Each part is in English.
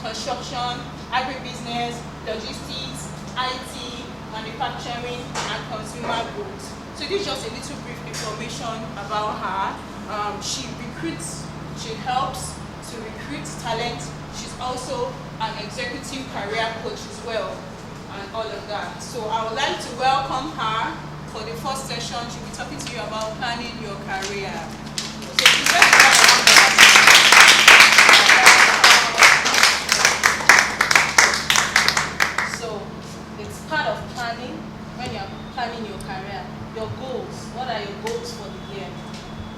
construction, agribusiness, logistics, IT, manufacturing, and consumer goods. So this is just a little brief information about her. She recruits, she helps to recruit talent. She's also an executive career coach as well, and all of that. So I would like to welcome her for the first session. She'll be talking to you about planning your career. So she's very So it's part of planning. When you're planning your career, your goals. What are your goals for the year?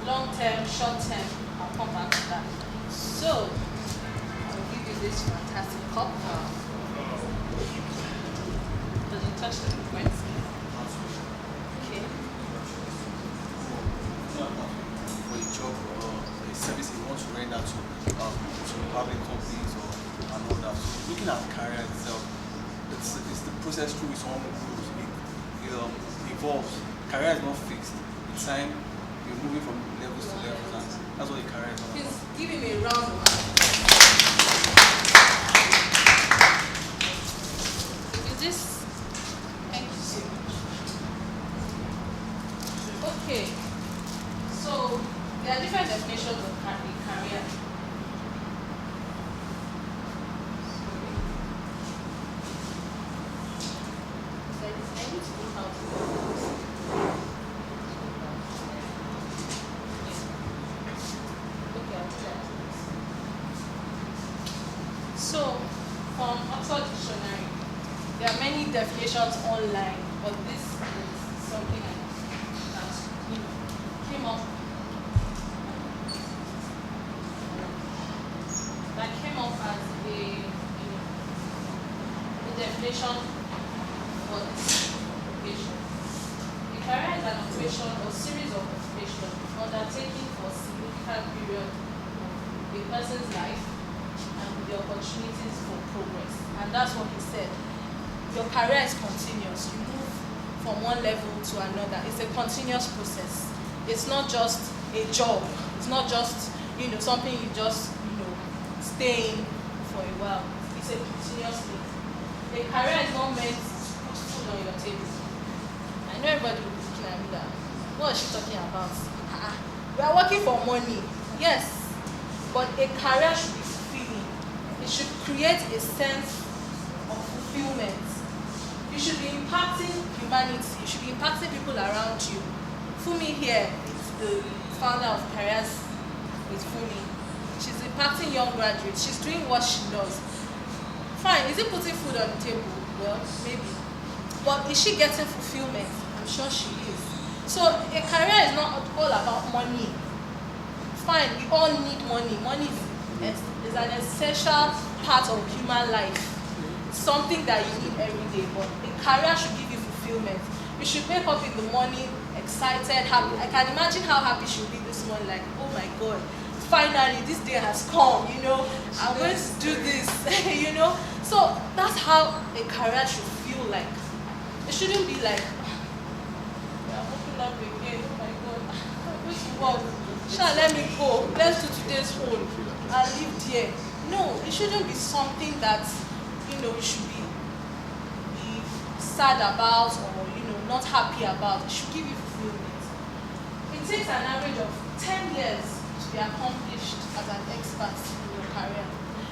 Long term, short term. I'll come back to that. So I'll give you this fantastic cup. Does it touch the frequency? Okay. For a job or a service you want to render to public companies or and all that. So looking at career itself, it's the process through which someone moves. It evolves. Career is not fixed. With time, you're moving from levels to levels, and that's what a career is all about. Please give him a round of applause. Is this? Thank you so much. Okay. So there are different definitions of career. So, from Oxford Dictionary, there are many definitions online, but this is something that came up. That came up as a definition for this occupation. A career is an occupation or series of occupations undertaken for a significant period of a person's life and the opportunities for progress. And that's what he said. Your career is continuous. You move from one level to another. It's a continuous process. It's not just a job. It's not just, something you just, stay in for a while. It's a continuous thing. A career is not meant to put food on your table. I know everybody will be looking at me that, what is she talking about? We are working for money. Yes. But a career should be fulfilling. It should create a sense of fulfillment. You should be impacting humanity. You should be impacting people around you. Funmi here is the founder of CareerswithFunmi. She's impacting young graduates. She's doing what she does. Fine, is it putting food on the table? Well, maybe. But is she getting fulfillment? I'm sure she is. So a career is not all about money. Fine, we all need money. Money is an essential part of human life. It's something that you need every day, but a career should give you fulfillment. You should wake up in the morning excited, happy. I can imagine how happy she'll be this morning, like, oh my God, finally this day has come, I'm going to do this, So that's how a career should feel like. It shouldn't be like, I'm opening up again, oh my God, I'm going to work. Let me go. Let's do today's one. I'll live there. No, it shouldn't be something that, you should be sad about or, not happy about. It should give you fulfillment. It takes an average of 10 years to be accomplished as an expert in your career.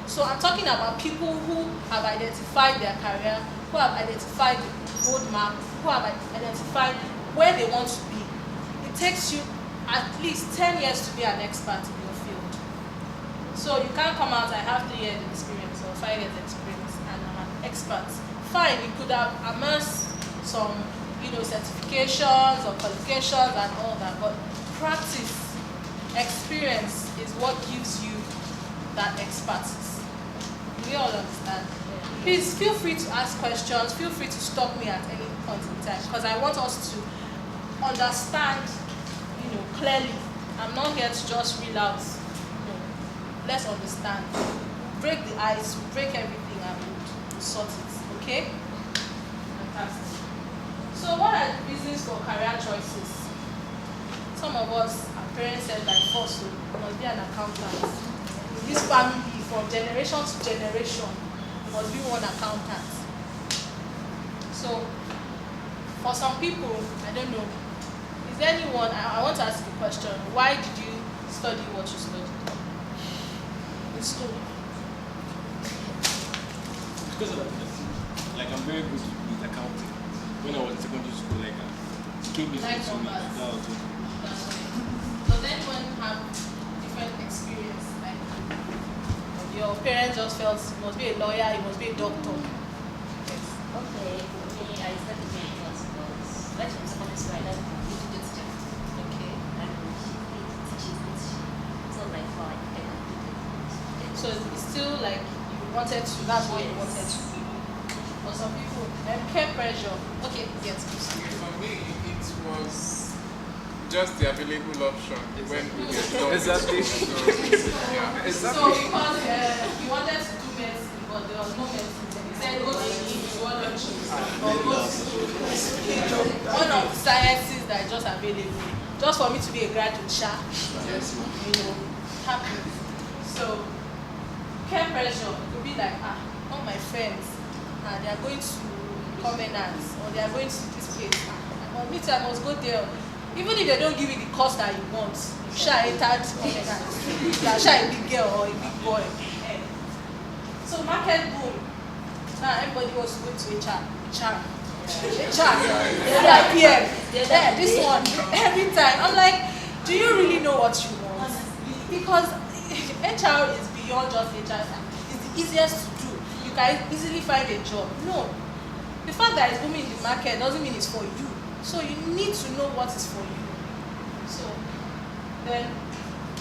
So I'm talking about people who have identified their career, who have identified the roadmap, who have identified where they want to be. It takes you at least 10 years to be an expert in your field. So you can't come out, I have 3 years experience or 5 years experience and I'm an expert. Fine, you could have amassed some, certifications or qualifications and all that, but practice, experience is what gives you that expertise. Do we all understand? Please feel free to ask questions, feel free to stop me at any point in time, because I want us to understand clearly. I'm not here to just reel out. Let's understand. Break the ice, break everything, and we'll sort it. Okay? Fantastic. So, what are the reasons for career choices? Some of us, our parents said by force, so you must be an accountant. In this family, from generation to generation, you must be one accountant. So, for some people, I don't know, is there anyone, I want to ask you a question, why did you study what you studied in school? Because of that, like I'm very good with accounting. When I was in secondary school, like it came easy Like to me. numbers. That was it. That's right. Does anyone have different experience? Like your parents just felt you must be a lawyer, you must be a doctor. Yes. Okay, for me, I started my class because right from secondary school, I learned to be a teacher. Okay. And she teaches. It's not like how I can do it. So it's still like you wanted to, that's what you Yes. wanted to do. For some people, peer pressure. Okay, yes, please. For me, it was just the available option when we get done. Exactly. So, yeah. So because you wanted to do medicine, but there was no medicine, then he said go to zoology or go to one of the sciences that is just available, just for me to be a graduate, happy. So peer pressure could be like, all my friends, they are going to Covenants or they are going to this place. Me too, I must go there. Even if they don't give you the course that you want, you shall enter Covenants. You shall a big girl or a big boy. So market boom. Now everybody wants to go to HR. PM. Yeah, this one. Every time. I'm like, do you really know what you want? Because HR is beyond just HR. It's the easiest to do. You can easily find a job. No. The fact that it's booming in the market doesn't mean it's for you. So you need to know what is for you. So then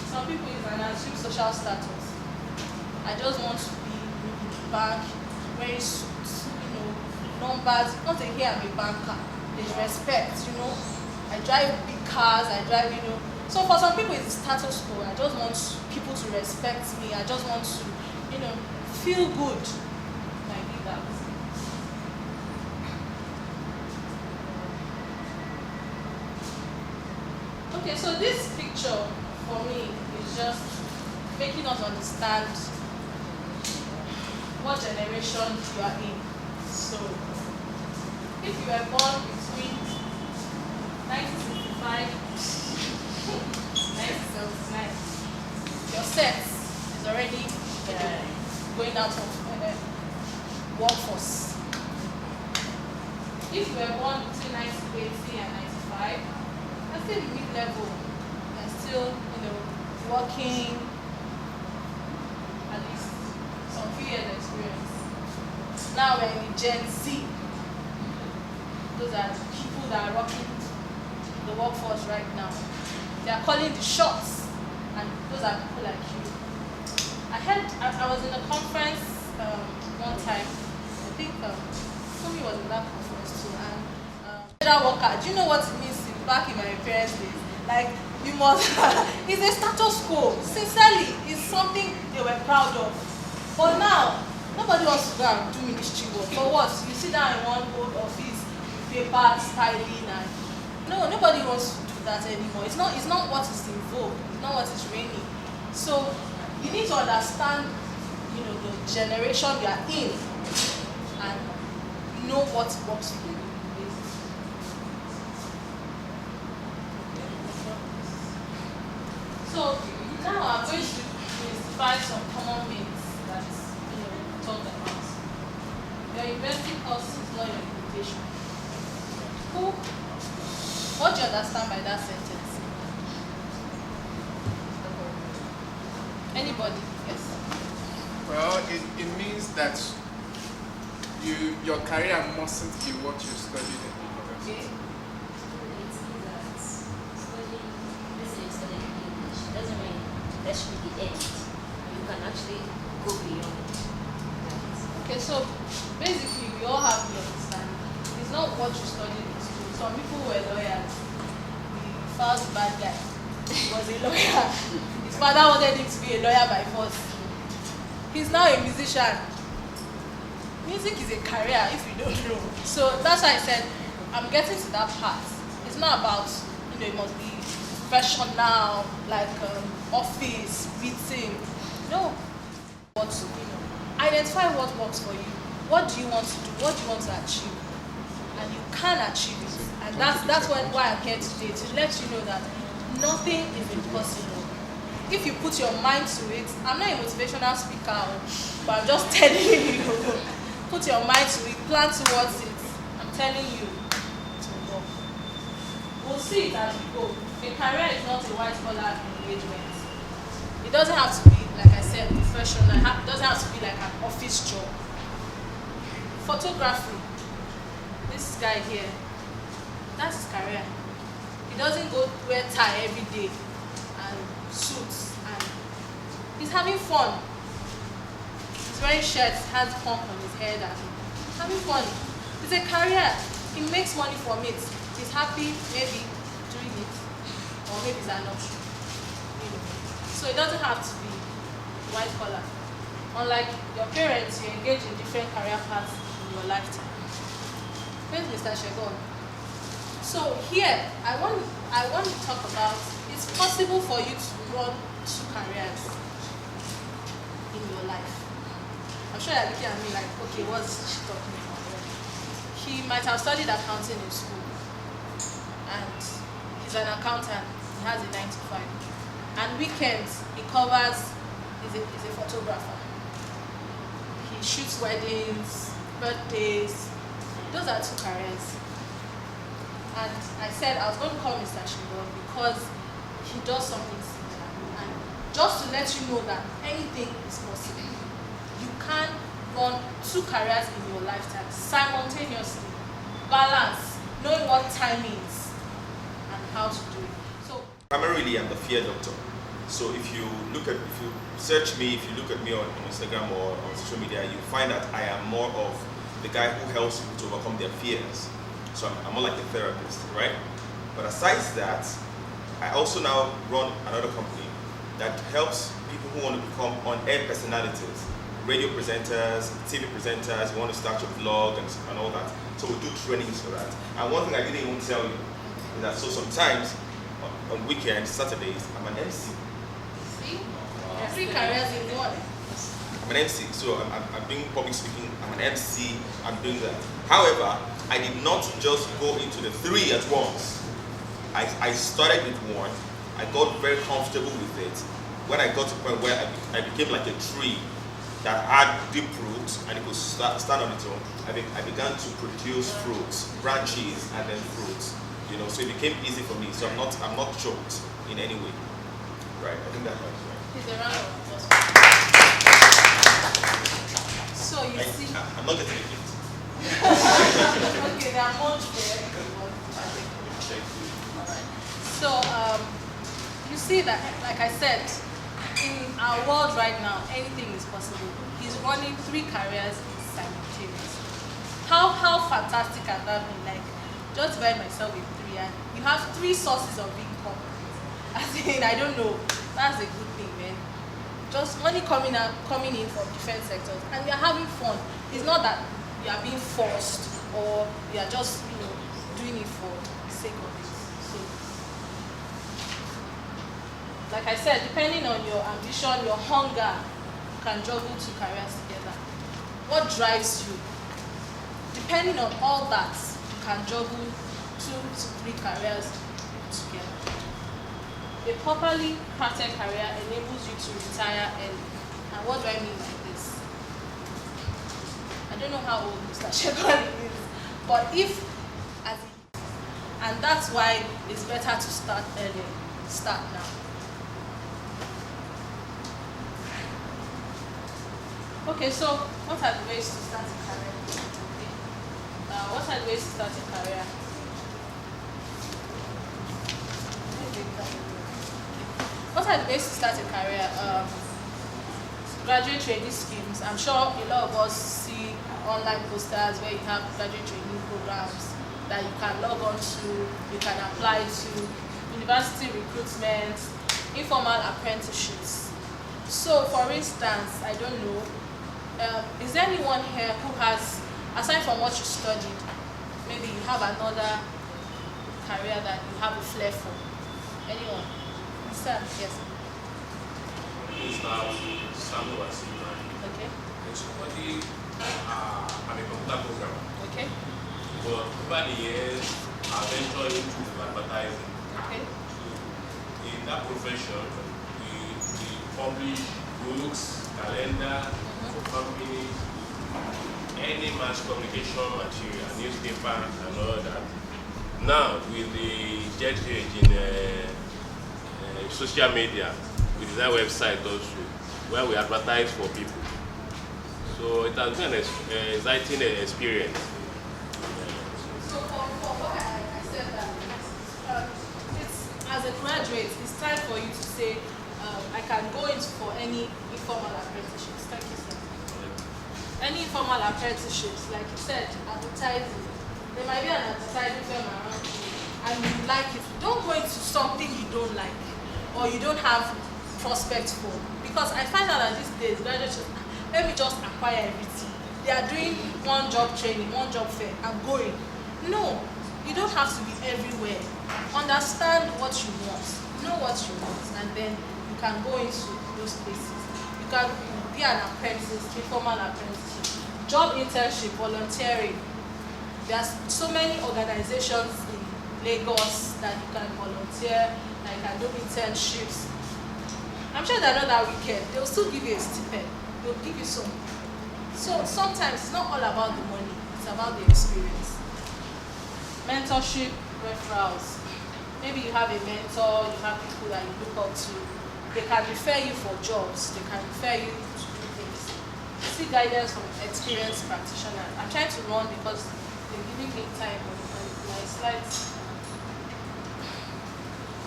some people is an assumed social status. I just want to be in the bank, wearing suits, numbers. Not a here I'm a banker. There's respect, I drive big cars, So for some people it's status quo. I just want people to respect me. I just want to, feel good. I think that. Okay, so this picture for me is just making us understand what generation you are in. So, if you were born between 1965 1979, your sex is already going out of workforce. If you were born between 1980 and 95, you're still in mid-level. You're still, working at least some few years experience. Now we're in Gen Z. Those are the people that are rocking the workforce right now. They are calling the shots, and those are people like you. I was in a conference one time. I think Fumi was in that conference too, and worker. Do you know what it means back in my parents' days? Like, you must, it's a status quo. Sincerely, it's something they were proud of. But now, nobody wants to go and do ministry work. For what? You sit down in one old office, paper, styling, and no, nobody wants to do that anymore. It's not what is in vogue. It's not what is reigning. So you need to understand, the generation you are in, and know what works for you. So now I'm going to identify some common myths that we talked about. Your university course is not your invitation. What do you understand by that sentence? Anybody? Yes. Well, it means that your career mustn't be what you studied in university. Okay. It's that studying, let's say you're studying English, doesn't mean that should be the end. You can actually go beyond that. Okay, so basically we all have the understanding. It's not what you studied in school. Some people were lawyers. The first bad guy was a lawyer. His father wanted him to be a lawyer by force. He's now a musician. Music is a career if you don't know. So that's why I said I'm getting to that part. It's not about, it must be professional, like office, meeting. No. what to, identify what works for you. What do you want to do? What do you want to achieve? And you can achieve it. And that's why I'm here today, to let you know that nothing is impossible. If you put your mind to it, I'm not a motivational speaker, but I'm just telling you, put your mind to it, plan towards it. I'm telling you, it will work. We'll see it as we go. A career is not a white collar engagement. It doesn't have to be, like I said, professional. It doesn't have to be like an office job. Photography. This guy here, that's his career. He doesn't go wear tie every day and suits, and he's having fun. He's wearing shirts, has pump on his head, and having fun. It's a career. He makes money from it. He's happy, maybe doing it, or maybe it's an option. So it doesn't have to be white collar. Unlike your parents, you engage in different career paths in your lifetime. Where's Mr. Shegon? So here, I want to talk about, it's possible for you to run 2 careers in your life. I'm sure you're looking at me like, okay, what's she talking about? He might have studied accounting in school, and he's an accountant. He has a 9 to 5. And weekends, he covers, he's a photographer. He shoots weddings, birthdays. Those are 2 careers. And I said I was going to call Mr. Shimbon because he does something similar. And just to let you know that anything is possible. You can run 2 careers in your lifetime simultaneously. Balance, knowing what time is and how to do it. So primarily I'm the fear doctor. So if you search me, if you look at me on Instagram or on social media, you find that I am more of the guy who helps people to overcome their fears. So I'm more like a therapist, right? But aside that, I also now run another company that helps people who want to become on-air personalities, radio presenters, TV presenters, who want to start your vlog and all that. So we do trainings for that. And one thing I didn't even tell you is that so sometimes on weekends, Saturdays, I'm an MC. see, 3 careers in one. I'm an MC, so I'm doing public speaking, I'm an MC, I'm doing that. However, I did not just go into the 3 at once. I started with 1, I got very comfortable with it. When I got to the point where I became like a tree that had deep roots and it could stand on its own, I began to produce fruits, branches, and then fruits. So it became easy for me. So I'm not choked in any way. Right, I think that helps, right? He's a round of applause. So you see. I'm not getting a gift. Okay, there are much there. Alright. So you see that, like I said, in our world right now, anything is possible. He's running 3 careers simultaneously. How fantastic can that be? Like, just by myself with 3, and you have 3 sources of income. As in, I don't know. That's a good thing, man. Just money coming in from different sectors, and we are having fun. It's not that you are being forced or you are just doing it for the sake of it. So, like I said, depending on your ambition, your hunger, you can juggle 2 careers together. What drives you? Depending on all that, you can juggle 2 to 3 careers together. A properly crafted career enables you to retire early. And what do I mean by this? I don't know how old Mr. Shegon is, but and that's why it's better to start early. Start now. Okay, so what are the ways to start a career? What are the ways to start a career? What are the ways to start a career? Graduate training schemes. I'm sure a lot of us see online posters where you have graduate training programs that you can log on to, you can apply to, university recruitment, informal apprenticeships. So, for instance, I don't know, is there anyone here who has, aside from what you studied, maybe you have another career that you have a flair for? Anyone? Sir, yes. It's not Samuel, I see, right? Okay. Somebody, I'm a computer programmer. Okay. But over the years, I've ventured into advertising. Okay. In that profession, we publish books, calendar, for companies, any mass communication material, newspaper, and all that. Now, with the jet age in social media, we design website also, where we advertise for people. So it has been an exciting experience. So for what I said that, it's, as a graduate, it's time for you to say, I can go in for any informal apprenticeships. Thank you, sir. Any informal apprenticeships, like you said, advertising. There might be an advertising firm around you, and you like it. Don't go into something you don't like, or you don't have prospects for. Because I find out that these days, graduates, let me just acquire everything. They are doing one job training, one job fair, and going. No, you don't have to be everywhere. Understand what you want, know what you want, and then you can go into those places. You can be an apprentice, informal apprentice, job internship, volunteering. There's so many organizations in Lagos that you can volunteer, that you can do internships. I'm sure they're not that wicked. They'll still give you a stipend. They'll give you some. So sometimes it's not all about the money, it's about the experience. Mentorship, referrals. Maybe you have a mentor, you have people that you look up to. They can refer you for jobs, they can refer you to do things. Seek guidance from experienced practitioners. I'm trying to run because they're giving me time on my slides.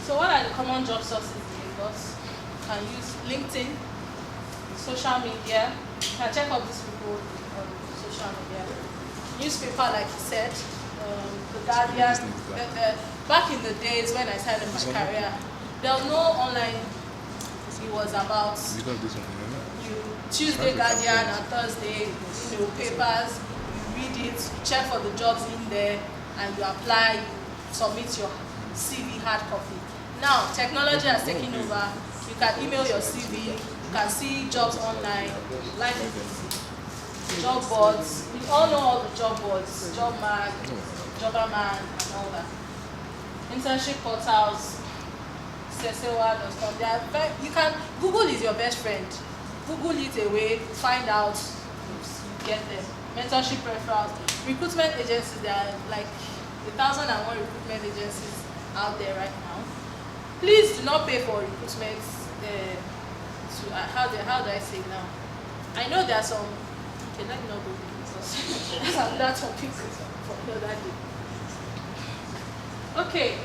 So what are the common job sources in Lagos? You can use LinkedIn, social media. You can check out these people on social media. Newspaper, like you said, The Guardian. Back in the days when I started my career, there was no online. It was about Tuesday Guardian and Thursday, papers. You read it, you check for the jobs in there, and you apply. You submit your CV hard copy. Now technology has taken over. You can email your CV. You can see jobs online. Life is easy. Job boards. We all know all the job boards. Job Mag, Jobberman, and all that. Internship portals. Sesewa.com. You can Google is your best friend. Google it away, find out, you get them. Mentorship referrals, recruitment agencies. There are like 1,001 recruitment agencies out there right now. Please do not pay for recruitment. How do I say now? I know there are some. Okay, let me not go because that's another topic for another day. Okay.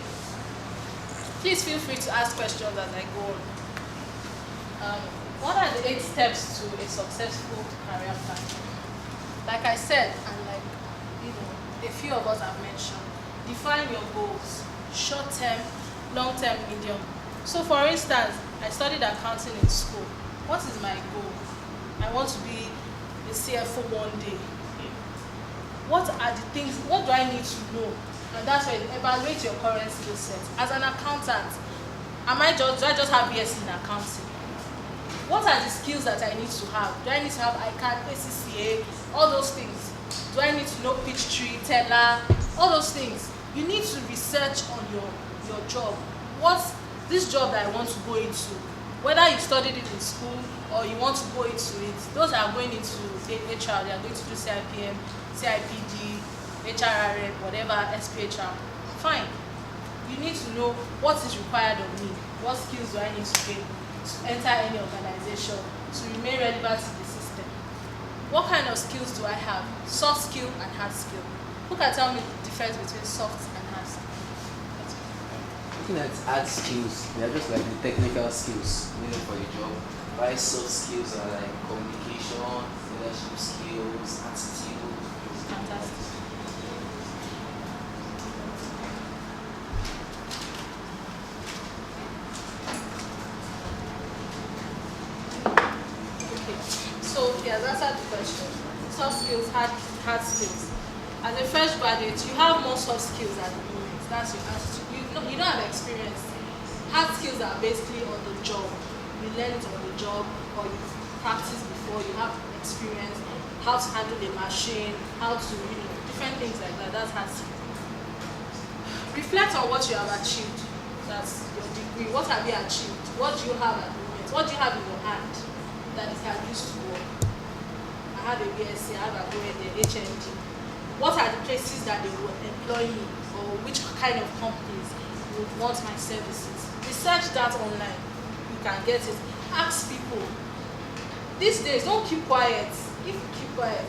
Please feel free to ask questions as I go on. What are the 8 steps to a successful career plan? Like I said, and like a few of us have mentioned, define your goals: short-term, long-term, medium. So, for instance, I studied accounting in school. What is my goal? I want to be a CFO one day. What are the things? What do I need to know? And that's why you evaluate your current skill set. As an accountant, do I just have BS in accounting? What are the skills that I need to have? Do I need to have ICANN, ACCA, all those things? Do I need to know Peachtree, Teller, all those things? You need to research on your job. What's this job that I want to go into? Whether you studied it in school or you want to go into it, those are going into HR, they are going to do CIPM, CIPD, HRRM, whatever, SPHR. Fine. You need to know what is required of me. What skills do I need to gain to enter any organization, to remain relevant to the system? What kind of skills do I have? Soft skill and hard skill. Who can tell me the difference between soft and hard skill? Looking at hard skills, they are just like the technical skills needed for a job. While soft skills are like communication, leadership skills, attitude. Fantastic. Okay, so he has answered the question. Soft skills, hard skills. As a fresh graduate, you have more soft skills at the moment. That's your attitude. You don't have experience. Hard skills are basically on the job. You learn it on the job, or you practiced before, you have experience, how to handle a machine, how to, different things like that. That's hard skill. Reflect on what you have achieved. That's your degree. What have you achieved? What do you have at the moment? What do you have in your hand that you can use to work? I have a BSc, I have a HND. What are the places that they will employ me, or which kind of companies would want my services? Research that online. You can get it. Ask people. These days, don't keep quiet. If you keep quiet,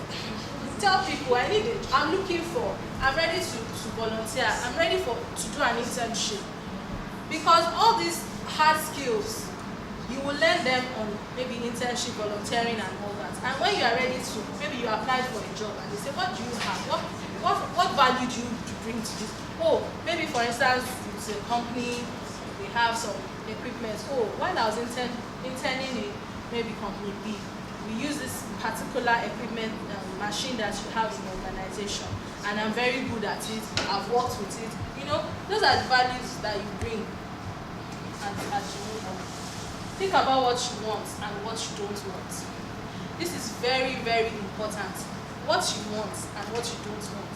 tell people, I'm looking for, I'm ready to volunteer, I'm ready to do an internship. Because all these hard skills, you will learn them on maybe internship, volunteering and all that. And when you are ready to, maybe you applied for a job and they say, what do you have? What value do you bring to this? Oh, maybe for instance, it's a company, they have some equipment. Oh, while I was interning in maybe company B, we use this particular equipment machine that you have in the organization, and I'm very good at it. I've worked with it. Those are the values that you bring as you move on. Think about what you want and what you don't want. This is very, very important. What you want and what you don't want.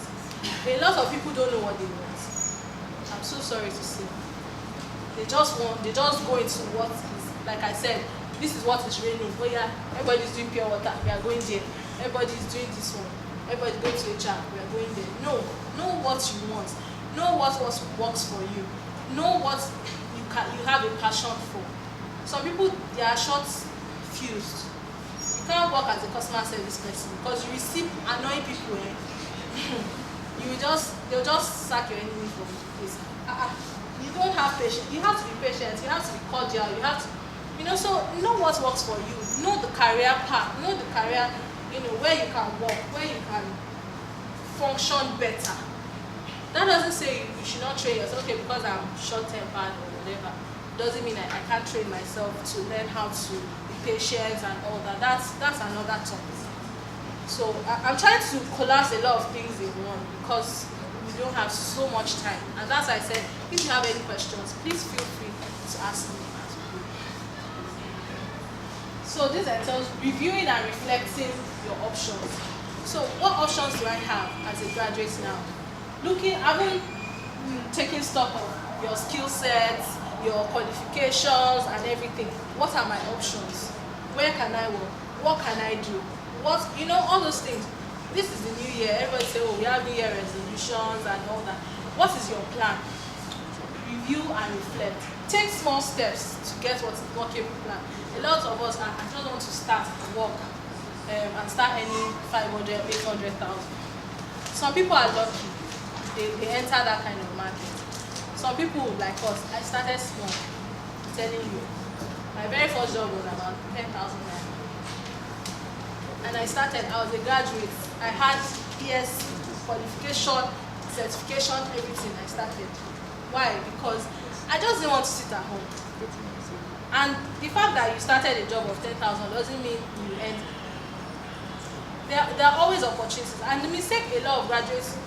A lot of people don't know what they want. I'm so sorry to say. They just go into what is, like I said, this is what is raining. Oh yeah, everybody's doing pure water, we are going there. Everybody's doing this one. Everybody's going to HR, we are going there. No, know what you want. Know what works for you. Know what you have a passion for. Some people, they are short-fused. You can't work as a customer service person because you receive annoying people. They'll just sack your enemy from the place. You don't have patience. You have to be patient. You have to be cordial. You have to, so know what works for you. Know the career path. Know the career, where you can work, where you can function better. That doesn't say you should not train yourself. Okay, because I'm short-tempered or whatever, doesn't mean I can't train myself to learn how to be patient and all that. That's another topic. So I'm trying to collapse a lot of things in one because we don't have so much time. And as I said, if you have any questions, please feel free to ask me as well. So this entails reviewing and reflecting your options. So what options do I have as a graduate now? Taking stock of your skill sets, your qualifications and everything. What are my options? Where can I work? What can I do? All those things. This is the new year. Everybody say, oh, we have new year resolutions and all that. What is your plan? Review and reflect. Take small steps to get what's a workable plan. A lot of us, I just want to start work and start earning 500, 800,000. Some people are lucky. They enter that kind of market. Some people like us, I started small. I'm telling you. My very first job was about 10,000 naira. And I was a graduate. I had BSc, qualification, certification, everything. I started. Why? Because I just didn't want to sit at home. And the fact that you started a job of 10,000 doesn't mean you end. There are always opportunities. And the mistake a lot of graduates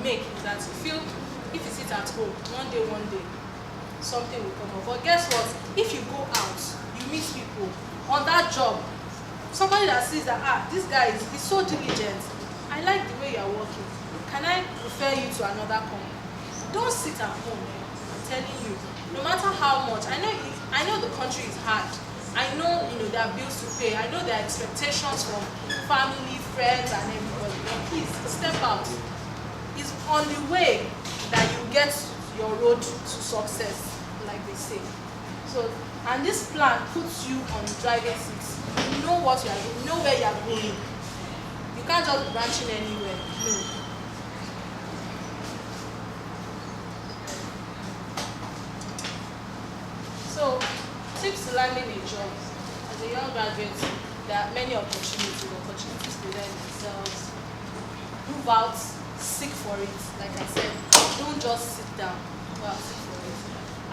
make is that you feel if you sit at home, one day, something will come up. But guess what? If you go out, you meet people on that job, somebody that sees that, this guy is so diligent. I like the way you are working. Can I refer you to another company? Don't sit at home. I'm telling you. No matter how much, I know the country is hard. I know there are bills to pay. I know there are expectations from family, friends, and everybody. But please step out. It's on the way that you get your road to success, like they say. So, and this plan puts you on the driving seat. You know what you are doing. You know where you are going. You can't just be branching anywhere. No. So, tips to landing a job. As a young graduate, there are many opportunities present themselves. Move out, seek for it. Like I said, don't just sit down. Well, seek for it.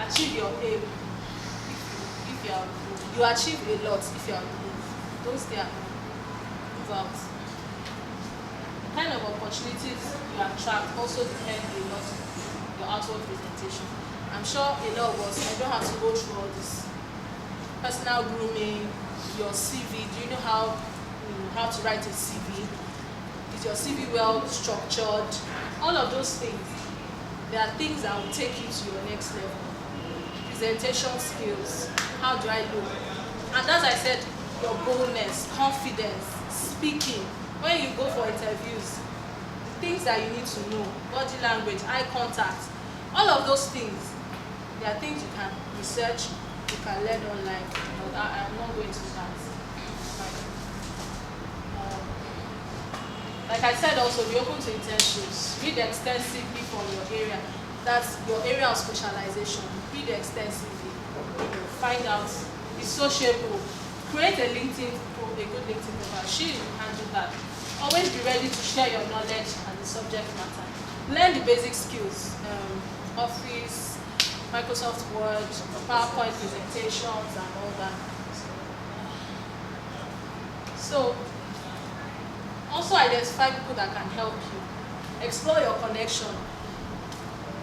Achieve your aim. If you achieve a lot if you are on the move. Don't stay at home. Move out. The kind of opportunities you attract also depend a lot on your outward presentation. I'm sure a lot of us, I don't have to go through all this. Personal grooming, your CV? Do you know how to write a CV? Is your CV well structured? All of those things. There are things that will take you to your next level. Presentation skills. How do I look? And as I said, your boldness, confidence, speaking. When you go for interviews, the things that you need to know, body language, eye contact, all of those things, there are things you can research, you can learn online. But I'm not going to that. Like I said, also be open to internships. Read extensively from your area. That's your area of specialization. Read extensively. Find out. Be sociable. Create a good LinkedIn profile. She will handle that. Always be ready to share your knowledge and the subject matter. Learn the basic skills. Office, Microsoft Word, PowerPoint presentations, and all that. So, also identify people that can help you. Explore your connection.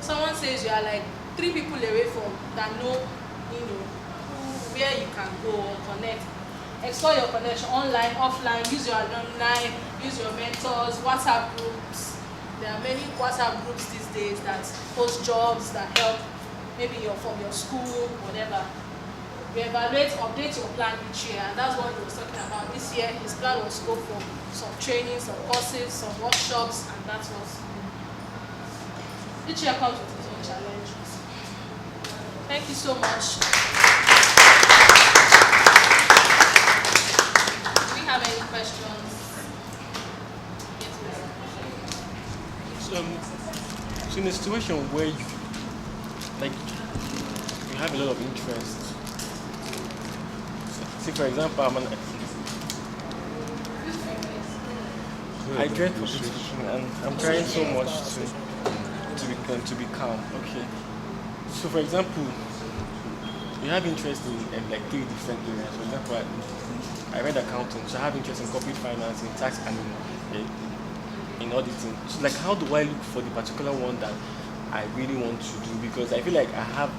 Someone says you are like 3 people away from that know, where you can go or connect. Explore your connection online, offline. Use your alumni, use your mentors, WhatsApp groups. There are many WhatsApp groups these days that post jobs that help. Maybe you're from your school, whatever. Reevaluate, update your plan each year, and that's what he was talking about. This year, his plan was to go for some training, some courses, some workshops, and that was. Each year comes with its own challenges. Thank you so much. Do we have any questions? Yes, So in a situation where you have a lot of interest. See, for example, I dread competition, and I'm trying so much to be calm. Okay. So, for example, you have interest in like 3 different areas. For example, I read accounting, so I have interest in corporate finance, in tax, and in auditing. So, like, how do I look for the particular one that I really want to do? Because I feel like I have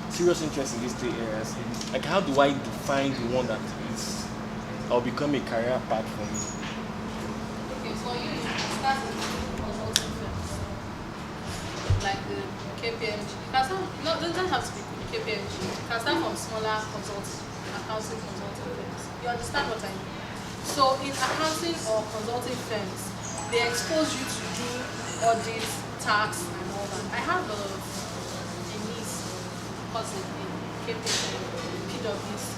serious interest in these 3 areas. Like, how do I define the one that is or become a career path for me? Okay, so you start with consulting firms, like the KPMG. It doesn't have to be KPMG. You can start from smaller accounting consulting firms. You understand what I mean? So in accounting or consulting firms, they expose you to do audit, tax, and all that. I have a cousin in PwC,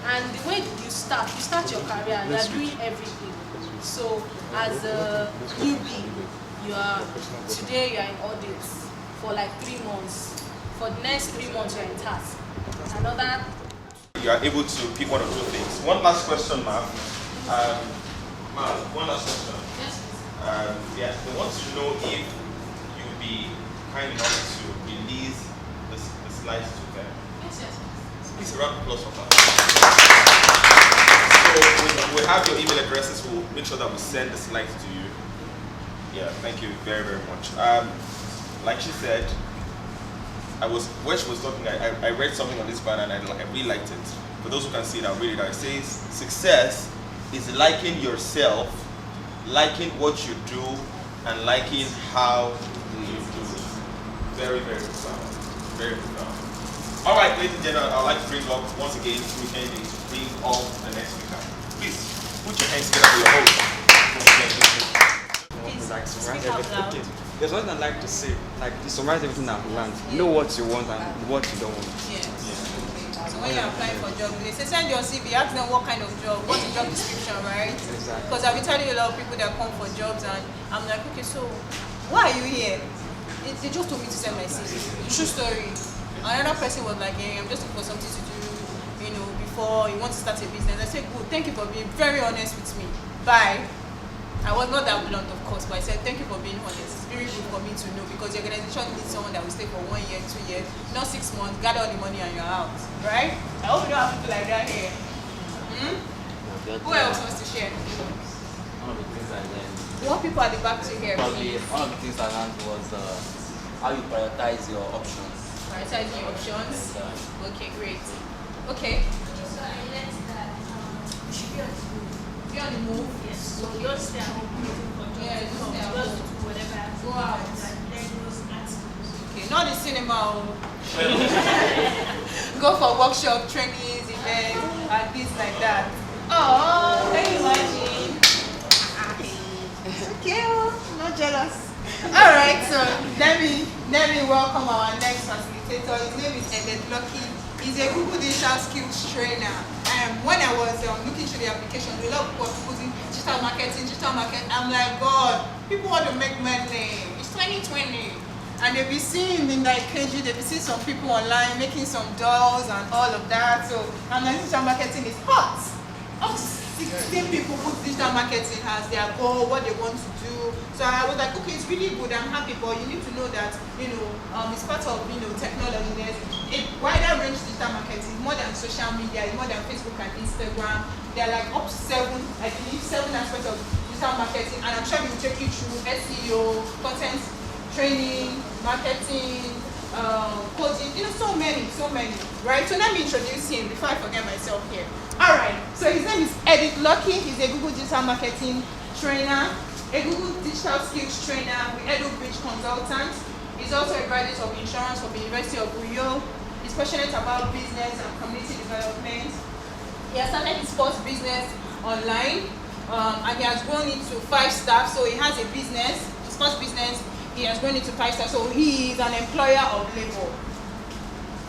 and the way you start your career, you are doing everything. So as a newbie, today you are in audits for like 3 months. For the next 3 months you are in task. You are able to pick one or 2 things. One last question, ma'am. Ma'am, one last question. Yes. They want to know if you would be kind enough to release the slides to them. Yes. Please, a round of applause for that. So we have your email addresses. We'll make sure that we send the slides to you. Yeah, thank you very, very much. Like she said, when she was talking, I read something on this banner and I really liked it. For those who can see it, I'll read it out. It says, success is liking yourself, liking what you do, and liking how you do it. Very, very profound. Very profound. All right, ladies and gentlemen, I'd like to bring up once again to bring up the next speaker. Please put your hands together for your host. Like summarize everything. Okay. There's one I'd like to say, like to summarize everything I've learned. Know what you want and what you don't want. Yes. So when you're applying for a job, they say send your CV, ask them what kind of job, what's the job description, right? Exactly. Because I've been telling you a lot of people that come for jobs and I'm like, okay, so why are you here? They just told me to send my CV. True story. Another person was like, hey, I'm just looking for something to do, before you want to start a business. I said, good, thank you for being very honest with me. Bye. I was not that blunt, of course, but I said, thank you for being honest. It's very good for me to know because the organization needs someone that will stay for 1 year, 2 years, not 6 months, gather all the money and you're out, right? I hope you don't have people like that here. Who else wants to share? One of the things I learned. What people at the back to hear, Probably please? one of the things I learned was how you prioritize your options. Prioritizing your options. And, Okay, great. Okay. So I learned that Be on the move. Yes. So you don't stay at home waiting for jobs. Yeah, to come. stay at Just home. do whatever. Go out. Like learn those articles. Okay, not the cinema. Go for workshop, trainings, events, and things like that. Oh, can you imagine? Okay, I'm not jealous. All right, so let me welcome our next facilitator. His name is Edith Lucky. He's a Google Digital Skills Trainer. When I was looking through the application, a lot of people were putting digital marketing. I'm like, God, people want to make money. It's 2020. And they'll be seeing in like KG, they'll be seeing some people online making some dolls and all of that. So, and then digital marketing is hot. Up to 16 people put digital marketing as their goal, what they want to do. So I was like, okay, it's really good, I'm happy, but you need to know that, it's part of, technology. There's a wider range digital marketing, more than social media, more than Facebook and Instagram. There are like up to 7 aspects of digital marketing, and I'm sure he will take you through SEO, content training, marketing, coding, so many, right? So let me introduce him before I forget myself here. All right, so his name is Edith Lucky. He's a Google Digital Marketing Trainer, a Google Digital Skills Trainer with EduBridge Consultant. He's also a graduate of insurance from the University of Uyo. He's passionate about business and community development. He has started his first business online, and he has grown into 5 staff. So he has a business, his first business, he has grown into 5 staff. So he is an employer of labor.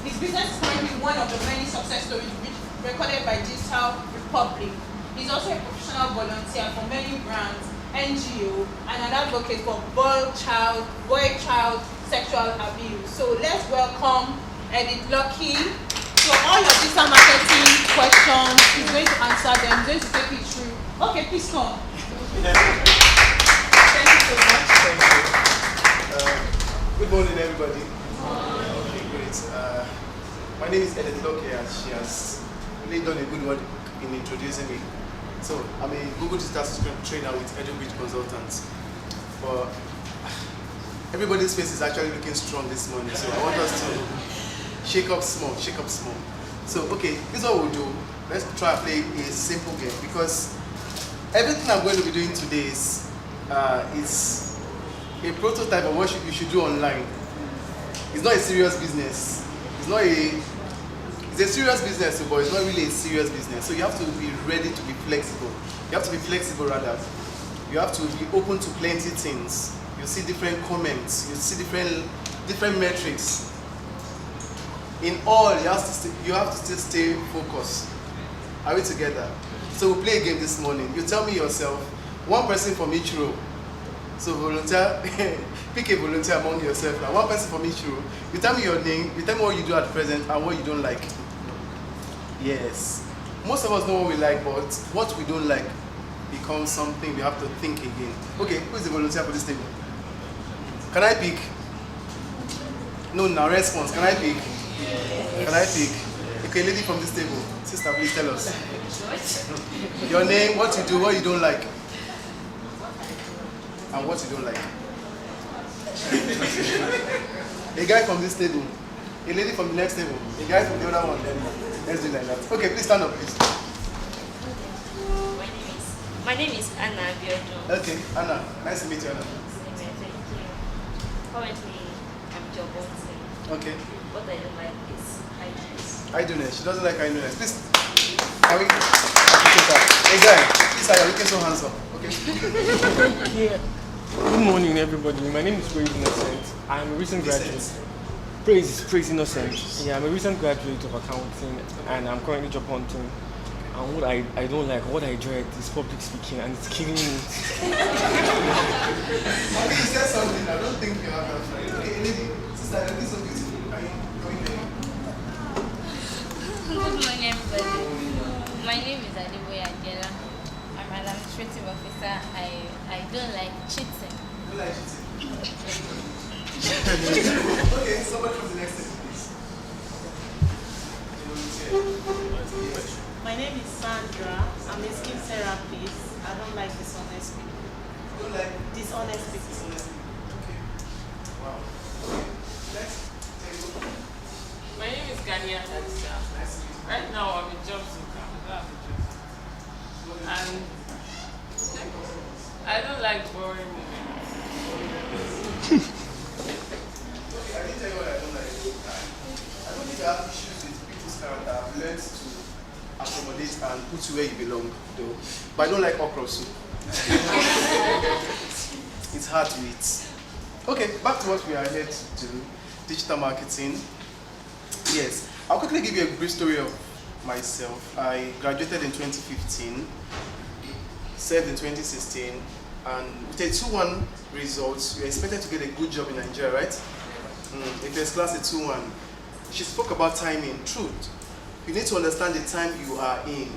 His business is currently one of the many success stories recorded by Digital Republic. He's also a professional volunteer for many brands, NGO, and an advocate for boy-child sexual abuse. So let's welcome Edith Lucky. So all your digital marketing questions, he's going to answer them, he's going to take you through. Okay, please come. Thank you so much. Thank you. Good morning, everybody. Okay, great. My name is Edith Lucky, and she has really done a good work in introducing me. So I'm a Google Digital Trainer with EduBridge Consultants. But everybody's face is actually looking strong this morning, so I want us to shake up small. So okay, this is what we'll do. Let's try to play a simple game, because everything I'm going to be doing today is a prototype of what you should do online. It's not a serious business. It's a serious business, but it's not really a serious business. So you have to be ready to be flexible. You have to be flexible rather. You have to be open to plenty things. You see different comments. You see different metrics. In all, you have to still stay focused. Are we together? So we'll play a game this morning. You tell me yourself, one person from each row. So volunteer, pick a volunteer among yourself. Now, one person from each row. You tell me your name, you tell me what you do at present and what you don't like. Yes. Most of us know what we like, but what we don't like becomes something we have to think again. Okay, who is the volunteer for this table? Can I pick? No, now response. Can I pick? Yes. Can I pick? Okay, lady from this table. Sister, please tell us. Your name, what you do, what you don't like. And what you don't like. A guy from this table. A lady from the next table. A guy from the other one. Let's do it like that. Okay, please stand up, please. My name is Anna Abiodun. Okay, Anna. Nice to meet you, Anna. Thank you. Currently, I'm job hunting. Okay. What I don't like is idleness. Idleness. She doesn't like idleness. Please, can we appreciate her? Hey guy, please, are you looking so handsome? Okay. Yeah. Good morning, everybody. My name is Praise Innocent. I'm a recent graduate. Praise Innocent. Yeah, I'm a recent graduate of accounting, and I'm currently job hunting. And what I don't like, what I dread is public speaking, and it's killing me. Okay, you said something. I don't think you have that right. Okay, lady, sister, you're looking so beautiful. Are you going there? Good morning, everybody. My name is Adeboye Adela. I'm an administrative officer. I don't like cheating. You don't like cheating? Okay, somebody from the next table, please. My name is Sandra. I'm a skin therapist. I don't like dishonest people. You don't like dishonest people? Dishonest people. Okay. Wow. Okay. Next table. My name is Gania Hadisa. Nice to meet you. Right now I'm a job seeker. I don't have a job. and I don't like boring moments. I didn't tell you what I don't like. I don't think I have issues with people's character. I've learned to accommodate and put you where you belong, though. But I don't like okra soup. It's hard to eat. Okay, back to what we are here to do, digital marketing. Yes, I'll quickly give you a brief story of myself. I graduated in 2015, served in 2016, and with a 2-1 results, you're expected to get a good job in Nigeria, right? If there's class a 2-1. She spoke about timing. Truth. You need to understand the time you are in.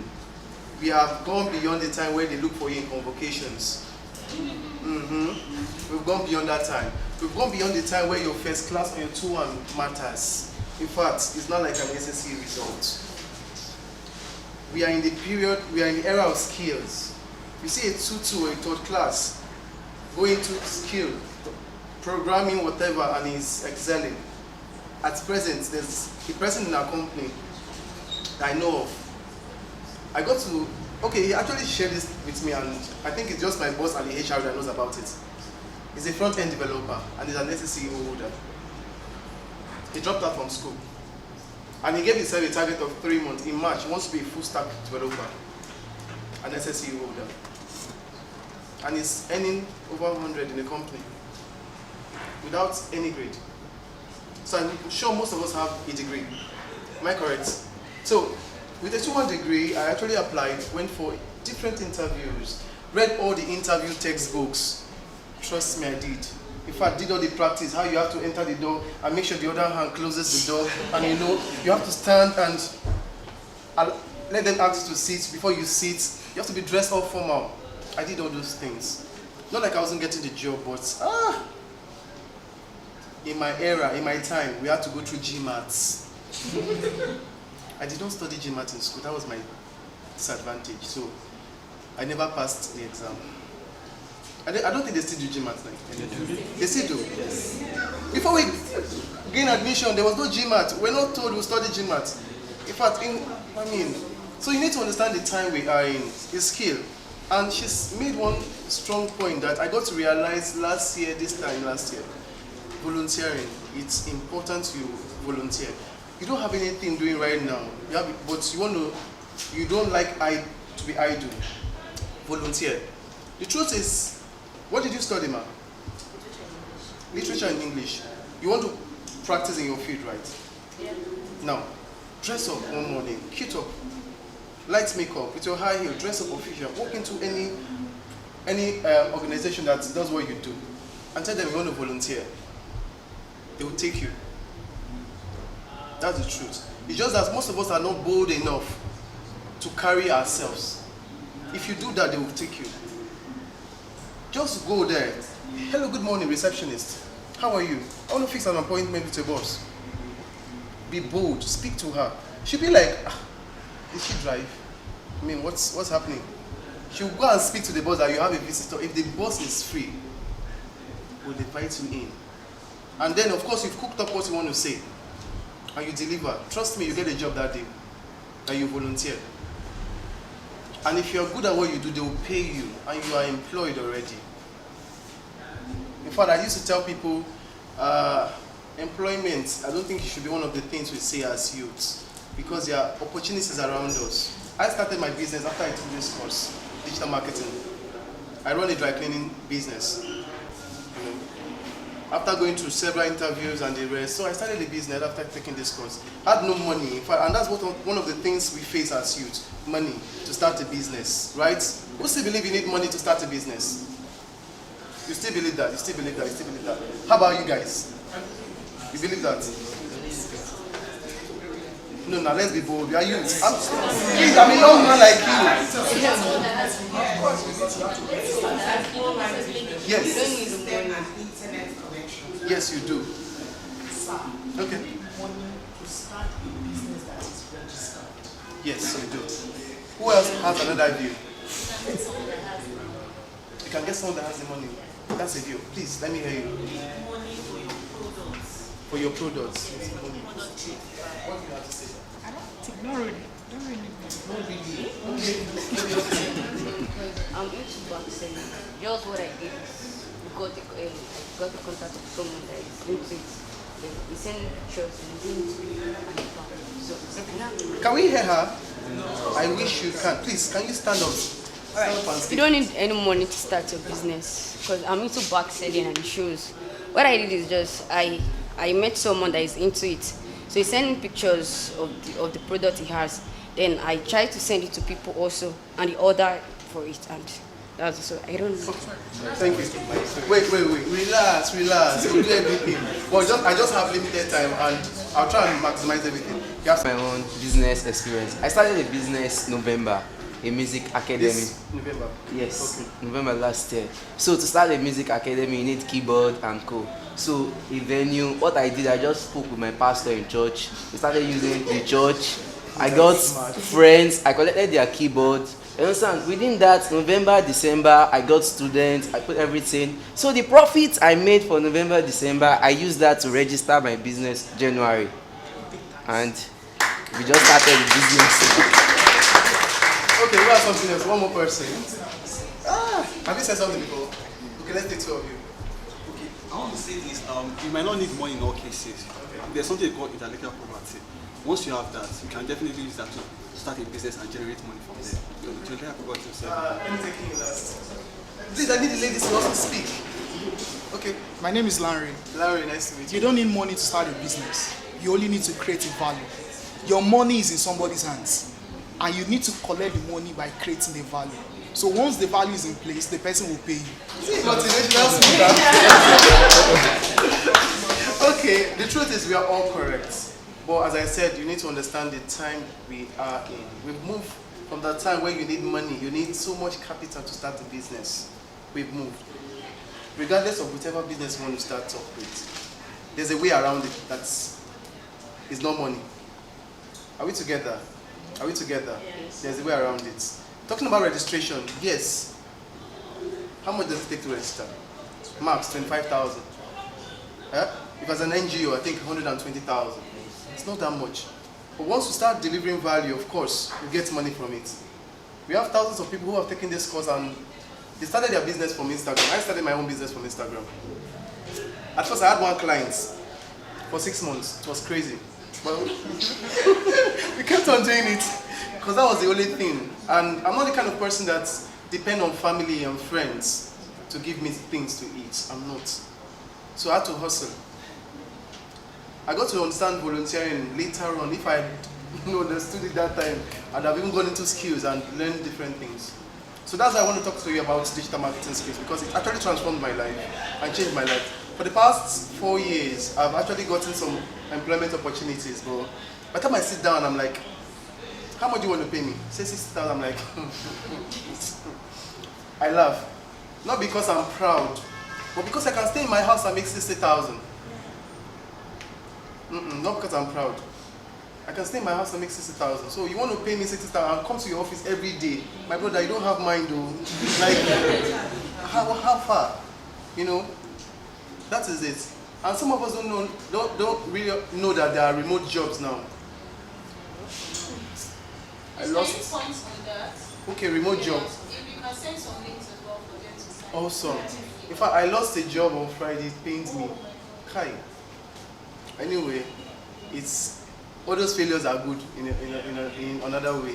We have gone beyond the time where they look for you in convocations. We've gone beyond that time. We've gone beyond the time where your first class or your 2-1 matters. In fact, it's not like an SSC result. We are in the period, we are in the era of skills. You see a 2-2 or a third class, go into skill, programming, whatever, and he's excelling. At present, there's a person in our company that I know of. I got to, okay, he actually shared this with me, and I think it's just my boss and the HR that knows about it. He's a front-end developer, and he's an SSC holder. He dropped out from school. And he gave himself a target of 3 months. In March, he wants to be a full-stack developer, an SSC holder. And he's earning over 100 in the company without any grade. So I'm sure most of us have a degree. Am I correct? So with a 2-1 degree, I actually applied, went for different interviews, read all the interview textbooks. Trust me, I did. In fact, did all the practice, how you have to enter the door and make sure the other hand closes the door. And you know, you have to stand and let them ask you to sit. Before you sit, you have to be dressed all formal. I did all those things. Not like I wasn't getting the job, but in my era, in my time, we had to go through GMATs. I did not study GMAT in school. That was my disadvantage. So I never passed the exam. I don't think they still do GMAT now. They still do. Yes. Before we gain admission, there was no GMAT. We're not told we study GMAT. In fact, so you need to understand the time we are in. It's skill. And she's made one strong point that I got to realize last year, volunteering. It's important to volunteer. You don't have anything doing right now, but you don't like to be idle. Volunteer. The truth is, what did you study, ma? Literature and English. You want to practice in your field, right? Yeah. Now, dress up one morning, kit up, light makeup, with your high heel, dress up official, walk into any organization that does what you do, and tell them you want to volunteer. They will take you. That's the truth. It's just that most of us are not bold enough to carry ourselves. If you do that, they will take you. Just go there. Hello, good morning, receptionist. How are you? I want to fix an appointment with your boss. Be bold. Speak to her. She'll be like, did she drive? I mean, what's happening? She'll go and speak to the boss that you have a visitor. If the boss is free, we'll invite you in. And then, of course, you've cooked up what you want to say. And you deliver. Trust me, you get a job that day. And you volunteer. And if you're good at what you do, they will pay you. And you are employed already. In fact, I used to tell people, employment, I don't think it should be one of the things we say as youths. Because there are opportunities around us. I started my business after I took this course, digital marketing. I run a dry cleaning business. After going through several interviews and the rest, so I started a business after taking this course. I had no money, in fact, and that's one of the things we face as youth, money to start a business, right? Who still believe you need money to start a business? You still believe that, you still believe that, you still believe that. How about you guys? You believe that? No, now let's be bold. We are youth. Please, I'm a young man like you. Yes. Yes, you do. Okay. To start a business that is registered. Yes, you do. Who else has another view? You can get someone that has the money. That's a view. Please, let me hear you. Money for your products. For your products. What do you have to say? I don't think, not really. I'm into boxing. Just what I did is got the contact of someone that is into it. Then he sent me pictures and didn't and I found it. So Can we hear her? I wish you can. Please, can you stand up? Stand up and you don't need any money to start your business because I'm into back selling and shoes. What I did is just I met someone that is into it. So he sent me pictures of the product he has. Then I tried to send it to people also and they ordered for it and that's so I don't know. Thank you. Wait. Relax. We'll do everything. Well, I just have limited time and I'll try and maximize everything. You have My own business experience. I started a business November, a music academy. This November? Yes, Okay. November last year. So to start a music academy, you need keyboard and co. So a venue, what I did, I just spoke with my pastor in church. We started using the church. I got friends, I collected their keyboard. You understand? Within that, November, December, I got students, I put everything. So the profits I made for November, December, I used that to register my business January. And we just started the business. Okay, we have something else. One more person. Have you said something before? Okay, let's take two of you. Okay, I want to say this. You might not need money in all cases. There's something called intellectual property. Once you have that, you can definitely use that to start a business and generate money from there. Intellectual property yourself. Let me take you last. Please, I need the ladies to also speak. Okay. My name is Larry. Larry, nice to meet you. You don't need money to start a business. You only need to create a value. Your money is in somebody's hands, and you need to collect the money by creating the value. So once the value is in place, the person will pay you. Motivational speaker. Okay, the truth is we are all correct. But as I said, you need to understand the time we are in. We've moved from that time where you need money, you need so much capital to start a business. We've moved. Regardless of whatever business you want to start off with, there's a way around it that's not money. Are we together? Are we together? Yes. There's a way around it. Talking about registration, yes. How much does it take to register? Max 25,000. If it's an NGO, I think 120,000. It's not that much. But once you start delivering value, of course, you get money from it. We have thousands of people who have taken this course and they started their business from Instagram. I started my own business from Instagram. At first, I had one client for 6 months. It was crazy. But we kept on doing it because that was the only thing. And I'm not the kind of person that depend on family and friends to give me things to eat. I'm not. So I had to hustle. I got to understand volunteering later on. If I understood it that time, I'd have even gone into skills and learned different things. So that's why I want to talk to you about digital marketing skills, because it actually transformed my life and changed my life. For the past 4 years, I've actually gotten some employment opportunities, but by the time I sit down, I'm like, how much do you want to pay me? Say 60,000, I'm like, I laugh. Not because I'm proud, but because I can stay in my house and make 60,000. Not because I'm proud. I can stay in my house and make 60,000. So you want to pay me 60,000 and come to your office every day? My brother, you don't have mind though. Like, how far? You know, that is it. And some of us don't really know that there are remote jobs now. I lost. Any points on that? Okay, remote jobs. If you can send some links as well for them to sign. Awesome. In fact, I lost a job on Friday. It pains me. Kai. Anyway, it's all those failures are good in another way.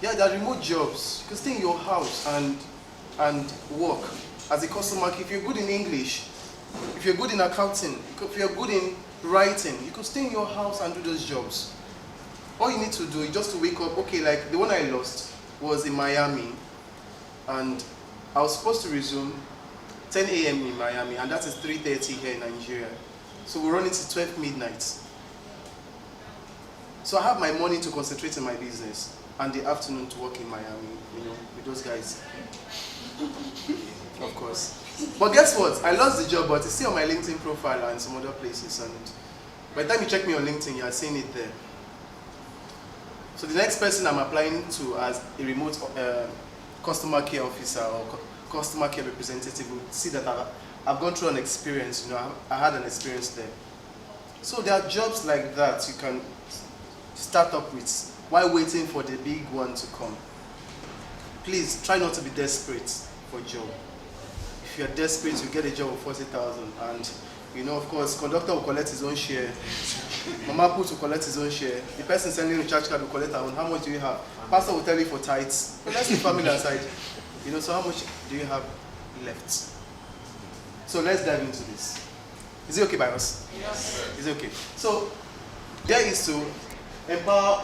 Yeah, there are remote jobs. You can stay in your house and work as a customer. If you're good in English, if you're good in accounting, if you're good in writing, you can stay in your house and do those jobs. All you need to do is just to wake up. Okay, like the one I lost was in Miami, and I was supposed to resume 10 a.m. in Miami, and that is 3:30 here in Nigeria. So we run into 12 midnight. So I have my morning to concentrate in my business and the afternoon to work in Miami, with those guys. Of course. But guess what? I lost the job, but it's still on my LinkedIn profile and some other places. And by the time you check me on LinkedIn, you are seeing it there. So the next person I'm applying to as a remote customer care officer or customer care representative will see that I've gone through an experience, I had an experience there. So there are jobs like that you can start up with while waiting for the big one to come. Please try not to be desperate for a job. If you're desperate, you get a job of 40,000, and you know, of course, conductor will collect his own share, mama put will collect his own share, the person sending the charge card will collect her own. How much do you have? Pastor will tell you for tithes. But let's leave family aside. You know, so how much do you have left? So let's dive into this. Is it okay by us? Yes. Is it okay? So, there is to empower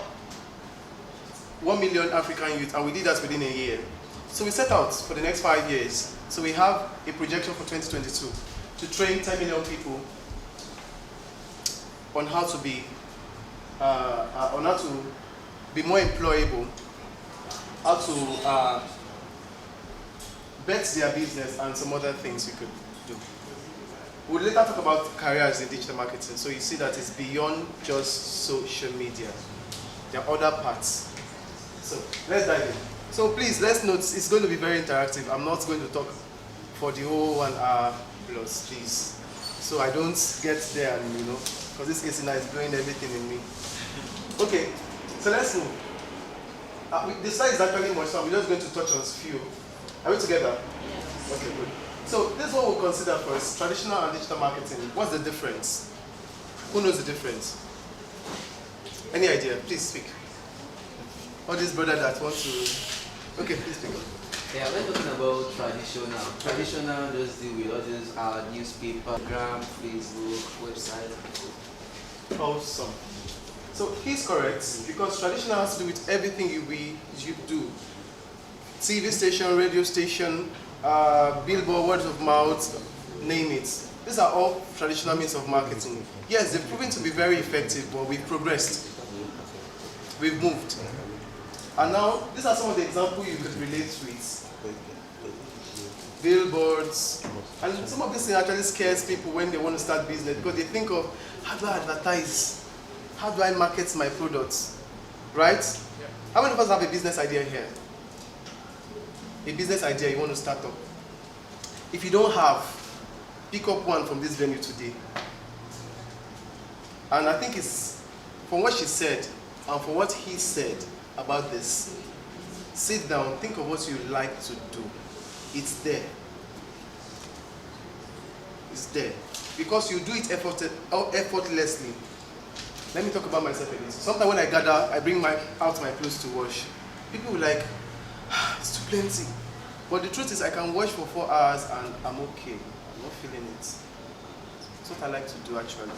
1 million African youth, and we did that within a year. So we set out for the next 5 years. So we have a projection for 2022 to train 10 million people on how to be more employable, how to bet their business, and some other things we could do. We'll later talk about careers in digital marketing, so you see that it's beyond just social media. There are other parts. So let's dive in. So please, let's note, it's going to be very interactive. I'm not going to talk for the whole 1 hour plus, please. So I don't get there and, you know, because this Isina is blowing everything in me. Okay, so let's move. The slide is actually much, so we're just going to touch on a few. Are we together? Yes. Okay, good. So this is what we'll consider first, traditional and digital marketing. What's the difference? Who knows the difference? Any idea? Please speak. All these brothers that want to... Okay, please speak. Yeah, we're talking about traditional. Traditional just deal with all these newspaper, Instagram, Facebook, website. Awesome. So he's correct, because traditional has to do with everything you do. TV station, radio station, billboard, word of mouth, name it. These are all traditional means of marketing. Yes, they've proven to be very effective, but we've progressed. We've moved. And now, these are some of the examples you could relate with. Billboards. And some of this actually scares people when they want to start business, because they think of, how do I advertise? How do I market my products? Right? Yeah. How many of us have a business idea here? A business idea you want to start up. If you don't have, pick up one from this venue today. And I think it's, from what she said, and from what he said about this, sit down, think of what you like to do. It's there. It's there. Because you do it effortlessly. Let me talk about myself a bit. Sometimes when I gather, I bring out my clothes to wash. People will like, it's too plenty. But the truth is, I can wash for 4 hours and I'm okay. I'm not feeling it. That's what I like to do actually.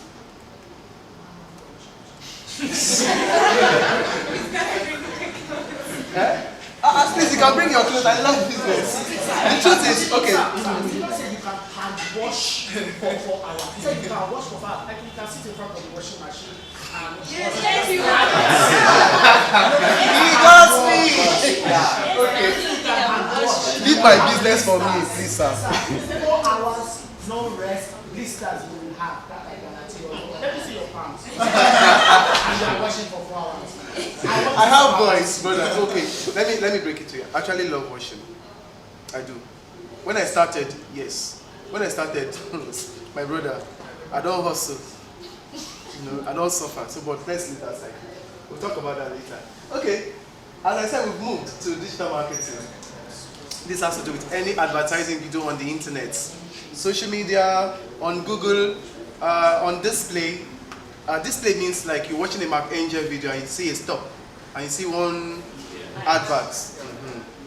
Please, you can bring your clothes. I love business. The truth is, okay. He said you can hand wash for 4 hours. He said you can wash for 4 hours. Like you can sit in front of the washing machine and wash. Yes, you can. He got me. Okay. Leave my business for me, please, sir. 4 hours, no rest, blisters you will have. That I guarantee you. Let me see your palms. And you are washing for 4 hours. I have boys, brother. Okay, let me break it to you. I actually love washing. I do. When I started, yes. When I started, my brother, I don't hustle. You know, I don't suffer. So, but let's leave that aside. We'll talk about that later. Okay. As I said, we've moved to digital marketing. This has to do with any advertising you do on the internet, social media, on Google, on display. Display means like you're watching a Mark Angel video and you see a stop and you see one advert.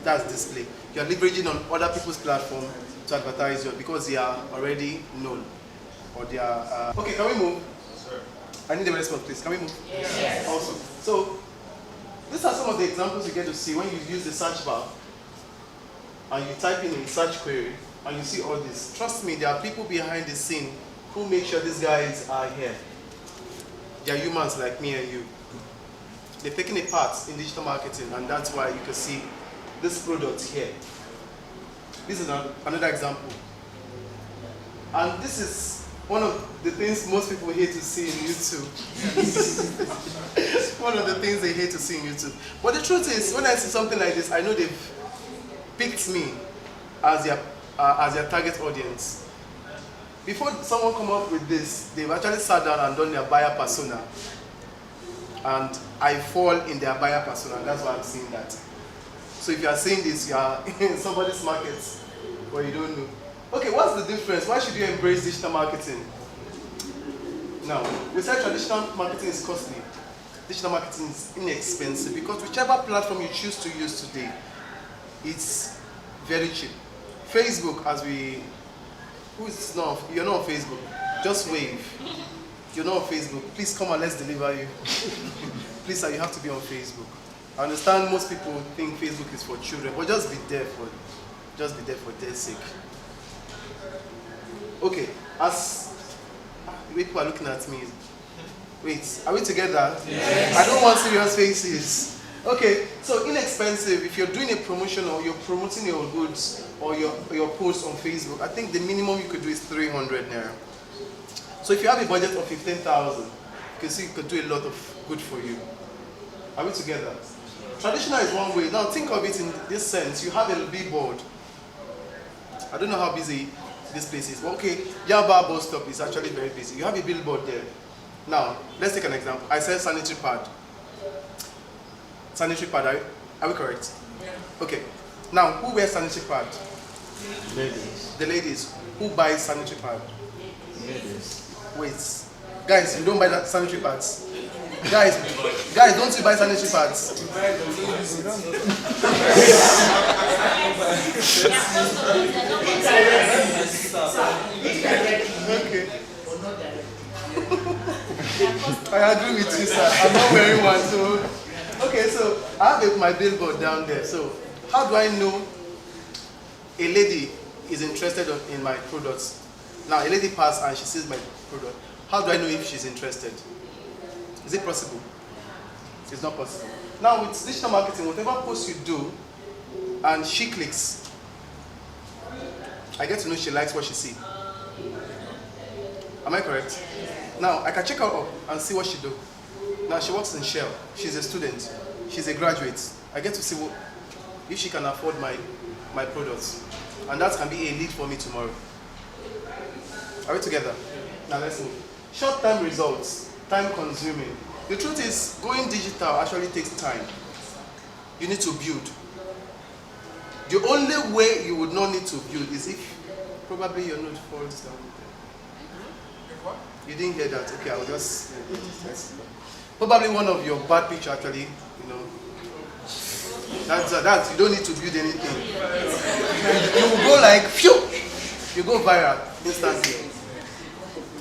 That's display. You're leveraging on other people's platform to advertise you because they are already known. Or they are. Okay, can we move? Sure. I need a response, please. Can we move? Yes. Awesome. So, these are some of the examples you get to see when you use the search bar and you type in a search query and you see all this. Trust me, there are people behind the scene who make sure these guys are here. They are humans like me and you. They're taking a part in digital marketing, and that's why you can see this product here. This is another example. And this is one of the things most people hate to see in YouTube. One of the things they hate to see in YouTube. But the truth is, when I see something like this, I know they've picked me as their target audience. Before someone come up with this, they've actually sat down and done their buyer persona. And I fall in their buyer persona. That's why I'm saying that. So if you are saying this, you are in somebody's market, but you don't know. Okay, what's the difference? Why should you embrace digital marketing? Now, we said traditional marketing is costly. Digital marketing is inexpensive because whichever platform you choose to use today, it's very cheap. Facebook, you're not on Facebook, just wave. You're not on Facebook, please come and let's deliver you. Please sir, you have to be on Facebook. I understand most people think Facebook is for children, but just be there for their sake. Okay, as people are looking at me. Wait, are we together? Yes. I don't want serious faces. Okay, so inexpensive, if you're doing a promotion or you're promoting your goods or your post on Facebook, I think the minimum you could do is 300 naira. So if you have a budget of 15,000, you can see you could do a lot of good for you. Are we together? Traditional is one way. Now think of it in this sense. You have a billboard. I don't know how busy this place is. But okay, Yaba bus stop is actually very busy. You have a billboard there. Now, let's take an example. I said sanitary pad. Sanitary pad, are we correct? Yeah. Okay. Now, who wears sanitary pad? Ladies. The ladies. Who buys sanitary pad? Ladies. Wait. Guys, you don't buy that sanitary pads? Guys, don't you buy sanitary pads? Okay. I agree with you, sir. I'm not wearing one, so. Okay, so I have my billboard down there. So, how do I know a lady is interested in my products? Now, a lady passes and she sees my product. How do I know if she's interested? Is it possible? It's not possible. Now, with digital marketing, whatever post you do, and she clicks, I get to know she likes what she sees. Am I correct? Now, I can check her up and see what she do. Now, she works in Shell. She's a student. She's a graduate. I get to see if she can afford my products. And that can be a lead for me tomorrow. Are we together? Now, let's move. Short-term results, time consuming. The truth is, going digital actually takes time. You need to build. The only way you would not need to build is if probably your node falls down. You didn't hear that? Okay, I'll just. Probably one of your bad picture actually, you know. That's you don't need to build anything. You will go like phew, you go viral instantly.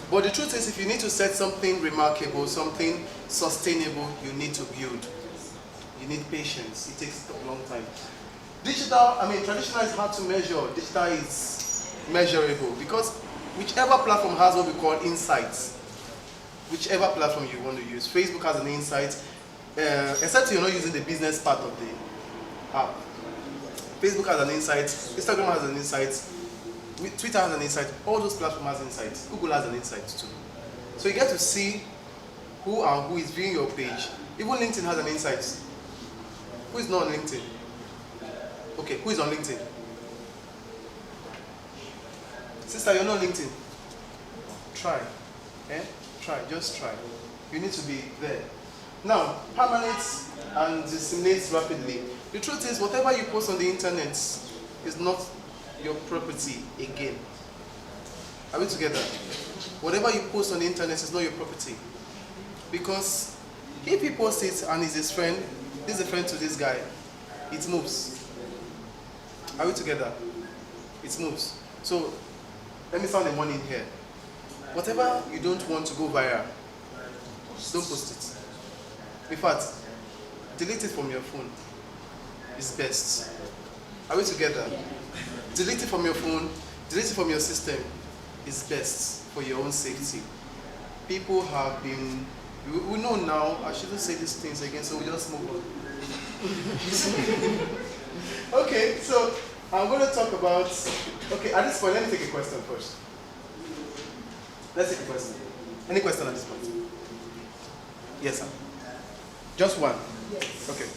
But the truth is, if you need to set something remarkable, something sustainable, you need to build. You need patience. It takes a long time. Traditional is hard to measure. Digital is measurable because whichever platform has what we call insights. Whichever platform you want to use. Facebook has an insight, except you're not using the business part of the app. Facebook has an insight, Instagram has an insight, Twitter has an insight, all those platforms have insights. Google has an insight too. So you get to see who and who is viewing your page. Even LinkedIn has an insight. Who is not on LinkedIn? Okay, who is on LinkedIn? Sister, you're not on LinkedIn. Try. Try, just try. You need to be there. Now, permanent and disseminate rapidly. The truth is, whatever you post on the internet is not your property again. Are we together? Whatever you post on the internet is not your property. Because if he posts it and he's his friend, this is a friend to this guy, it moves. Are we together? It moves. So, let me sound the warning here. Whatever you don't want to go viral, don't post it. In fact, delete it from your phone. It's best. Are we together? Delete it from your phone, delete it from your system. It's best for your own safety. People have been, we know now, I shouldn't say these things again, so we just move on. Okay, so I'm going to talk about, okay, at this point, let me take a question first. Let's take a question. Any question at this point? Yes, sir. Just one? Yes. Okay.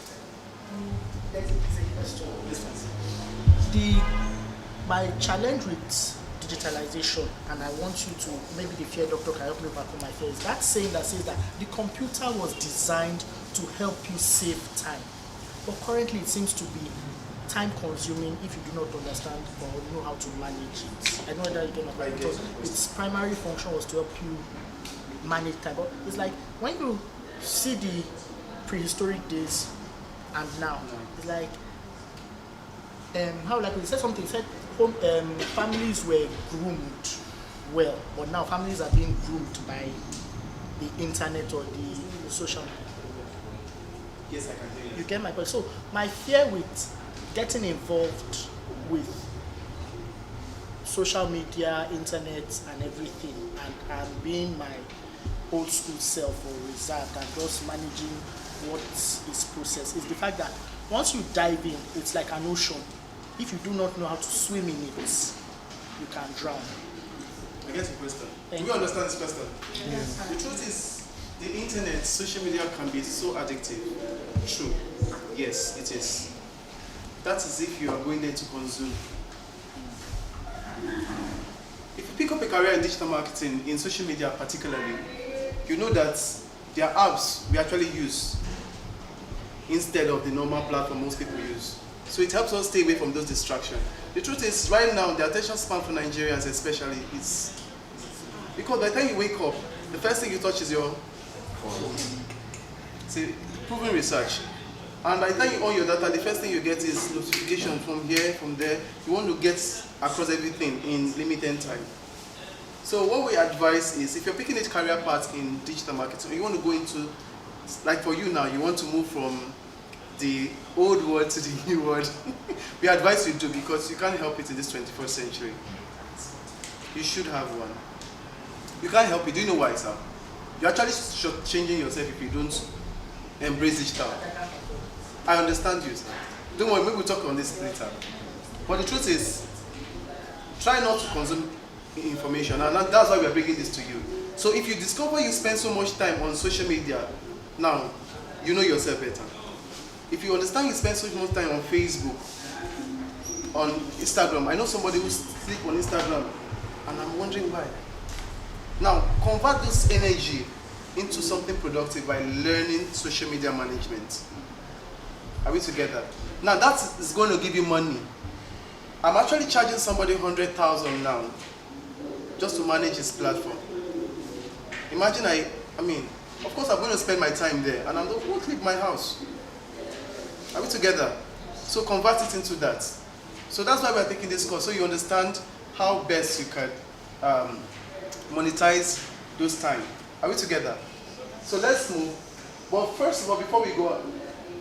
Let's take a question. This one. My challenge with digitalization, and I want you to, maybe the fear doctor can help me overcome my fears. That saying that says that the computer was designed to help you save time. But currently it seems to be time consuming if you do not understand or know how to manage it. I know that you get my point, because its primary function was to help you manage time. But it's like when you see the prehistoric days and now, it's like how like we said something, said families were groomed well, but now families are being groomed by the internet or the social media. Yes, I can hear you. You get my point? So my fear with getting involved with social media, internet and everything, and being my old school self or reserved and just managing what is processed, is the fact that once you dive in, it's like an ocean. If you do not know how to swim in it, you can drown. I get your question. Do you understand this question? Yes. The truth is, the internet, social media can be so addictive. True. Yes, it is. That is if you are going there to consume. If you pick up a career in digital marketing, in social media particularly, you know that there are apps we actually use instead of the normal platform most people use. So it helps us stay away from those distractions. The truth is, right now, the attention span for Nigerians especially is, because by the time you wake up, the first thing you touch is your phone. See, proven research. And by the time you on your data, the first thing you get is notification from here, from there. You want to get across everything in limited time. So what we advise is, if you're picking a career path in digital marketing, you want to go into, like for you now, you want to move from the old world to the new world. We advise you to, because you can't help it in this 21st century. You should have one. You can't help it. Do you know why, sir? You're actually changing yourself if you don't embrace digital. I understand you, sir. Don't worry, maybe we'll talk on this later. But the truth is, try not to consume information, and that's why we're bringing this to you. So if you discover you spend so much time on social media, now you know yourself better. If you understand you spend so much time on Facebook, on Instagram, I know somebody who sleeps on Instagram, and I'm wondering why. Now, convert this energy into something productive by learning social media management. Are we together? Now, that is going to give you money. I'm actually charging somebody 100,000 now just to manage his platform. Imagine I mean, of course I'm going to spend my time there, and I'm not going to leave my house. Are we together? So convert it into that. So that's why we're taking this course, so you understand how best you can monetize those time. Are we together? So let's move. But first of all, before we go,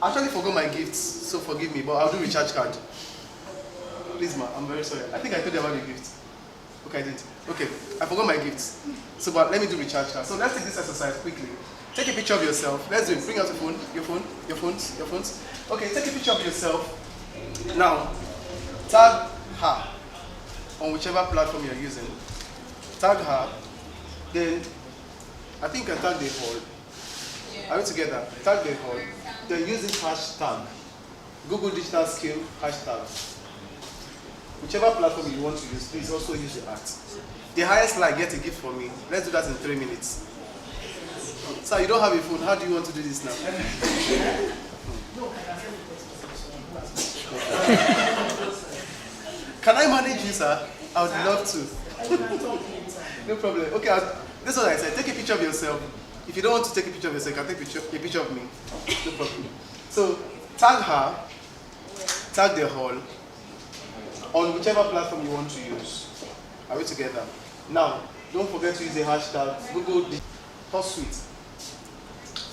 I actually forgot my gifts, so forgive me, but I'll do recharge card. Please, ma, I'm very sorry. I think I told you about the gift. Okay, I didn't. Okay, I forgot my gifts. So, but let me do recharge card. So let's take this exercise quickly. Take a picture of yourself. Let's do it. Bring out your phones. Okay, take a picture of yourself. Now, tag her on whichever platform you're using. Tag her. Then, I think you can tag the whole. Are we together? Tag the whole. Then use this hashtag. Google Digital Skill hashtag. Whichever platform you want to use, please also use the art. The highest like, get a gift from me. Let's do that in 3 minutes. Sir, you don't have a phone. How do you want to do this now? Can I manage you, sir? I would love to. No problem. Okay, this is what I said. Take a picture of yourself. If you don't want to take a picture of yourself, you can take a picture of me. No problem. So, tag her, tag the hall, on whichever platform you want to use. Are we together? Now, don't forget to use the hashtag Google Hot Suite,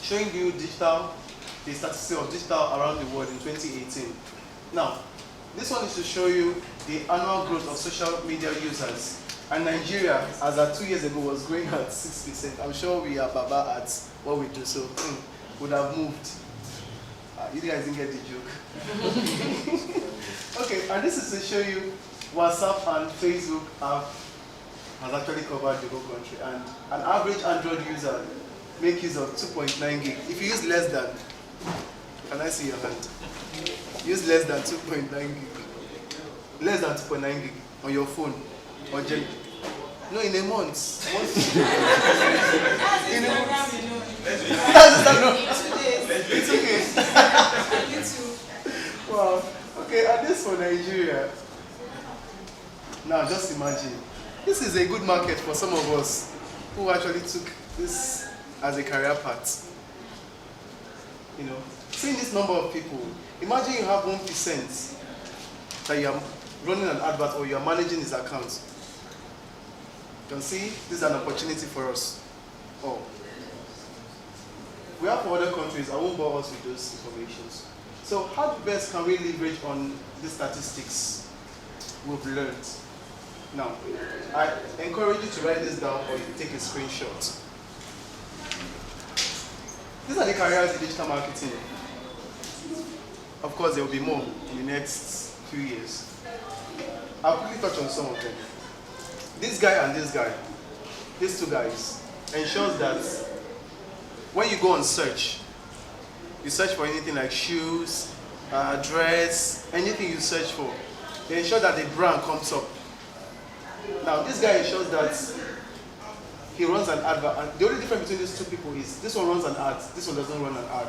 showing you the statistics of digital around the world in 2018. Now, this one is to show you the annual growth of social media users. And Nigeria, as at 2 years ago, was growing at 6%. I'm sure we are baba at what we do, so would have moved. You guys didn't get the joke. Okay, and this is to show you WhatsApp and Facebook has actually covered the whole country. And an average Android user make use of 2.9 gig. If you use less than, can I see your hand? Use less than 2.9 gig. Less than 2.9 gig on your phone. Or no, in a month. In a month. It's okay. Wow. Okay, and this for Nigeria. Now, just imagine. This is a good market for some of us who actually took this as a career path. You know, seeing this number of people, imagine you have 1% that you are running an advert or you are managing his account. You can see this is an opportunity for us. Oh. We have for other countries, I won't bore us with those informations. So how best can we leverage on the statistics we've learned? Now, I encourage you to write this down or you take a screenshot. These are the careers in digital marketing. Of course, there will be more in the next few years. I'll quickly touch on some of them. This guy and this guy, these two guys, ensures that when you go on search, you search for anything like shoes, dress, anything you search for, they ensure that the brand comes up. Now, this guy ensures that he runs an advert, and the only difference between these two people is this one runs an ad, this one doesn't run an ad.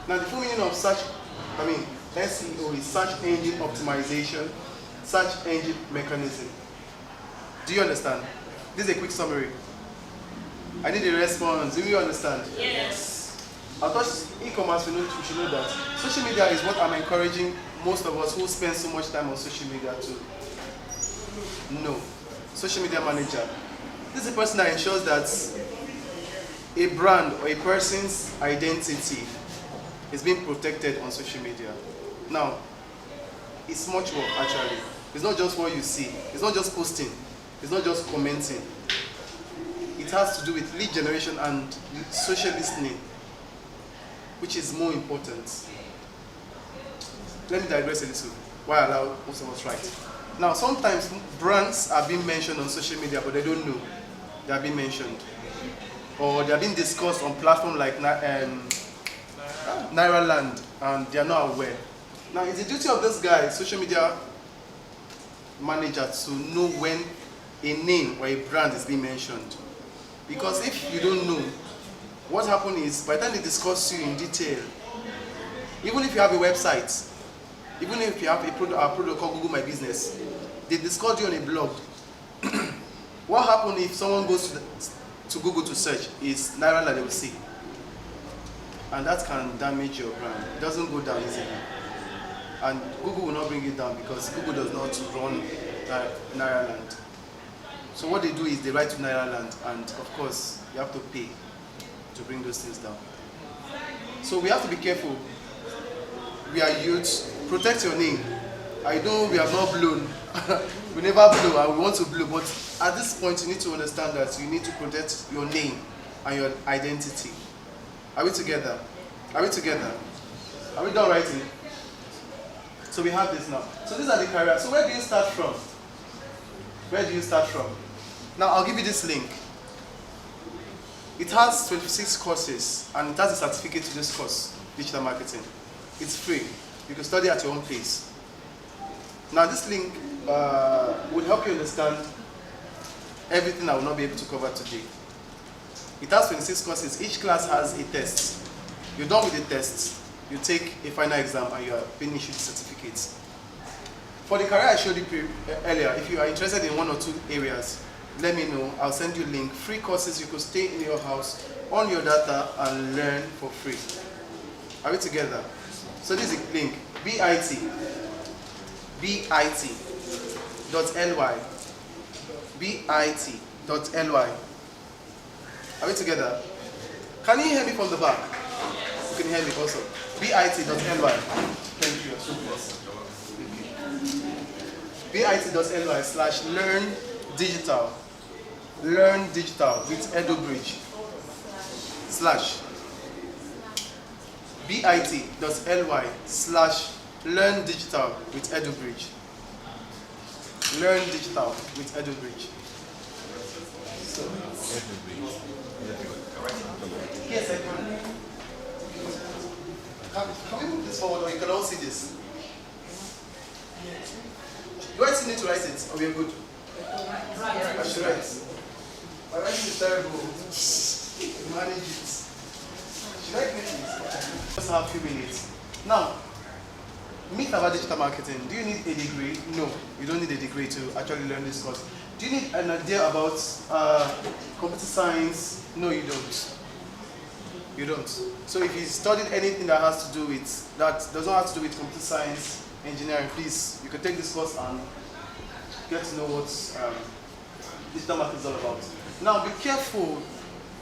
Now, the full meaning of SEO is search engine optimization, search engine mechanism. Do you understand? This is a quick summary. I need a response. Do you understand? Yes. I thought e-commerce, we should know that social media is what I'm encouraging most of us who spend so much time on social media to know. Social media manager. This is a person that ensures that a brand or a person's identity is being protected on social media. Now, it's much work actually. It's not just what you see. It's not just posting. It's not just commenting. It has to do with lead generation and social listening, which is more important. Let me digress a little, why I allow most of us write. Now, sometimes brands are being mentioned on social media, but they don't know they are being mentioned. Or they are being discussed on platforms like Nairaland, and they are not aware. Now, it's the duty of this guy, social media manager, to know when a name or a brand is being mentioned. Because if you don't know, what happens is, by the time they discuss you in detail, even if you have a website, even if you have a product called Google My Business, they discuss you on a blog. What happens if someone goes to Google to search is Naira they will see. And that can damage your brand. It doesn't go down easily. And Google will not bring it down because Google does not run Nairaland. So what they do is they write to Nairaland, and of course you have to pay to bring those things down. So we have to be careful. We are youth. Protect your name. I know we have not blown. We never blow, and we want to blow. But at this point, you need to understand that you need to protect your name and your identity. Are we together? Are we together? Are we done writing? So we have this now. So these are the careers. So where do you start from? Where do you start from? Now I'll give you this link. It has 26 courses, and it has a certificate to this course, digital marketing. It's free. You can study at your own pace. Now this link will help you understand everything I will not be able to cover today. It has 26 courses. Each class has a test. You're done with the test, you take a final exam, and you are being issued certificates. For the career I showed you earlier, if you are interested in one or two areas, let me know. I'll send you a link. Free courses. You could stay in your house, on your data, and learn for free. Are we together? So this is a link, bit.ly, bit.ly. Are we together? Can you hear me from the back? You can hear me also. bit.ly. Thank you. So blessed. bit.ly/learn digital. Learn digital with EduBridge. bit.ly/learn digital with EduBridge. Learn digital with EduBridge. So, yes, I can. Can we move this forward, or you can all see this? Do I still need to write it, or we are good? I should write. My writing is terrible. Manage it. Should I create it? Just have a few minutes. Now, myth about digital marketing. Do you need a degree? No, you don't need a degree to actually learn this course. Do you need an idea about computer science? No, you don't. You don't. So if you studied anything that has to do with, that does not have to do with computer science, engineering, please, you can take this course and get to know what digital marketing is all about. Now, be careful.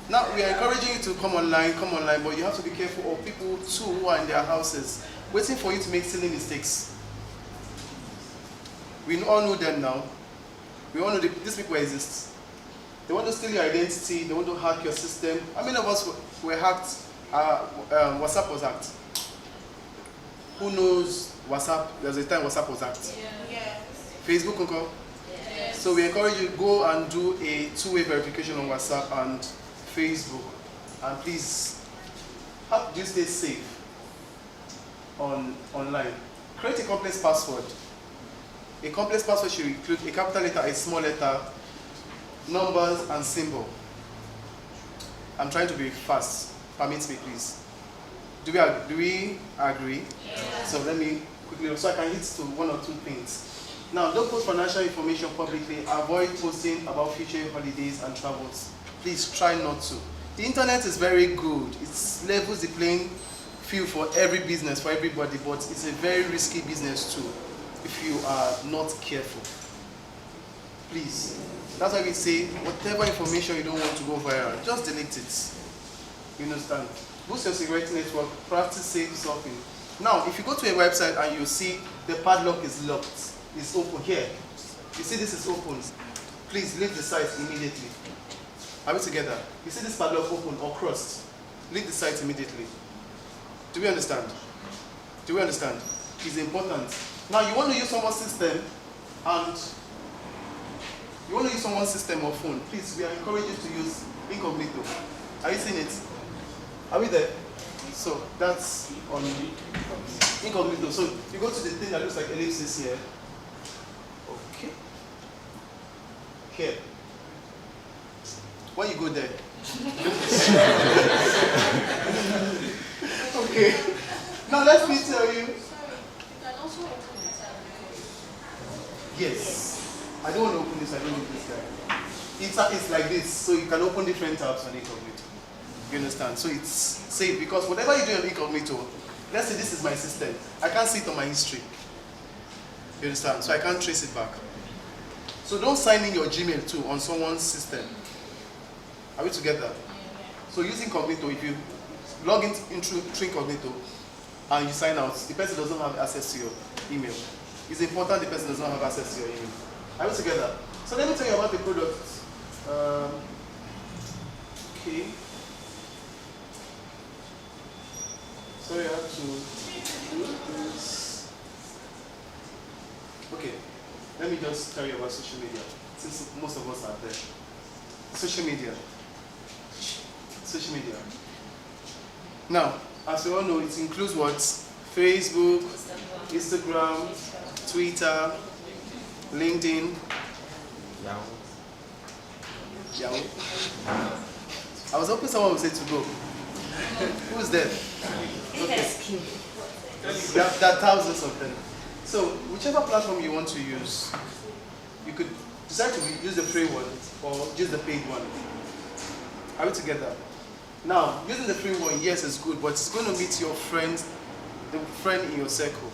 Now, we are encouraging you to come online, but you have to be careful of people too who are in their houses, waiting for you to make silly mistakes. We all know them now. We all know these people exist. They want to steal your identity, they want to hack your system. How many of us were hacked? WhatsApp was hacked. Who knows WhatsApp? There was a time WhatsApp was hacked. Yes. Facebook, Uncle? Yes. So we encourage you to go and do a two-way verification on WhatsApp and Facebook. And please, how do you stay safe online? Create a complex password. A complex password should include a capital letter, a small letter, numbers, and symbol. I'm trying to be fast. Permit me, please. Do we agree? Yes. So let me quickly, so I can hit to one or two things. Now, don't post financial information publicly. Avoid posting about future holidays and travels. Please try not to. The internet is very good. It levels the playing field for every business, for everybody, but it's a very risky business too if you are not careful. Please. That's why we say whatever information you don't want to go viral, just delete it. You understand? Boost your security network, practice safe surfing. Now, if you go to a website and you see the padlock is locked, it's open here. You see this is open. Please leave the site immediately. Are we together? You see this padlock open or crossed? Leave the site immediately. Do we understand? Do we understand? It's important. Now you want to use someone's system and you want to use someone's system or phone, please, we are encouraging you to use incognito. Are you seeing it? Are we there? So that's on incognito. So you go to the thing that looks like ellipsis here. Okay. Here. When you go there. Okay. Now let me tell you. Yes. I don't want to open this, I don't need this guy. It's like this, so you can open different tabs on incognito. You understand? So it's safe because whatever you do on incognito, let's say this is my system. I can't see it on my history. You understand? So I can't trace it back. So don't sign in your Gmail too on someone's system. Are we together? So using incognito, if you log in through incognito and you sign out, the person does not have access to your email. It's important the person does not have access to your email. Are we together? So let me tell you about the product. Okay. Sorry, I have to do this. Okay. Let me just tell you about social media, since most of us are there. Social media. Social media. Now, as we all know, it includes what? Facebook, Instagram, Twitter, LinkedIn, Yahoo. I was hoping someone would say to go. Who's there? Okay. There are thousands of them. So, whichever platform you want to use, you could decide to use the free one or use the paid one. Are we together? Now, using the free one, yes, it's good, but it's going to meet your friends, the friend in your circle.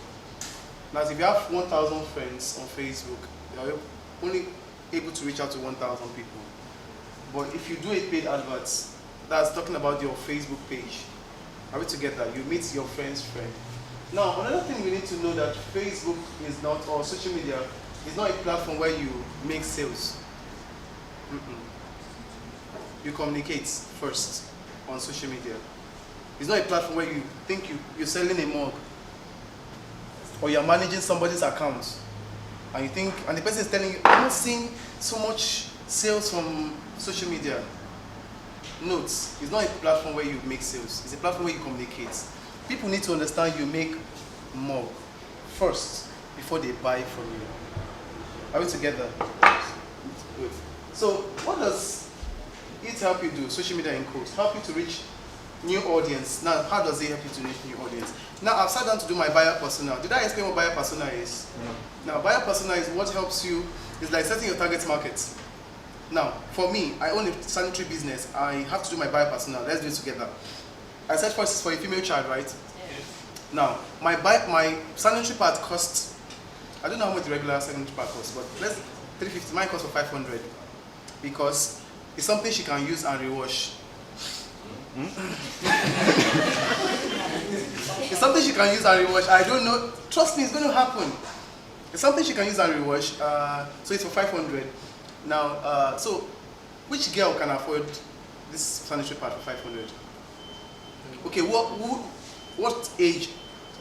Now, if you have 1,000 friends on Facebook, you are only able to reach out to 1,000 people. But if you do a paid advert, that's talking about your Facebook page. Are we together? You meet your friend's friend. Now, another thing we need to know that Facebook is not, or social media, is not a platform where you make sales. You communicate first on social media. It's not a platform where you think you're selling a mug or you're managing somebody's account and you think, and the person is telling you, I'm not seeing so much sales from social media. Note, it's not a platform where you make sales. It's a platform where you communicate. People need to understand you make more first before they buy from you. Are we together? Good. So what does it help you do? Social media in quotes help you to reach new audience. Now, how does it help you to reach new audience? Now, I've sat down to do my buyer persona. Did I explain what buyer persona is? No. Now, buyer persona is what helps you. It's like setting your target market. Now, for me, I own a sanitary business. I have to do my buyer persona. Let's do it together. I said first it's for a female child, right? Yes. Now, my sanitary part costs. I don't know how much the regular sanitary part costs, but let's 350. Mine costs for 500 because it's something she can use and rewash. It's something she can use and rewash. I don't know. Trust me, it's going to happen. It's something she can use and rewash. So it's for 500. Now, so which girl can afford this sanitary pad for 500? Okay, what age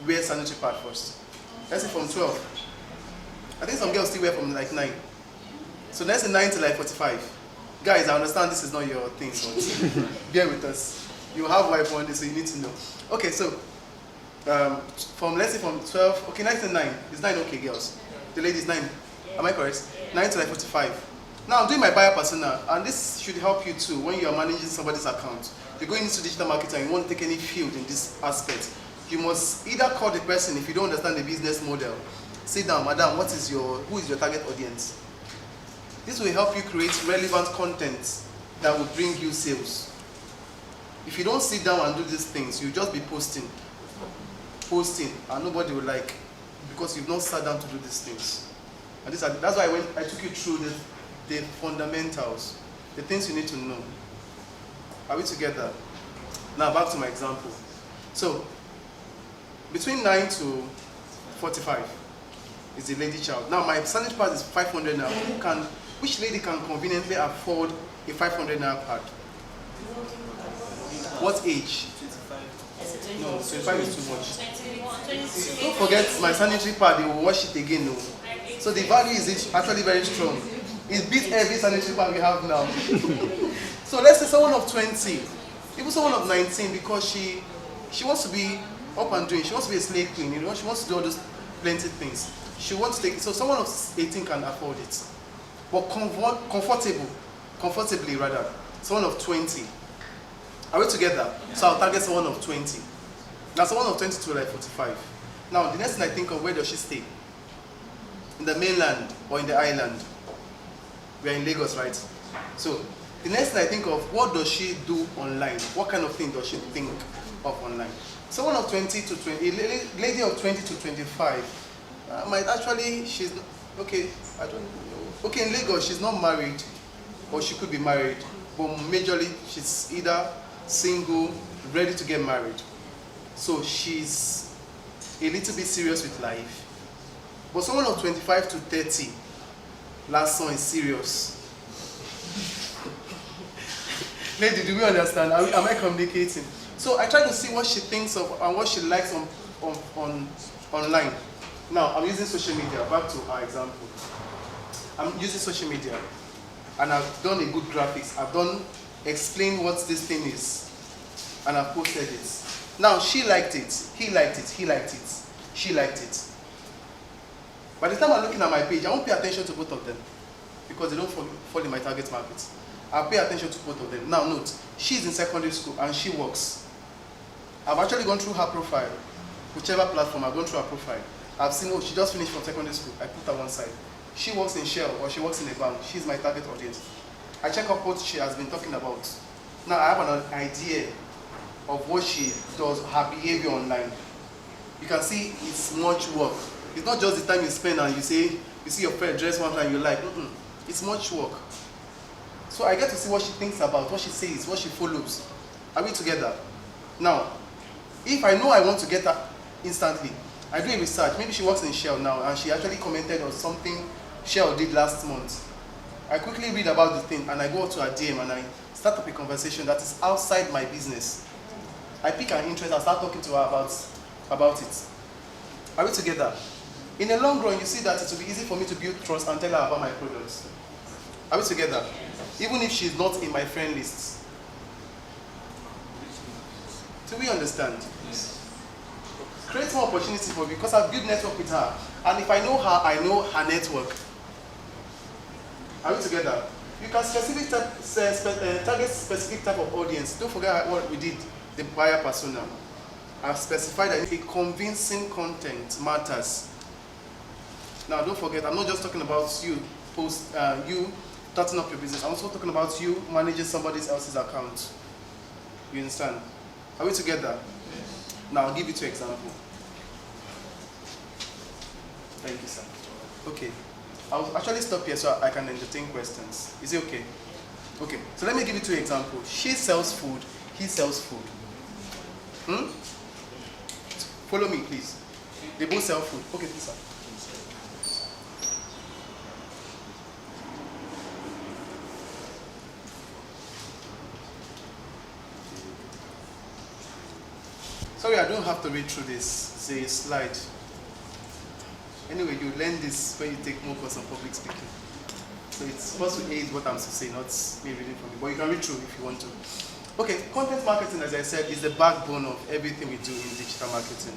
wear sanitary pad first? Let's say from 12. I think some girls still wear from like 9. So let's say 9 to like 45. Guys, I understand this is not your thing, but bear with us. You have wife one day, so you need to know. Okay, so let's say from 12, okay, 9 to 9. Is 9 okay, girls? The ladies 9. Am I correct? 9 to like 45. Now I'm doing my buyer persona, and this should help you too when you are managing somebody's account. You're going into digital marketing and you won't take any field in this aspect. You must either call the person if you don't understand the business model. Sit down, madam, who is your target audience? This will help you create relevant content that will bring you sales. If you don't sit down and do these things, you'll just be posting, and nobody will like, because you've not sat down to do these things. And that's why I took you through the fundamentals, the things you need to know. Are we together? Now back to my example. So, between 9 to 45 is the lady child. Now my sanitary pad is 500 now. Which lady can conveniently afford a 500 naira pad? What age? 25. No, 25 is too much. Don't forget my sanitary pad, they will wash it again. No. So the value is actually very strong. It beats every sanitary pad we have now. So let's say someone of 20, even someone of 19, because she wants to be up and doing, she wants to be a slave queen, you know, she wants to do all those plenty things. She wants to take it. So someone of 18 can afford it. But comfortably rather, someone of 20. Are we together? So I'll target someone of 20. Now someone of 20 to like 45. Now the next thing I think of, where does she stay? In the mainland or in the island? We are in Lagos, right? So the next thing I think of, what does she do online? What kind of thing does she think of online? Someone of 20 to 20, a lady of 20 to 25 might actually, she's, okay, I don't know. Okay, in Lagos, she's not married, or she could be married, but majorly she's either single, ready to get married. So she's a little bit serious with life. But someone of 25 to 30, last song is serious. Lady, do we understand? Am I communicating? So I try to see what she thinks of and what she likes online. Now, I'm using social media. Back to our example. I'm using social media, and I've done a good graphics. I've explained what this thing is, and I've posted it. Now, she liked it, he liked it, he liked it, she liked it. By the time I'm looking at my page, I won't pay attention to both of them because they don't fall in my target market. I'll pay attention to both of them. Now, note, she's in secondary school and she works. I've actually gone through her profile, whichever platform, I've gone through her profile. I've seen, oh, she just finished from secondary school. I put her one side. She works in Shell or she works in a bank. She's my target audience. I check up what she has been talking about. Now I have an idea of what she does, her behavior online. You can see it's much work. It's not just the time you spend and you see your friend dress one time you like. It's much work. So I get to see what she thinks about, what she says, what she follows. Are we together? Now, if I know I want to get her instantly, I do a research. Maybe she works in Shell now and she actually commented on something Shell did last month. I quickly read about the thing and I go to her DM and I start up a conversation that is outside my business. I pick her interest and start talking to her about it. Are we together? In the long run, you see that it will be easy for me to build trust and tell her about my products. Are we together? Even if she's not in my friend list. Do we understand? Yes. Create more opportunity for me because I've built network with her. And if I know her, I know her network. Are we together? You can target specific type of audience. Don't forget what we did, the buyer persona. I've specified that a convincing content matters. Now don't forget, I'm not just talking about you you starting up your business. I'm also talking about you managing somebody else's account. You understand? Are we together? Yes. Now I'll give you 2 examples. Thank you, sir. Okay. I'll actually stop here so I can entertain questions. Is it okay? Okay. So let me give you 2 examples. She sells food. He sells food. Follow me, please. They both sell food. Okay, please, sir. Sorry, I don't have to read through this. It's a slide. Anyway, you learn this when you take more course on public speaking. So it's supposed to aid what I'm to say, not me reading from it. But you can read through if you want to. Okay, content marketing, as I said, is the backbone of everything we do in digital marketing.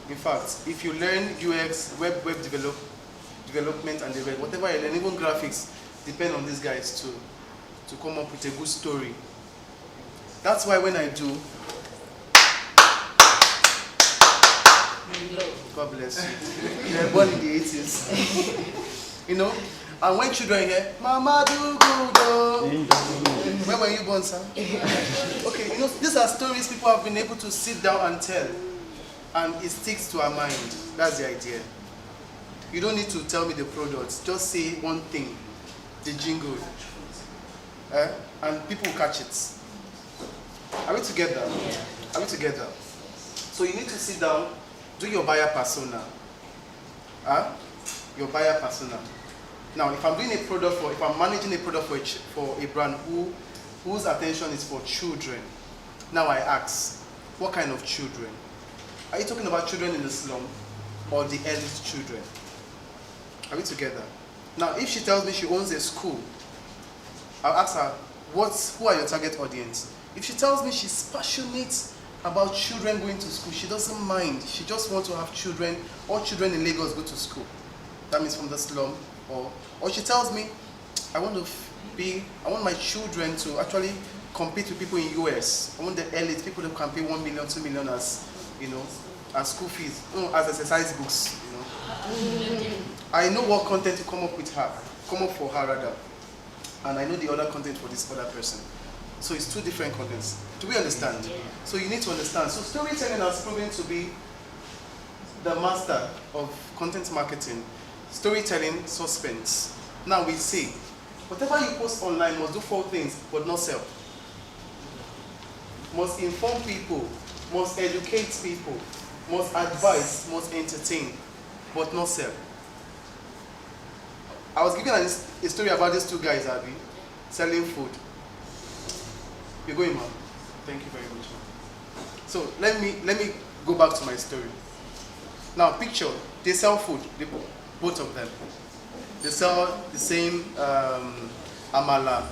In fact, if you learn UX, web development, and whatever you learn, even graphics, depend on these guys to come up with a good story. That's why when I do, God bless you. You were born in the 80s. You know? And when children hear, Mama do good. Where were you born, sir? Okay, you know, these are stories people have been able to sit down and tell. And it sticks to our mind. That's the idea. You don't need to tell me the products. Just say one thing. The jingle. And people will catch it. Are we together? Are we together? So you need to sit down. Do your buyer persona. Your buyer persona. Now, if I'm doing a product if I'm managing a product for a brand whose attention is for children, now I ask, what kind of children? Are you talking about children in the slum or the elite children? Are we together? Now, if she tells me she owns a school, I'll ask her, who are your target audience? If she tells me she's passionate about children going to school, she doesn't mind. She just wants to have children, all children in Lagos go to school. That means from the slum. Or she tells me, I want my children to actually compete with people in US. I want the elite, people that can pay 1 million, 2 million as, as school fees, as exercise books, I know what content to come up for her rather. And I know the other content for this other person. So it's 2 different contents. Do we understand? Yeah. So you need to understand. So storytelling has proven to be the master of content marketing. Storytelling, suspense. Now we say, whatever you post online must do 4 things, but not sell. Must inform people, must educate people, must advise, must entertain, but not sell. I was giving a story about these 2 guys, Abby, selling food. You're going, ma'am. Thank you very much, ma'am. So let me go back to my story. Now picture, they sell food, both of them. They sell the same amala.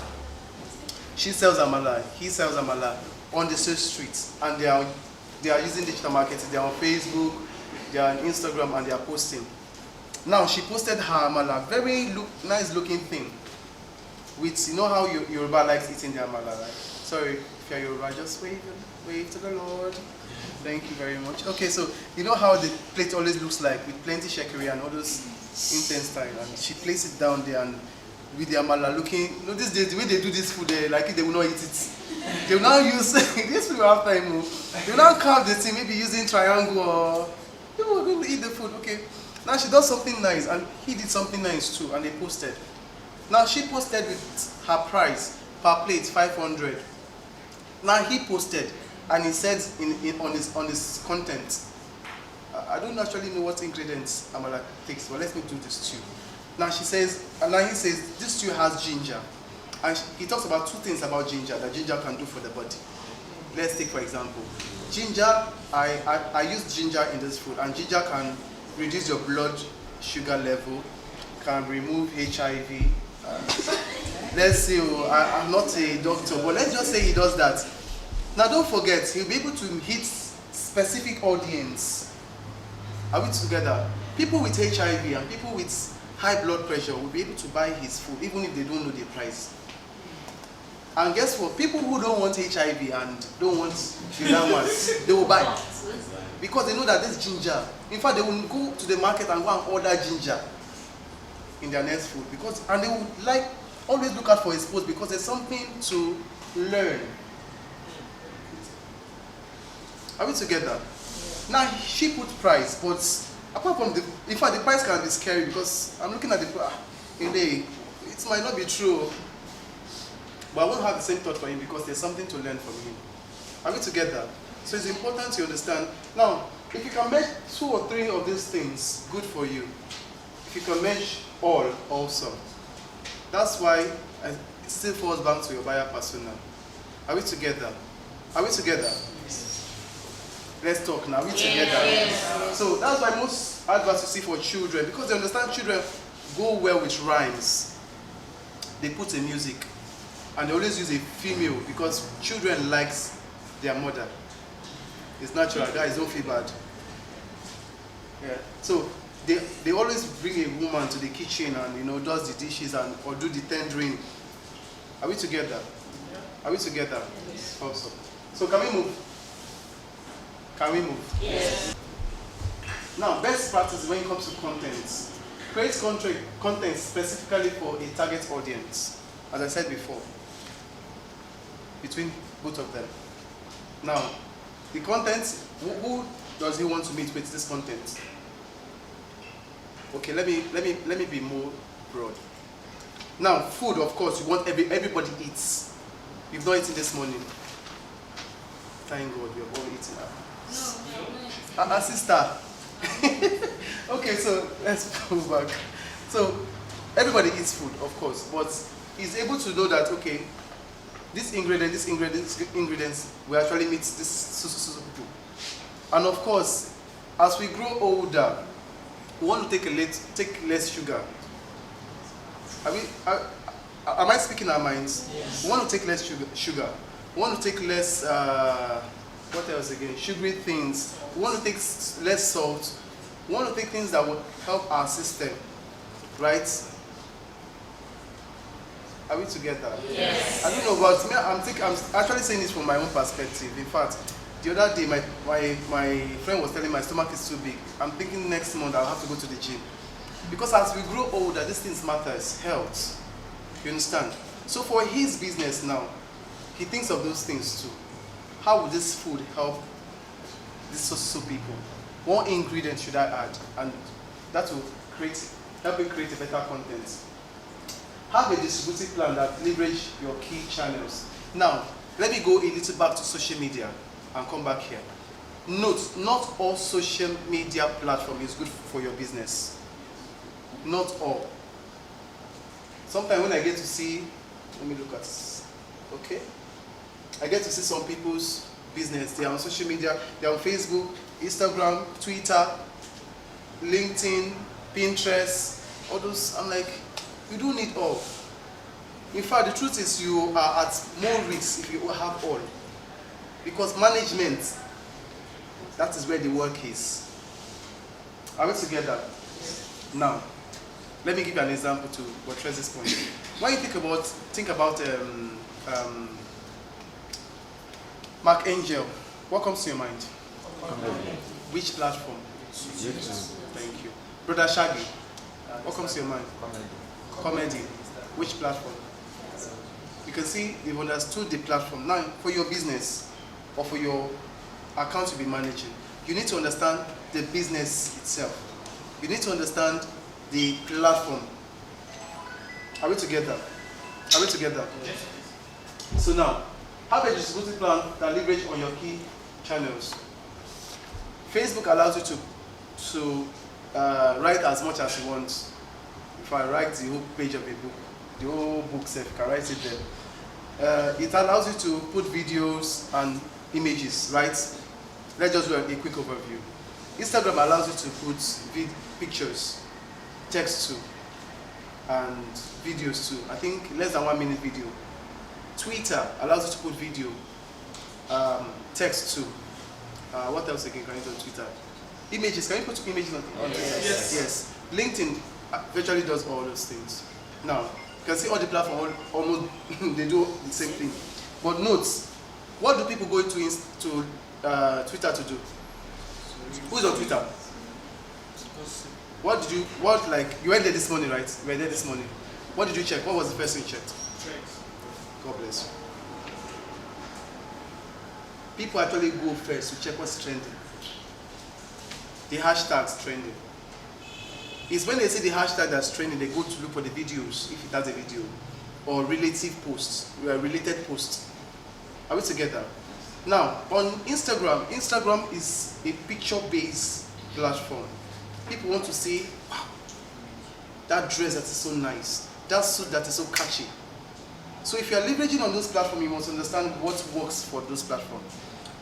She sells amala, he sells amala on the same streets, and they are using digital marketing. They are on Facebook, they are on Instagram, and they are posting. Now she posted her amala, very nice looking thing. With, you know how Yoruba likes eating their amala, right? Sorry, if you're Yoruba, just wave to the Lord. Thank you very much. Okay, so you know how the plate always looks like, with plenty shekeri and all those intense style, and she placed it down there, and with the amala looking, these days, the way they do this food, like it, they will not eat it. They will now use, these people after him, they will now carve the thing, maybe using triangle, or people will eat the food, okay. Now she does something nice, and he did something nice too, and they posted. Now she posted with her price per plate, 500. Now he posted, and he said on his content, I don't actually know what ingredients amala takes, but let me do this stew. Now he says, this stew has ginger. And he talks about 2 things about ginger that ginger can do for the body. Let's take for example, ginger, I use ginger in this food, and ginger can reduce your blood sugar level, can remove HIV. Let's say, I'm not a doctor, but let's just say he does that. Now don't forget, he'll be able to hit specific audience. Are we together? People with HIV and people with high blood pressure will be able to buy his food even if they don't know the price. And guess what? People who don't want HIV and don't want the other ones, they will buy. Because they know that this ginger, in fact, they will go to the market and go and order ginger in their next food. And they will always look out for his post because there's something to learn. Are we together? Now, she put price, but apart from in fact, the price can be scary because I'm looking at it might not be true. But I won't have the same thought for him because there's something to learn from him. Are we together? So it's important to understand. Now, if you can match 2 or 3 of these things, good for you. If you can match all also. That's why it still falls back to your buyer persona. Are we together? Are we together? Let's talk now. Are we together? Yes. So that's why most adverts you see for children, because they understand children go well with rhymes. They put a music. And they always use a female because children likes their mother. It's natural, guys, don't feel bad. Yeah. So they always bring a woman to the kitchen and does the dishes or do the tendering. Are we together? Are we together? Yes. Also. So can we move? Can we move? Yes. Now, best practice when it comes to content. Create content specifically for a target audience, as I said before. Between both of them. Now, the content, who does he want to meet with this content? Okay, let me be more broad. Now, food, of course, you want everybody eats. You've not eaten this morning. Thank God, we have all eaten now. No, sister. Okay, so let's move back. So, everybody eats food, of course, but he's able to know that, okay, this ingredients will actually meet this people. And of course, as we grow older, we want to take less sugar. Am I speaking our minds? Yes. We want to take less sugar. We want to take less, what else again? Sugary things. We want to take less salt. We want to take things that will help our system, right? Are we together? Yes. I don't know, but me, I'm actually saying this from my own perspective. In fact, the other day, my friend was telling me my stomach is too big. I'm thinking next month I'll have to go to the gym. Because as we grow older, these things matters, health. You understand? So for his business now, he thinks of those things too. How would this food help these so people? What ingredient should I add? And that will help you create a better content. Have a distributive plan that leverage your key channels. Now, let me go a little back to social media and come back here. Note, not all social media platform is good for your business. Not all. Sometimes when I get to see, let me look at this. Okay? I get to see some people's business. They are on social media. They are on Facebook, Instagram, Twitter, LinkedIn, Pinterest, all those. I'm like, you don't need all. In fact, the truth is you are at more risk if you have all. Because management, that is where the work is. Are we together? Now, let me give you an example to buttress this point. When you think about Mark Angel, what comes to your mind? Which platform? YouTube. Thank you. Brother Shaggy, what comes to your mind? Comedy. Which platform? You can see you've understood the platform. Now, for your business or for your account to be managing, you need to understand the business itself. You need to understand the platform. Are we together? Are we together? Yes. So now, have a distributed plan that leverage on your key channels. Facebook allows you to write as much as you want. If I write the whole page of a book, the whole book self, you can write it there. It allows you to put videos and images, right? Let's just do a quick overview. Instagram allows you to put pictures, text too, and videos too. I think less than 1 minute video. Twitter allows you to put video, text too. What else again can you do on Twitter? Images. Can you put images on Twitter? Yes. Yes. LinkedIn virtually does all those things. Now, you can see all the platforms almost they do the same thing. But note, what do people go to Twitter to do? Who's on Twitter? You went there this morning, right? You were there this morning. What did you check? What was the first thing you checked? God bless you. People actually go first to check what's trending. The hashtags trending. It's when they see the hashtag that's trending, they go to look for the videos, if it has a video, or related posts. Are we together? Now, on Instagram is a picture-based platform. People want to see, wow, that dress that is so nice, that suit that is so catchy. So if you are leveraging on those platforms, you must understand what works for those platforms.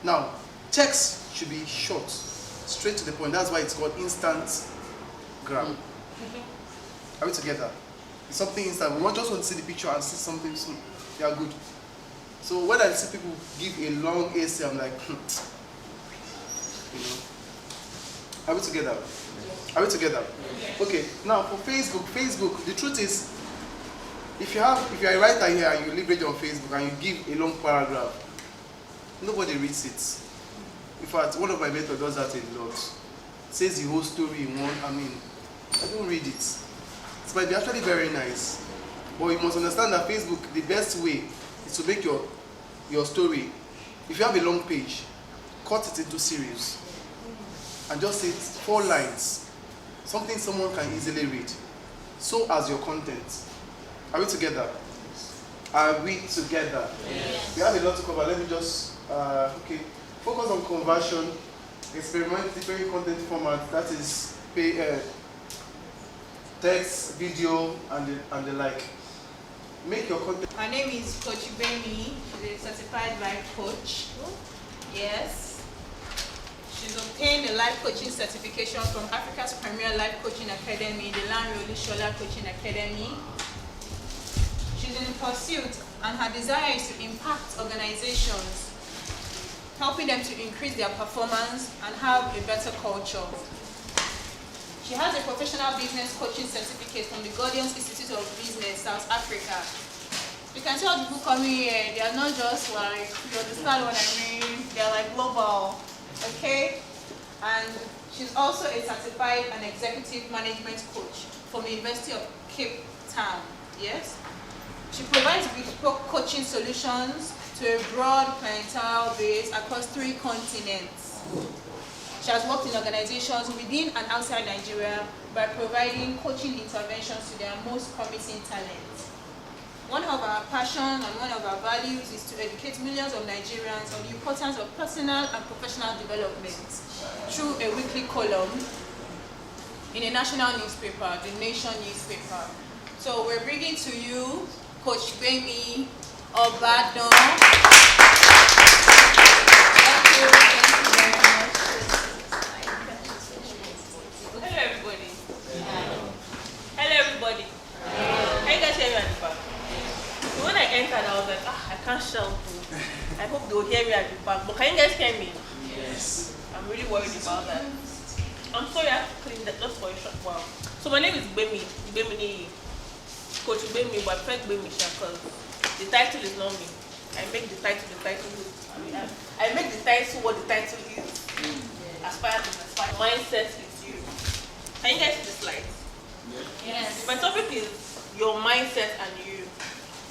Now, text should be short, straight to the point. That's why it's called Instagram. Are we together? It's something instant. We just want to see the picture and see something soon. They are good. So when I see people give a long essay, I'm like, you know. Are we together? Are we together? Okay. Now for Facebook, the truth is, if you are a writer here and you leverage on Facebook and you give a long paragraph, nobody reads it. In fact, one of my mentors does that a lot. Says the whole story in one. I don't read it. It might be actually very nice, but you must understand that Facebook, the best way is to make your story. If you have a long page, cut it into series and just say 4 lines, something someone can easily read. So as your content. Are we together? Are we together? Yes. We have a lot to cover. Let me just focus on conversion, experiment different content formats, that is text, video, and the like. Make your content. My name is Coach Bemi. She's a certified life coach. Yes. She's obtained a life coaching certification from Africa's premier life coaching academy, the Lanre Olushola Coaching Academy. She's in pursuit, and her desire is to impact organizations, helping them to increase their performance and have a better culture. She has a professional business coaching certificate from the Guardians Institute of Business, South Africa. You can tell people coming here, they are not just like, you understand what I mean? They are like global, okay? And she's also a certified and executive management coach from the University of Cape Town, yes? She provides bespoke coaching solutions to a broad clientele base across 3 continents. She has worked in organizations within and outside Nigeria by providing coaching interventions to their most promising talents. One of our passions and one of our values is to educate millions of Nigerians on the importance of personal and professional development through a weekly column in a national newspaper, the Nation newspaper. So we're bringing to you Coach Bemi Obadon. Thank you very much. Hello everybody. Hello everybody. Can you guys hear me at the back? So when I entered, I was like, I can't shout. I hope they'll hear me at the back. But can you guys hear me? Yes. I'm really worried about that. I'm sorry I have to clean that just for a short while. So my name is Bemi Coach Bemi, but I prefer Bemi because the title is not me. I make the title I make the title what the title is. Aspire to inspire. Mindset is you. Can you guys see the slides? Yes. My topic is your mindset and you.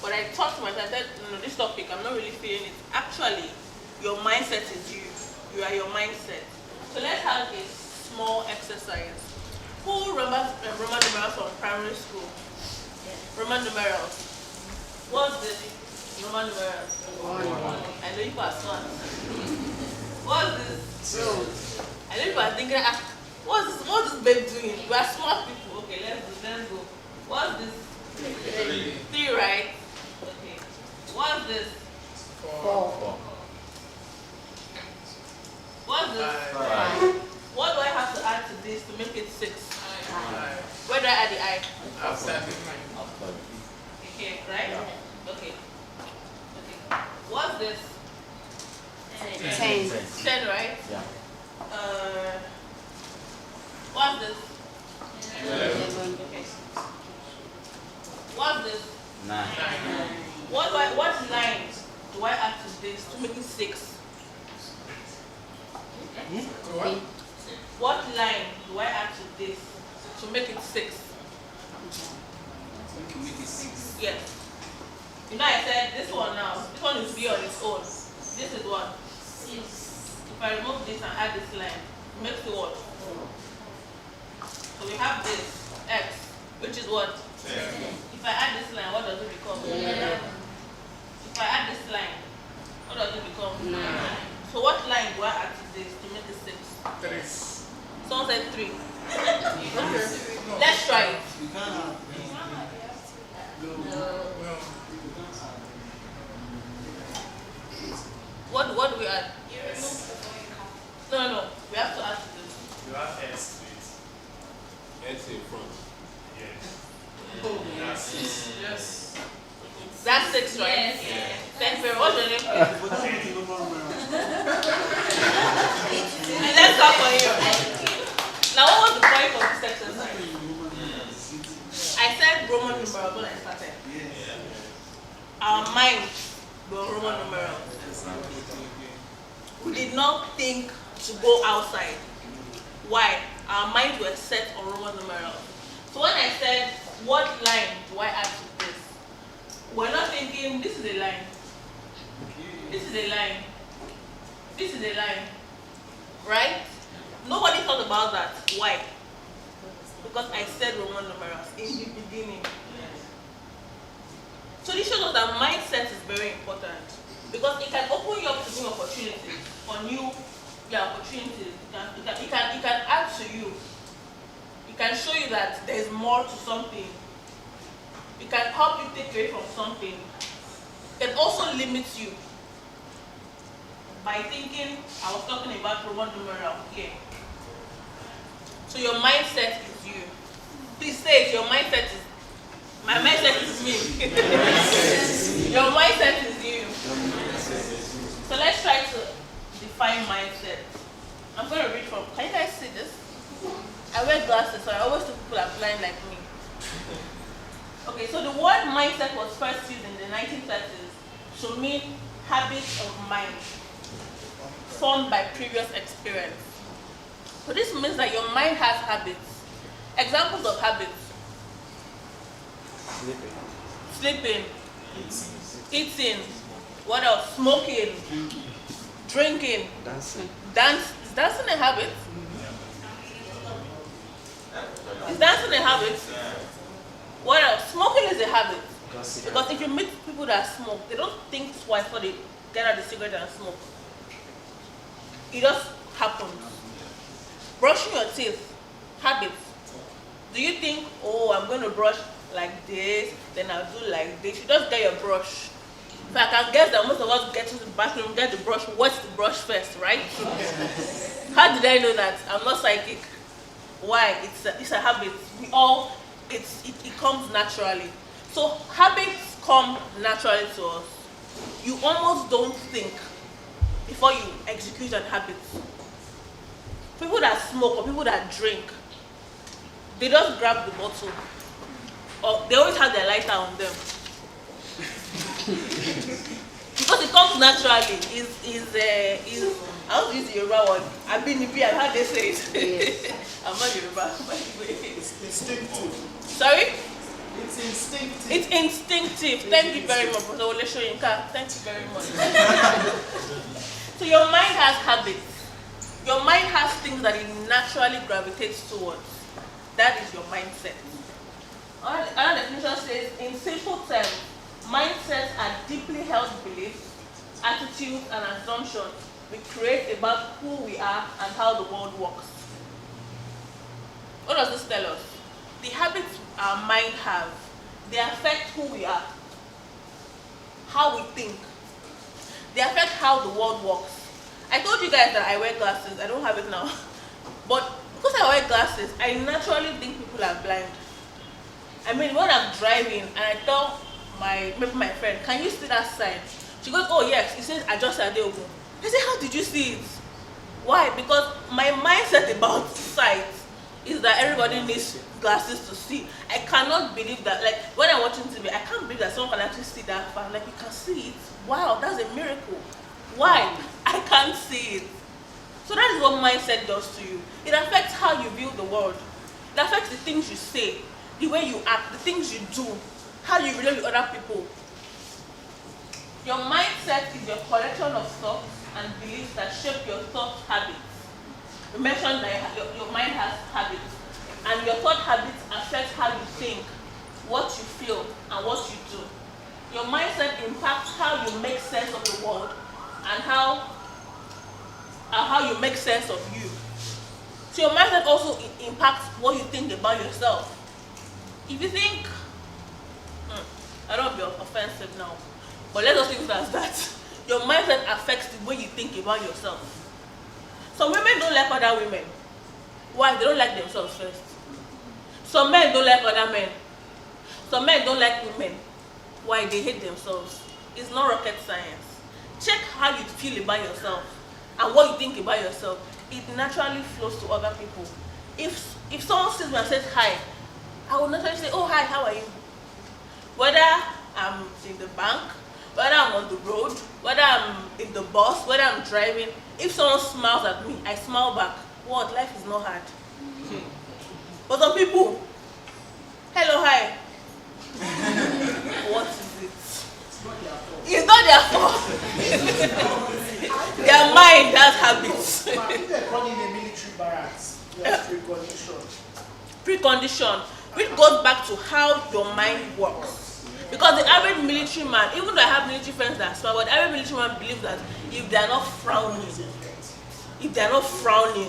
But I thought to myself, I said, no, this topic, I'm not really feeling it. Actually, your mindset is you. You are your mindset. So let's have a small exercise. Who remembers Roman numerals from primary school? Roman numerals. What's this? Roman numerals. I know you are smart. What's this? I know you are thinking, what's this babe doing? You are smart people. Okay, let's go. What's this? 3, right? Okay. What's this? 4. What's this? 5. What do I have to add to this to make it 6? 5. Where do I add the I? After. Okay, right? Okay. What's this? 10. 10, right? Yeah. What's this? 11. Okay. 9. What line do I add to this to make it 6? What line do I add to this to make it 6? You can make it 6. Yes. You know, I said this one now. This one is B on its own. This is what? 6. If I remove this and add this line, it makes it what? 4. So we have this X, which is what? 10. If I add this line, what does it become? 11. If I add this line, what does it become? 9. So what line do I add to this to make it 6? 3. Someone said 3. Let's try it. You can't have What do we add? No. We have to add to this. You have S to it. S in front. Yes. Yes. That's 6, right? Yes. Thank you. What's your name? Let's talk for you. Now, what was the point of this exercise? I said Roman numerals when I started. Our minds were Roman numerals. We did not think to go outside. Why? Our minds were set on Roman numerals. So when I said, what line do I add to this? We're not thinking, this is a line. This is a line. This is a line. Right? Nobody thought about that. Why? Because I said Roman numerals in the beginning. So this shows us that mindset is very important. Because it can open you up to new opportunities or new opportunities. It can add to you. It can show you that there's more to something. It can help you take away from something. It can also limit you by thinking, I was talking about Roman numeral here. So your mindset is you. Please say it, your mindset is, my mindset is me. Your mindset is you. So let's try to define mindset. I'm going to read from, can you guys see this? I wear glasses, so I always think people are blind like me. Okay, so the word mindset was first used in the 1930s to mean habits of mind formed by previous experience. So this means that your mind has habits. Examples of habits. Sleeping. Eating. What else? Smoking. Drinking. Dancing. Is dancing a habit? Is dancing a habit? What else? Smoking is a habit. Because if you meet people that smoke, they don't think twice before they get out the cigarette and smoke. It just happens. Brushing your teeth, habits. Do you think, oh, I'm going to brush like this, then I'll do like this? You just get your brush. If I can guess that most of us get to the bathroom, get the brush, what's the brush first, right? How did I know that? I'm not psychic. Why? It's a habit. It comes naturally. So habits come naturally to us. You almost don't think before you execute an habit. People that smoke or people that drink, they just grab the bottle. Or they always have their lighter on them. Because it comes naturally. I don't use the Yoruba word. I've been in I've heard they say it. Yes. I'm not Yoruba, by the way. It's instinctive. Sorry? It's instinctive. It's instinctive. Thank you very much, Professor Olesho Yinka. Thank you very much. So your mind has habits. Your mind has things that it naturally gravitates towards. That is your mindset. Another definition says, in simple terms, mindsets are deeply held beliefs, attitudes, and assumptions we create about who we are and how the world works. What does this tell us? The habits our mind have, they affect who we are, how we think. They affect how the world works. I told you guys that I wear glasses. I don't have it now. But because I wear glasses, I naturally think people are blind. I mean, when I'm driving and I tell maybe my friend, can you see that sign? She goes, oh yes, it says Adjust Adeogun. I say, how did you see it? Why? Because my mindset about sight is that everybody needs glasses to see. I cannot believe that, like, when I'm watching TV, I can't believe that someone can actually see that far. Like, you can see it. Wow, that's a miracle. Why? I can't see it. So that is what mindset does to you. It affects how you view the world. It affects the things you say, the way you act, the things you do, how you relate with other people. Your mindset is your collection of thoughts and beliefs that shape your thought habits. You mentioned that your mind has habits, and your thought habits affect how you think, what you feel, and what you do. Your mindset impacts how you make sense of the world and how you make sense of you. So your mindset also impacts what you think about yourself. If you think, I don't want to be offensive now, but let us think of it as that. Your mindset affects the way you think about yourself. Some women don't like other women. Why? They don't like themselves first. Some men don't like other men. Some men don't like women. Why? They hate themselves. It's not rocket science. Check how you feel about yourself and what you think about yourself. It naturally flows to other people. If someone sees me and says hi, I will naturally say, oh hi, how are you? Whether I'm in the bank, whether I'm on the road, whether I'm in the bus, whether I'm driving, if someone smiles at me, I smile back. What? Life is not hard. But some people, hello, hi. What is it? It's not their fault. Their mind has habits. If they're running a military barracks, there's precondition. Precondition, which goes back to how your mind works. Because the average military man, even though I have military friends that are smart, but the average military man believes that if they are not frowning,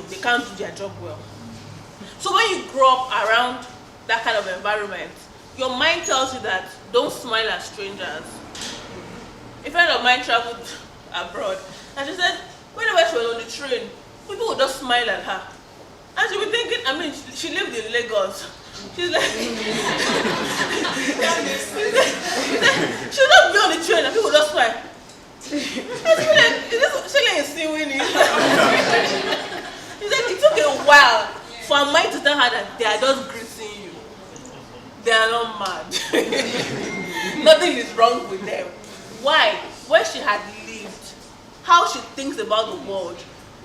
they can't do their job well. So when you grow up around that kind of environment, your mind tells you that don't smile at strangers. A friend of mine traveled abroad, and she said, whenever she was on the train, people would just smile at her. And she was thinking, I mean, she lived in Lagos. She's like, she would just be on the train and people would just smile. And she was like, is this Shirley is seeing Winnie? She said, it took a while for her mind to tell her that they are just greeting you. They are not mad. Nothing is wrong with them. Why? Where she had lived, how she thinks about the world,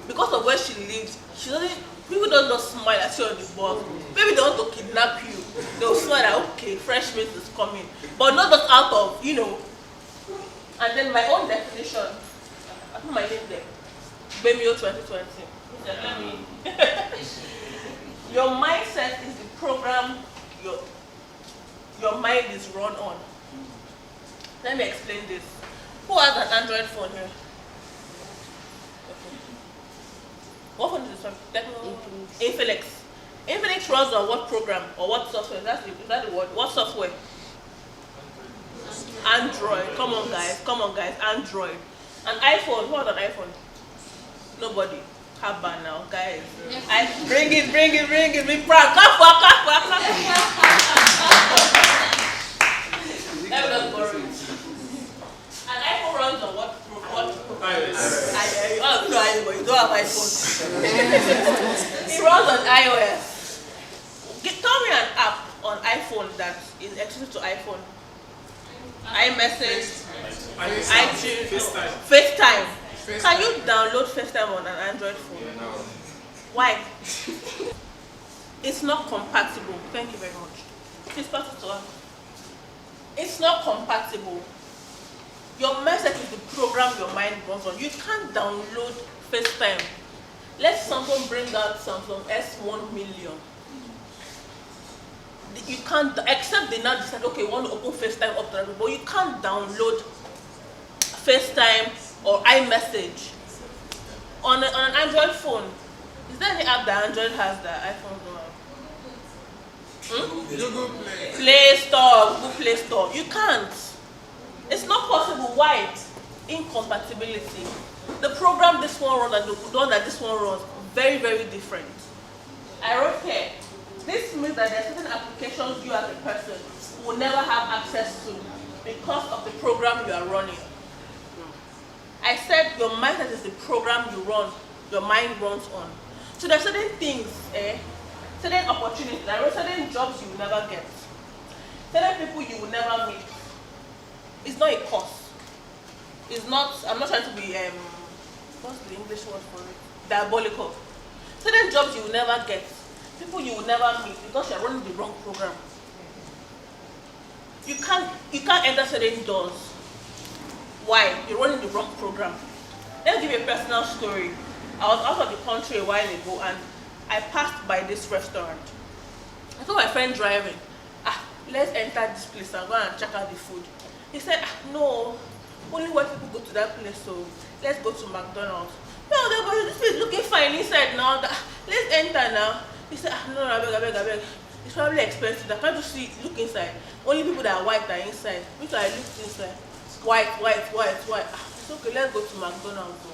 because of where she lives, she doesn't. People don't just smile at you on the bus. Maybe they want to kidnap you. They'll smile that, okay, fresh meat is coming. But not just out of, you know. And then my own definition, I put my name there. BEMIO 2020. Let me. Your mindset is the program your mind is run on. Let me explain this. Who has an Android phone here? What phone is this one? Infinix. Infinix runs on what program or what software? Is that the word? What software? Android. Come on guys, Android. An iPhone. Who has an iPhone? Nobody. Haba now, guys. Bring it, be proud. Let me not borrow it. An iPhone runs on what iOS. But you don't have iPhone. It runs on iOS. Tell me an app on iPhone that is exclusive to iPhone. iMessage, iTunes, FaceTime. Can you download FaceTime on an Android phone? No. Why? It's not compatible. Thank you very much. Please pass it to us. It's not compatible. Your message is the program your mind runs on. You can't download FaceTime. Let Samsung bring out Samsung S1 million. You can't, except they now decide, okay, we want to open FaceTime up to everybody, but you can't download FaceTime or iMessage on an Android phone. Is there any app that Android has that iPhone don't have? Google Play. Play Store, Google Play Store. You can't. It's not possible. Why? Incompatibility. The program this one runs and the one that this one runs, very, very different. I wrote here, this means that there are certain applications you as a person will never have access to because of the program you are running. I said your mindset is the program you run, your mind runs on. So there are certain things certain opportunities, there are certain jobs you will never get, certain people you will never meet. It's not a cost. It's not, I'm not trying to be, what's the English word for it? Diabolical. Certain jobs you will never get, people you will never meet because you're running the wrong program. You can't enter certain doors. Why? You're running the wrong program. Let me give you a personal story. I was out of the country a while ago and I passed by this restaurant. I saw my friend driving. Let's enter this place and go and check out the food. He said, no, only white people go to that place, so let's go to McDonald's. No, this place is looking fine inside now. Let's enter now. He said, no, I beg. It's probably expensive. I can't just look inside. Only people that are white are inside. Which I looked inside. White. It's okay, let's go to McDonald's.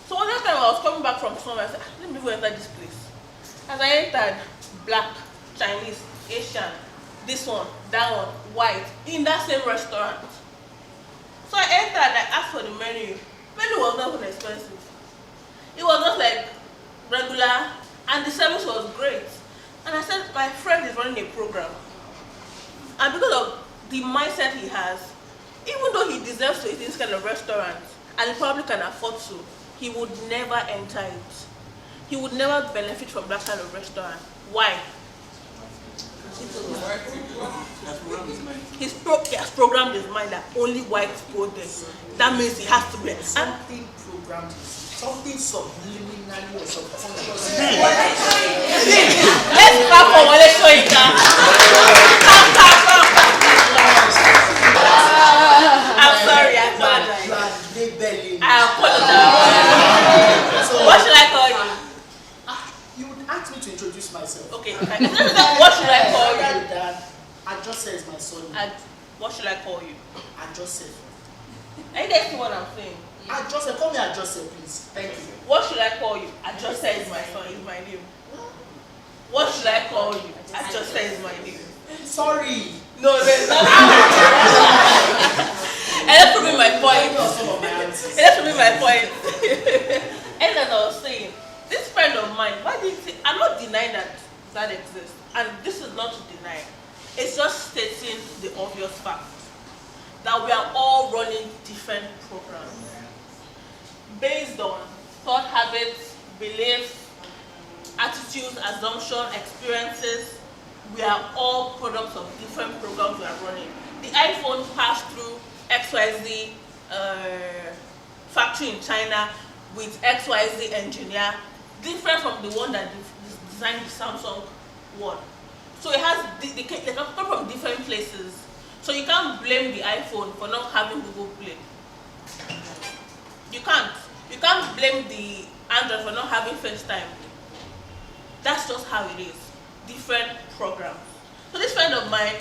So one time I was coming back from somewhere, I said, let me go enter this place. As I entered, black, Chinese, Asian, this one, that one, white, in that same restaurant. So I entered, I asked for the menu. Menu was not even expensive. It was not like regular, and the service was great. And I said, my friend is running a program. And because of the mindset he has, even though he deserves to eat in this kind of restaurant, and he probably can afford to, he would never enter it. He would never benefit from that kind of restaurant. Why? He has programmed his mind that only whites go there. That means he has to be. Something programmed, something subliminally or subconsciously. Let's clap for Wale Soyinka. I'm sorry, I apologize. I apologize. What should I call you? You would ask me to introduce myself. Okay. What should I call you? Dad, Ajose is my son. What should I call you? Ajose. Are you getting what I'm saying? Ajose, call me Ajose, please. Thank you. What should I call you? Ajose is my son, is my name. What should I call you? Ajose is my name. Sorry. No, there's not. And that's proving my point. And as I was saying, this friend of mine, why did he say, I'm not denying that exists. And this is not to deny. It's just stating the obvious fact that we are all running different programs based on thought habits, beliefs, attitudes, assumptions, experiences. We are all products of different programs we are running. The iPhone passed through XYZ factory in China with XYZ engineer, different from the one that designed the Samsung one. So it has they can come from different places. So you can't blame the iPhone for not having Google Play. You can't. You can't blame the Android for not having FaceTime. That's just how it is. Different programs. So this friend of mine,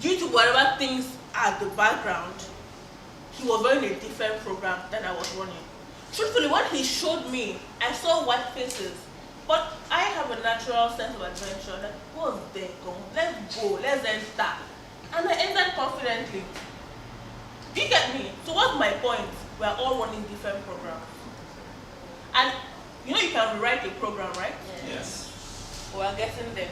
due to whatever things at the background, he was running a different program than I was running. Truthfully, when he showed me, I saw white faces. But I have a natural sense of adventure that, what's there, let's go, let's enter. And I entered confidently. Do you get me? So what's my point? We are all running different programs. And you know you can rewrite a program, right? Yes. We are getting there.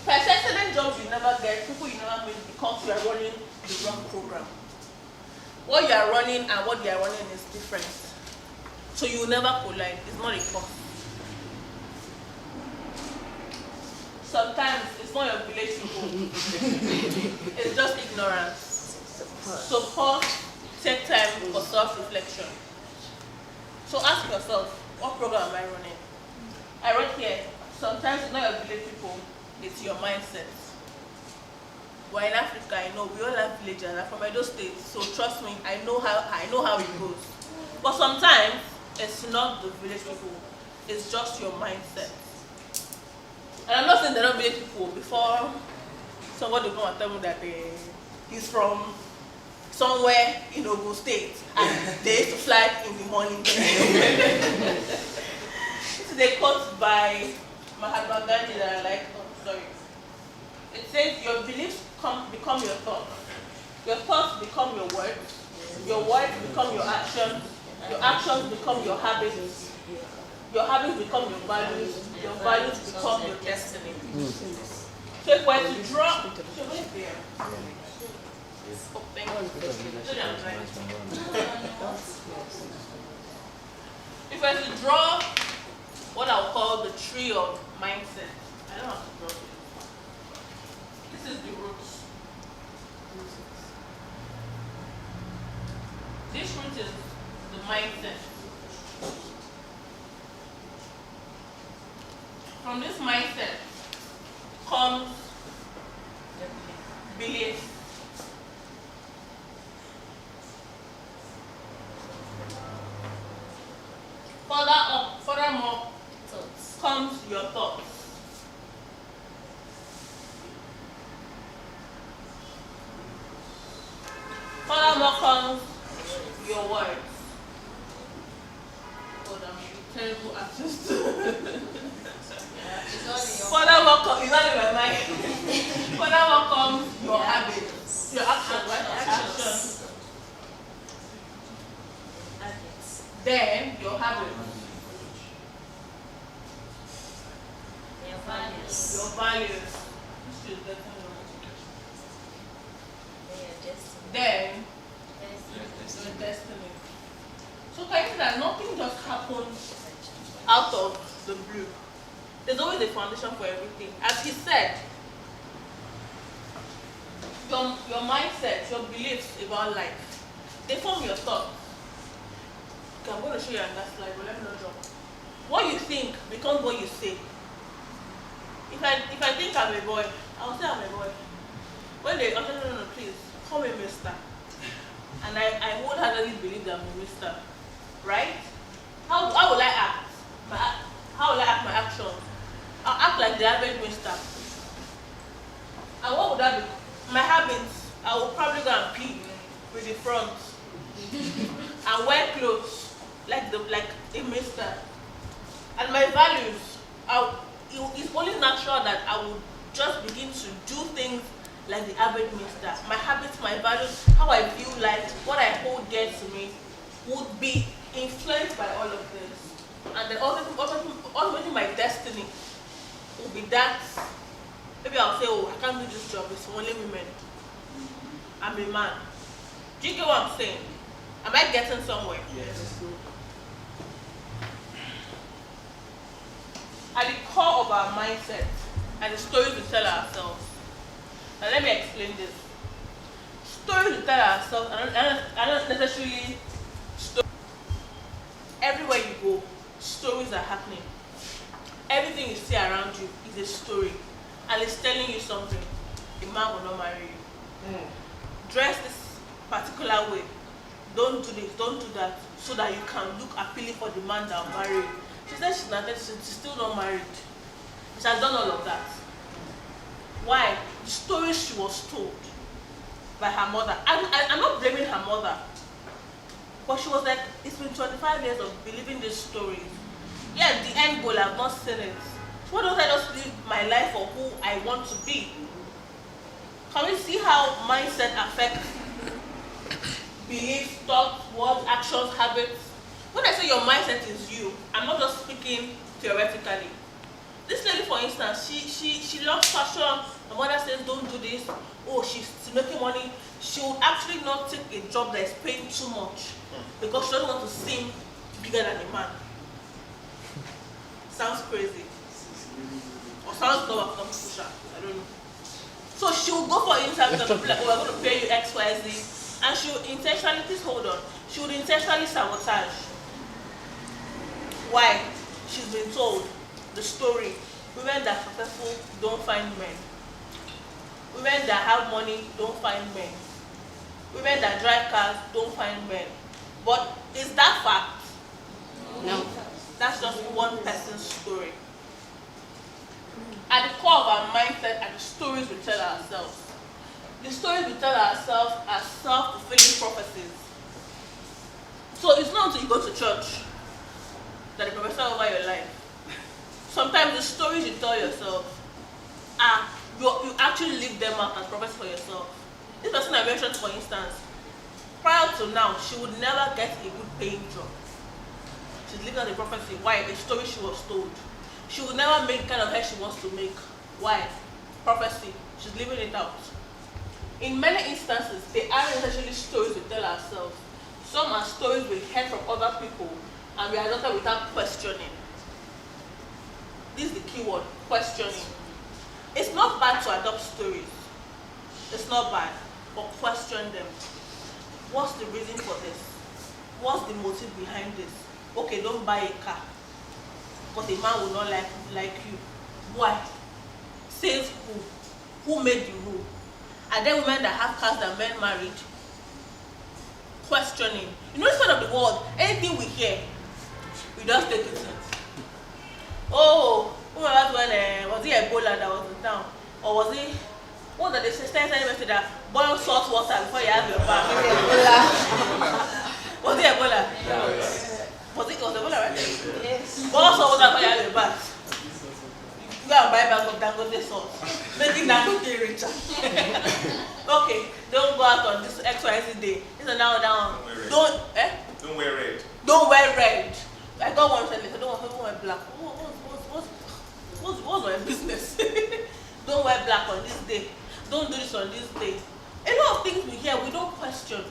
Certain jobs you never get, people you never meet because you are running the wrong program. What you are running and what they are running is different. So you will never collide. It's not a cost. Sometimes it's not your village people. It's just ignorance. So pause, take time for self-reflection. So ask yourself, what program am I running? I wrote here, sometimes it's not your village people, it's your mindset. We're in Africa, I know, we all have villages, I'm from those states, so trust me, I know how it goes. But sometimes, it's not the village people, it's just your mindset. And I'm not saying they're not village people. Before somebody will come and tell me that he's from somewhere in Ogun State and they used to fly in the morning. This is a quote by Mahatma Gandhi that I like. Oh, sorry. It says, your beliefs become your thoughts become your words become your actions become your habits become your values, your values become your destiny. So if we're to draw, so wait there. Oh, thank you. If we're to draw what I'll call the tree of mindset, I don't have to draw it. This is the roots. This root is the mindset. From this mindset comes belief. Furthermore, comes your thoughts. Furthermore comes your words. Oh, I'm a terrible artist. Furthermore comes, it's not in my mind. Furthermore comes your habits, your actions, right? Actions. Then your habits. Your values. Then your destiny. So can you see that nothing just happens out of the blue? There's always a foundation for everything. As he said, your mindset, your beliefs about life, they form your thoughts. Okay, I'm going to show you on that slide, but let me not drop. What you think becomes what you say. If I think I'm a boy, I'll say I'm a boy. When they no, please, call me mister. And I wholeheartedly believe that I'm a mister. Right? How will I act? How will I act my actions? I'll act like the average mister. And what would that be? My habits, I will probably go and pee with the front. And wear clothes like a mister. And my values, it's only natural that I would just begin to do things like the average mister. My habits, my values, how I view life, what I hold dear to me would be influenced by all of this. And then ultimately my destiny will be that. Maybe I'll say, oh, I can't do this job, it's for only women. I'm a man. Do you get what I'm saying? Am I getting somewhere? Yes. At the core of our mindset and the stories we tell ourselves. Now let me explain this. Stories we tell ourselves are not necessarily stories. Everywhere you go, stories are happening. Everything you see around you is a story. And it's telling you something. A man will not marry you. Dress this particular way. Don't do this, don't do that, so that you can look appealing for the man that will marry you. She said she's still not married. She has done all of that. Why? The story she was told by her mother. I'm not blaming her mother. But she was like, it's been 25 years of believing this story. Yeah, the end goal, I've not seen it. So why don't I just live my life for who I want to be? Can we see how mindset affects beliefs, thoughts, words, actions, habits? When I say your mindset is you, I'm not just speaking theoretically. This lady, for instance, she loves fashion. Her mother says, don't do this. Oh, she's making money. She would actually not take a job that is paying too much because she doesn't want to seem bigger than a man. Sounds crazy. Or sounds not pusher. I don't know. So she will go for interviews and be like, oh, we're going to pay you X, Y, Z. And she will intentionally, please hold on, she would intentionally sabotage. Why? She's been told the story. Women that are successful don't find men. Women that have money don't find men. Women that drive cars don't find men. But is that fact? No. That's just one person's story. At the core of our mindset are the stories we tell ourselves. The stories we tell ourselves are self-fulfilling prophecies. So it's not until you go to church that they prophesy over your life. Sometimes the stories you tell yourself are, you actually live them out as prophecies for yourself. This person I mentioned, for instance, prior to now, she would never get a good paying job. She's living out a prophecy. Why? A story she was told. She will never make the kind of hair she wants to make. Why? Prophecy. She's living it out. In many instances, they aren't necessarily stories we tell ourselves. Some are stories we heard from other people and we adopted without questioning. This is the key word, questioning. It's not bad to adopt stories. It's not bad, but question them. What's the reason for this? What's the motive behind this? Okay, don't buy a car, but a man will not like you. Why? Says who? Who made the rule? Are there women that have cars that men married? Questioning. You know, this part of the world, anything we hear, we just take it in. Oh, remember when was it Ebola that was in town? Or was it, what did they say? Say that boil salt water before you have your bath. Was it Ebola? Yes. Was Ebola, right? Yes. Boil salt water before you have your bath. You go and buy bag of Dangote salt, making Dangote richer. Okay, don't go out on this XYZ day. This is now down. Don't wear red. Don't wear red. I got one friend, I don't wear black. What's my business? Don't wear black on this day. Don't do this on this day. A lot of things we hear, we don't question.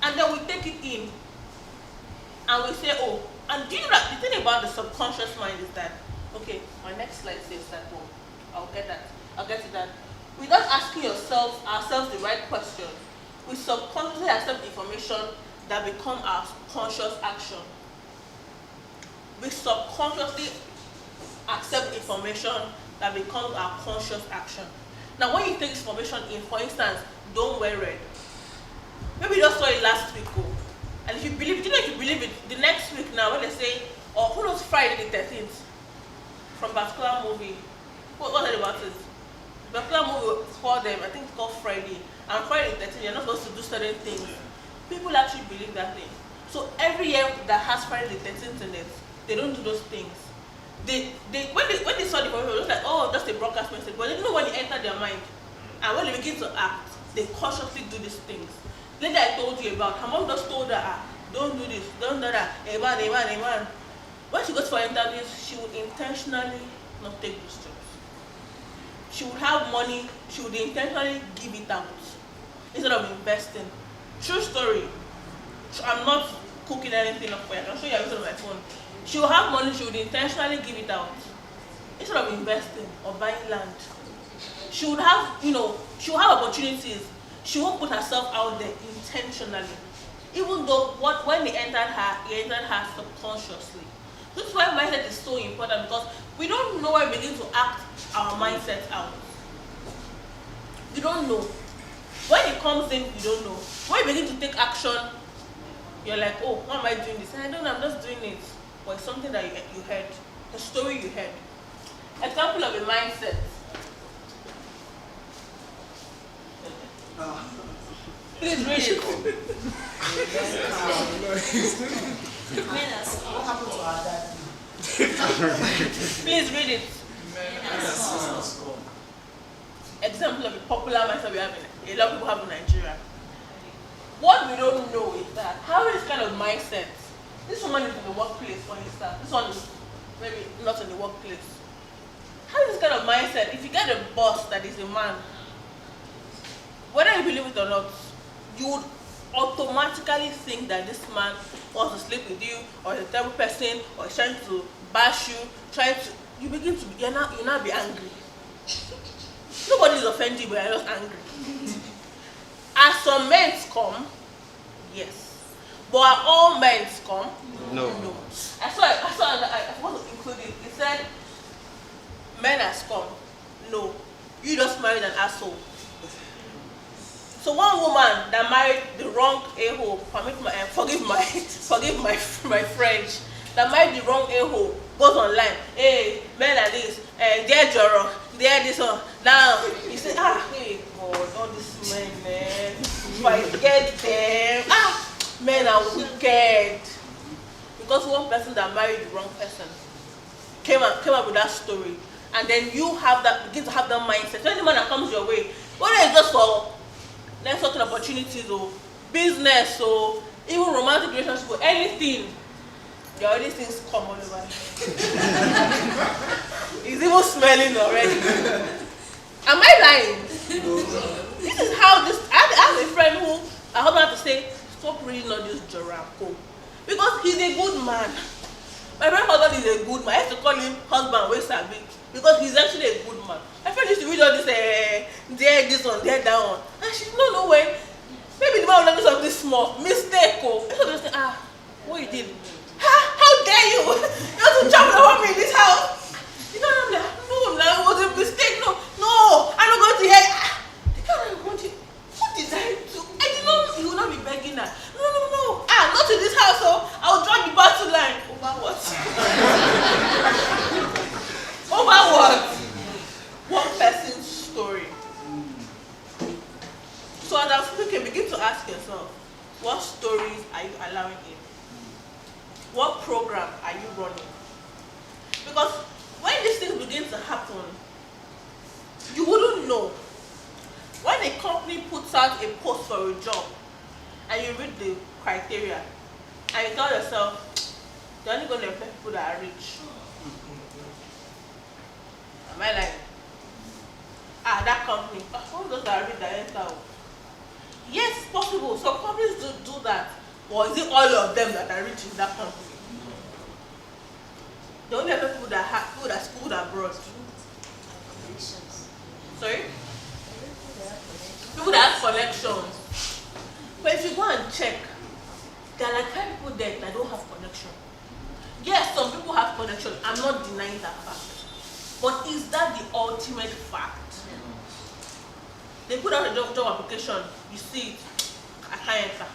And then we take it in. And we say, oh, and do you know that the thing about the subconscious mind is that, okay, my next slide says that one. I'll get to that. Without asking ourselves the right question, we subconsciously accept information that become our conscious action. We subconsciously accept information that becomes our conscious action. Now, when you take this information in, for instance, don't wear red. Maybe you just saw it last week, and if you believe it, if you believe it, the next week now, when they say, or who knows, Friday the 13th, from a particular movie, what's it about it? The particular movie called them, I think it's called Friday, and Friday the 13th, you're not supposed to do certain things. People actually believe that thing. So every year that has Friday the 13th in it, they don't do those things. When they saw the information, it was like, oh, that's a broadcast message. But they didn't know when it entered their mind. And when they begin to act, they cautiously do these things. Later I told you about, her mom just told her, don't do this, don't do that, amen. When she goes for interviews, she would intentionally not take those jobs. She would have money, she would intentionally give it out instead of investing. True story. I'm not cooking anything up for you. I can show you everything on my phone. She will have money, she would intentionally give it out instead of investing or buying land. She would have, she will have opportunities. She won't put herself out there intentionally. Even though when it entered her subconsciously. This is why mindset is so important, because we don't know when we begin to act our mindset out. You don't know. When it comes in, you don't know. When you begin to take action, you're like, oh, why am I doing this? And I don't know, I'm just doing it. But it's something that you heard, a story you heard. Example of a mindset. Please read it. What happened to our dad? Please read it. Example of a popular mindset we have a lot of people have in Nigeria. What we don't know is that how this kind of mindset, this woman is in the workplace, for instance. This one is maybe not in the workplace. How is this kind of mindset? If you get a boss that is a man, whether you believe it or not, you would automatically think that this man wants to sleep with you, or is a terrible person, or is trying to bash you, you begin to, you now be angry. Nobody is offended, but you're just angry. Are some men come? Yes. But are all men come? No. I forgot to include it. It said, men are scum. No. You just married an asshole. So one woman that married the wrong a-hole, forgive my French, that married the wrong a-hole, goes online, hey, men are this, they're Joro, they're this one. Now, you say, hey, God, all these men, man, if I get them, men are wicked. Because one person that married the wrong person came up with that story, and then you begin to have that mindset. So any man that comes your way, whether it's just for networking opportunities or business or even romantic relationship or anything, There are already things come all over. It's even smelling already. Am I lying? This is how this. I have a friend who I hope not to say stop reading all this Joranko because he's a good man. My friend husband is a good man. I have to call him husband Wesabi because he's actually a good man. My friend used to read all this there this one, there that one, and she's no way. Maybe the man will do something small mistake. Oh, I just say what you did? How dare you? You want to jump over me in this house? You know I'm like no, it was a mistake. No, I'm not going to hear. The guy I'm going to. What did I do? I did not. You will not be begging her. No. Not in this house. So I will draw the battle line. Over what? Over what? One person's story. So as I'm speaking, begin to ask yourself, what stories are you allowing in? What program are you running? Because when these things begin to happen, you wouldn't know. When a company puts out a post for a job and you read the criteria and you tell yourself, they're only going to employ people that are rich. Am I lying? That company, one of those that are rich that enter. Yes, it's possible. Some companies do that. Or is it all of them that are rich in that company? They only have people that have people that schooled abroad. Sorry? People that have connections. But if you go and check, there are like 5 people there that don't have connection. Yes, some people have connection. I'm not denying that fact. But is that the ultimate fact? They put out a job application, you see it, I can't enter.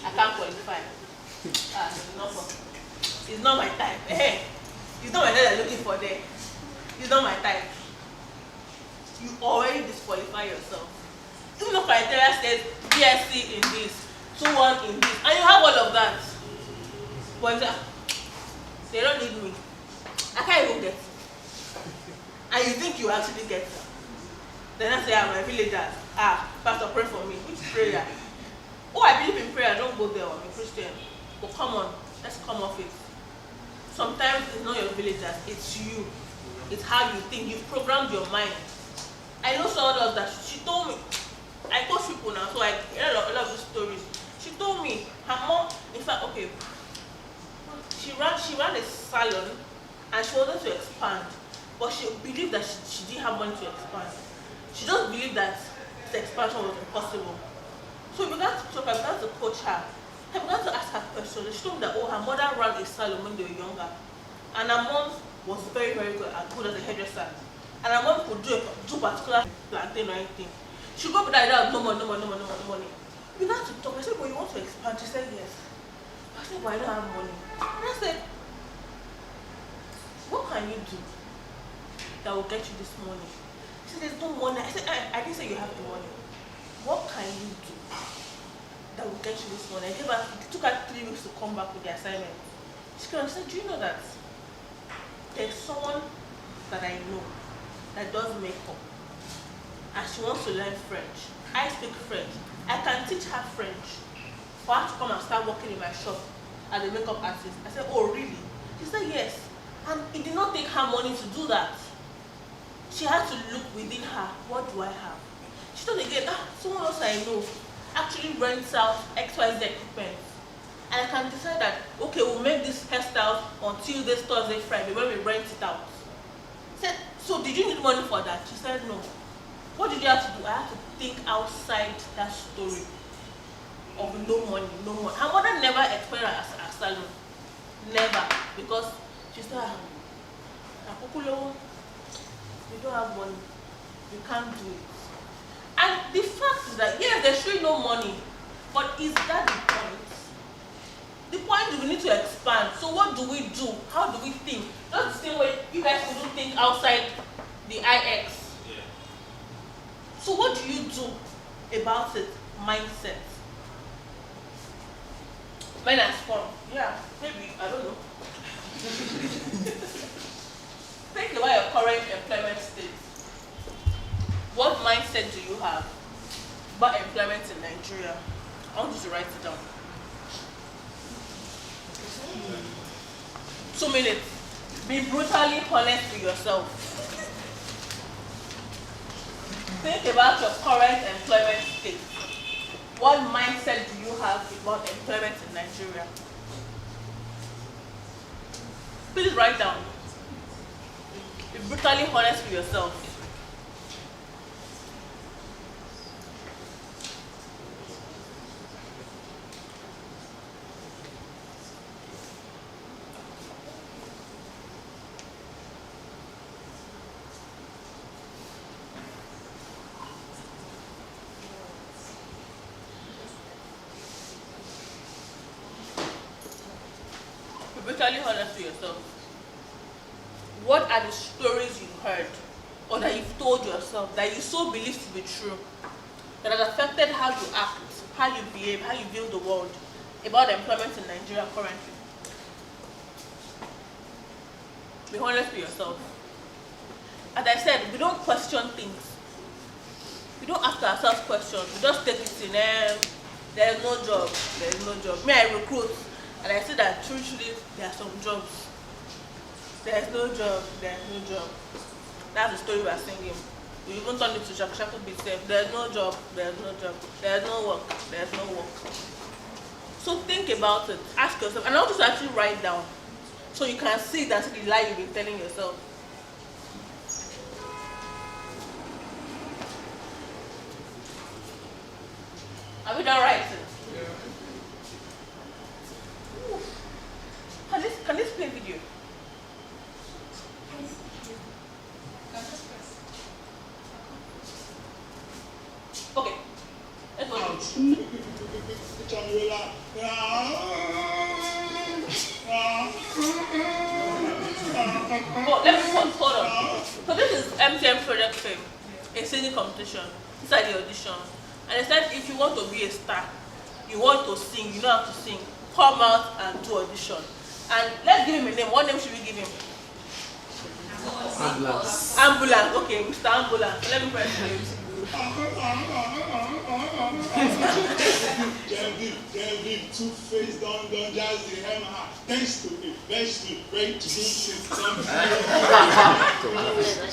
I can't qualify. It's not my type. Hey, it's not my type I'm looking for there. It's not my type. You already disqualify yourself. Even though criteria says BSc in this, 2-1 in this, and you have all of that. But they don't need me. I can't even get it. And you think you actually get it. Then I say, my villagers, Pastor, pray for me. Which prayer? Oh, I believe in prayer. Don't go there. I'm a Christian. But come on, let's come off it. Sometimes it's not your villagers, it's you. It's how you think. You've programmed your mind. I know someone else that she told me. I coach people now, so I hear a lot of these stories. She told me her mom, in fact, okay, she ran a salon and she wanted to expand, but she believed that she didn't have money to expand. She just believed that the expansion was impossible. So we began to talk, I began to coach her. I began to ask her questions. She told me that, her mother ran a salon when they were younger. And her mom was very, very good as a hairdresser. And her mom could do particular plantain or anything. She go up with that idea of no money. We began to talk. I said, you want to expand? She said, yes. I said, I don't have money. And I said, what can you do that will get you this money? She said, there's no money. I said, I didn't say you have the money. What can you do that will get you this money? It took her 3 weeks to come back with the assignment. She came and said, do you know that there's someone that I know that does makeup and she wants to learn French. I speak French. I can teach her French for her to come and start working in my shop as a makeup artist. I said, oh really? She said, yes. And it did not take her money to do that. She had to look within her, what do I have? She told again, someone else I know actually rents out XYZ equipment. And I can decide that, okay, we'll make this hairstyle on Tuesday, Thursday, Friday when we rent it out. I said, so did you need money for that? She said, no. What did you have to do? I had to think outside that story of no money. Her mother never explained her as a salon. Never. Because she said, we don't have money. We can't do it. And the fact is that, yes, there's really no money. But is that the point? The point is we need to expand. So what do we do? How do we think? That's the same way you guys couldn't think outside the IX. Yeah. So what do you do about it? Mindset. Minus fun. Yeah, maybe, I don't know. Think about your current employment state. What mindset do you have about employment in Nigeria? I want you to write it down. 2 minutes. Be brutally honest with yourself. Think about your current employment state. What mindset do you have about employment in Nigeria? Please write down. Be brutally honest with yourself. Be brutally honest with yourself. What are the stories you've heard or that you've told yourself that you so believe to be true that has affected how you act, how you behave, how you view the world about employment in Nigeria currently? Be honest with yourself. As I said, we don't question things. We don't ask ourselves questions. We just take it in, there's no job, there's no job. Me, I recruit, and I see that truthfully, there are some jobs. There's no job, there's no job. That's the story we are singing. We even turn it to Shaku Beat. There's no job, there's no job. There's no work, there's no work. So think about it, ask yourself, and I want you to actually write down so you can see that's the lie you've been telling yourself. Are we done writing? Yeah. Can this play video? Okay. Let's go. Oh, let me hold on. So this is MTM Project Fame, a singing competition. Inside the audition. And they said if you want to be a star, you want to sing, you know how to sing, come out and do audition. And let's give him a name. What name should we give him? Ambulance. Ambulance. Okay, Mr. Ambulance. Let me press the name. David, two-face, don't just the hammer. Thanks to me, thanks to great to do something.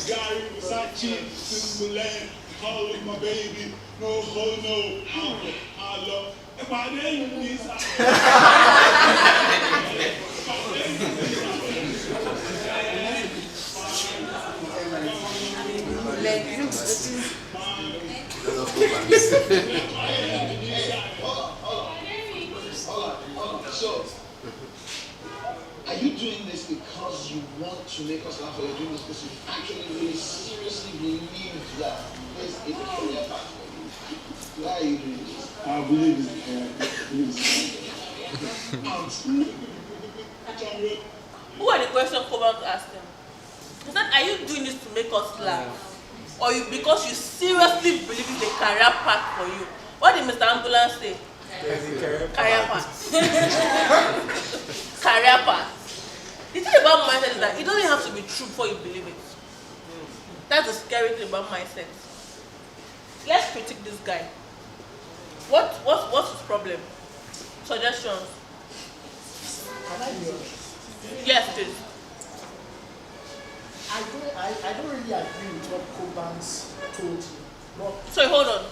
Gary, Versace, Timberland, call my baby, no, hello. If I didn't need So, are you doing this because you want to make us laugh, or you're doing this because you actually really seriously believe that there's a career path for you? Why are you doing this? I believe it's Who are the questions Cobalt asked him? He said, are you doing this to make us laugh? Or because you seriously believe it's a career path for you? What did Mr. Ambulance say? Career path. Career path. The thing about mindset is that it doesn't have to be true before you believe it. That's the scary thing about mindset. Let's critique this guy. What's his problem? Suggestions? Can I be honest? Yes, please. I don't really agree with what Cobans told you. But so hold on.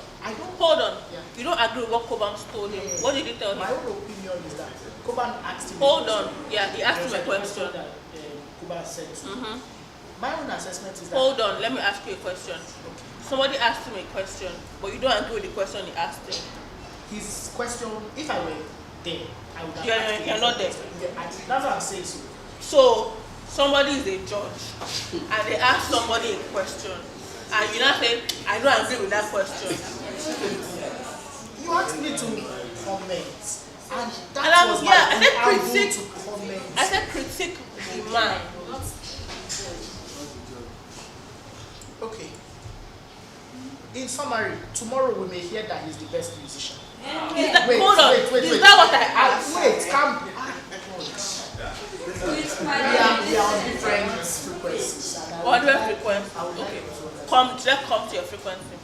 Hold on. Yeah. You don't agree with what Cobans told him. What did he tell him? My own opinion is that Coban asked him. Hold on. Yeah, he asked him a question. That Coban said to him. My own assessment is that. Hold on. Let me ask you a question. Somebody asked him a question, but you don't agree with the question he asked him. His question, if I were there, I would have asked him. You're not there. Yeah, that's what I'm saying. So somebody is a judge, and they ask somebody a question, and you now say, I don't agree with that question. You asked me to comment, and that was I said critique the man. Okay. In summary, tomorrow we may hear that he's the best musician. Wait, hold on. Is that what I asked? Wait, calm. We are on different frequencies. On different frequencies. Okay. Let's come to your frequency.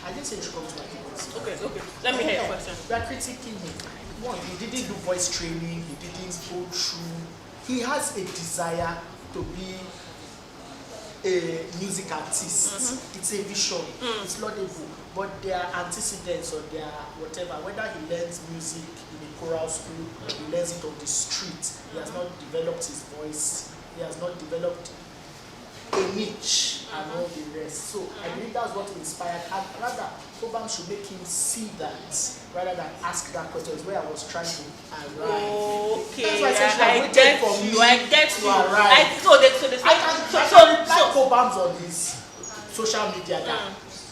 I didn't say you should come to my campus. Okay. Let me hear your question. We are critiquing him. One, he didn't do voice training. He didn't go through. He has a desire to be a music artist. It's a vision. It's laudable. But there are antecedents or there are whatever. Whether he learns music in a choral school, he learns it on the street. He has not developed his voice. He has not developed a niche and all the rest. So I believe that's what inspired. And rather, Obama should make him see that rather than ask that question. Is where I was trying to arrive. Okay, That's why I get you. I get you. I can like Obama's on his social media that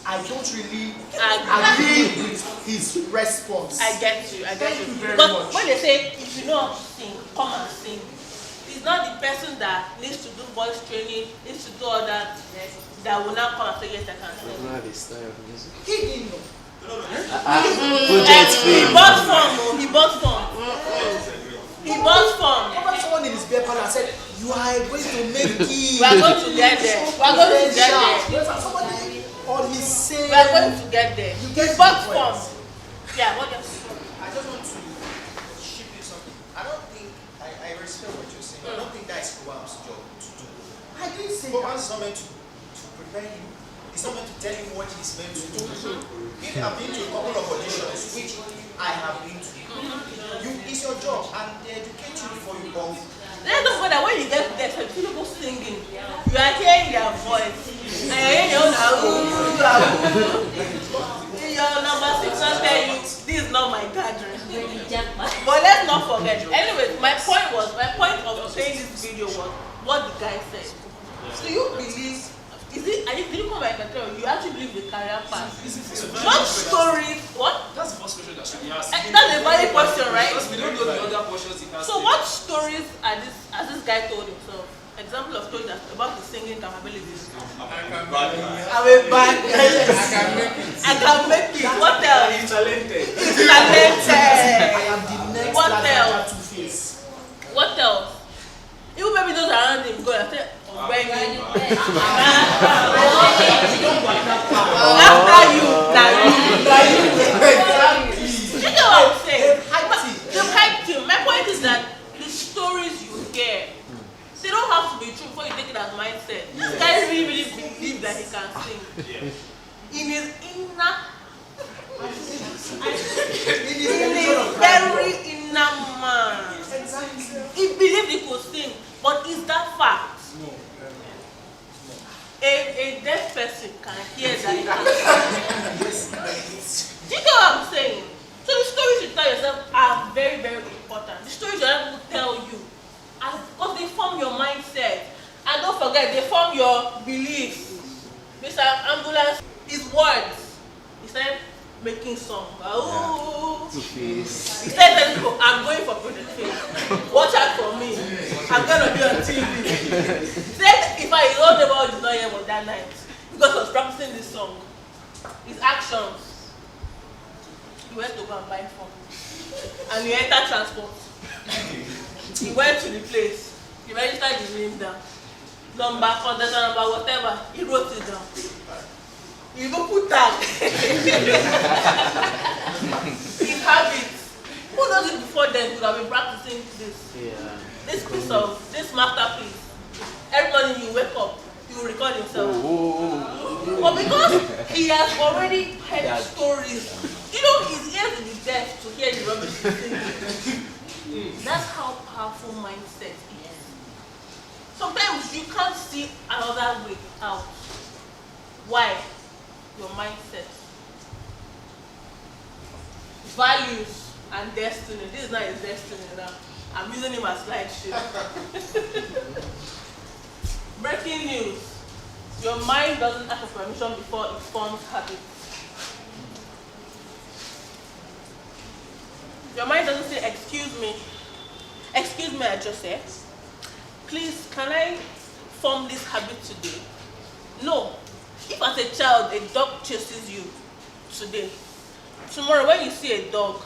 I don't really agree with his response. I get you. Thank you very because much. when they say if you know how to sing, come and sing. It's not the person that needs to do voice training, needs to do all that will not come and say yes I can sing. I don't have a style of music. He didn't know. He bought form. He bought form. How someone in his beer parlor said, you are going to make it. We are going to get there. We are going to get there. Somebody on his same. We are going to get there. You He bought form. Yeah, what else? I just want to ship you something. I don't think, I respect what you're saying. I don't think that's Obama's job to do. I didn't say Obama's not meant to prepare you. It's not meant to tell you what he's meant to do. If I've been to a couple of auditions, which I have been to, it's your job and they educate you before you go. Let's not forget that when you get to there, people go singing. You are hearing their voice. And you're hearing your own your number 6 will tell you, this is not my gathering. But let's not forget. Anyways, my point of saying this video was what the guy said. So you believe, did you come back and tell you actually believe the career path? What stories, what? That's the first question that should be asked. That's a valid question, right? Because we don't know the other portions he has. So what stories has this guy told himself? Example of stories about the singing capabilities. I'm a bad guy. I can make it. What else? He's talented. He's talented. I am the next What Black else? Two-Face. What else? Even maybe those around him go and say, after you, you know what I'm saying? The hype team. My point is that the stories you hear, they don't have to be true before you take it as mindset. This guy really believes that he can sing. In his inner, in his very inner man, he believed he could sing. But is that fact? No. A deaf person can hear that he can sing. Do you know what I'm saying? So the stories you tell yourself are very, very important. The stories your people tell you, because they form your mindset. And don't forget, they form your beliefs. Mr. Ambulance, his words. He started making songs. He said telling people, I'm going for Project Faith. Watch out for me. I'm going to be on TV. He said if I told them all his lawyer was that night, because I was practicing this song, his actions, he went to go and buy phone. And he entered transport. He went to the place. He registered his name down. Number, contact number, whatever. He wrote it down. He even put tag. His habits. Who knows it before then could have been practicing this? Yeah. This masterpiece. Every morning you wake up, he will record himself. But because he has already heard stories, his ears will be deaf to hear the rubbish he's singing. That's how powerful mindset is. Sometimes you can't see another way out. Why? Your mindset. Values and destiny. This is not his destiny now. I'm using him as slideshow. Breaking news. Your mind doesn't ask for permission before it forms habits. Your mind doesn't say, excuse me, I just said, please, can I form this habit today? No. If as a child, a dog chases you today, tomorrow when you see a dog,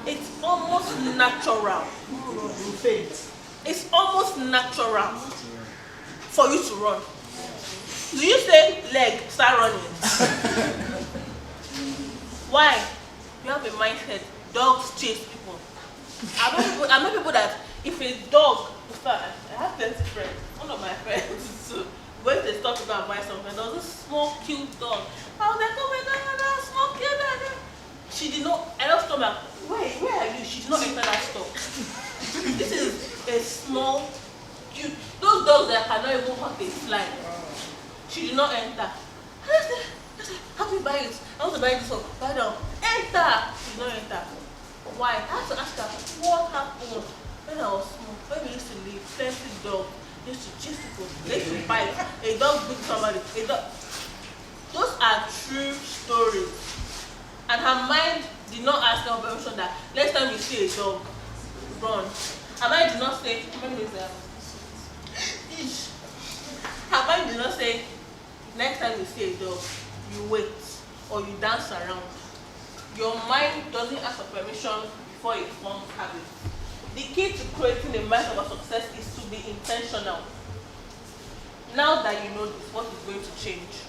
it's almost natural. It's almost natural for you to run. Do you say leg, start running? Why? You have a mindset. Dogs chase people. I know people that if a dog, in fact, I have 20 friends. One of my friends so went to stop to go and buy something. There was this small cute dog. I was like, oh my god, that small cute dog. She did not. I just told her, wait, where are you? She did not enter that store. This is a small, cute. Those dogs that cannot even hurt a fly. She did not enter. I said, how do you buy it? I want to buy this one. Buy them. Enter. She did not enter. Why? I had to ask her, what happened? When I was small, when we used to live, plenty dog, they used to chase people, they used to bite. A dog bit somebody. A dog. Those are true stories. And her mind did not ask her permission that next time you see a dog, run. Her mind did not say, her mind did not say, next time you see a dog, you wait or you dance around. Your mind doesn't ask for permission before it forms habit. The key to creating a mind of success is to be intentional. Now that you know this, what is going to change?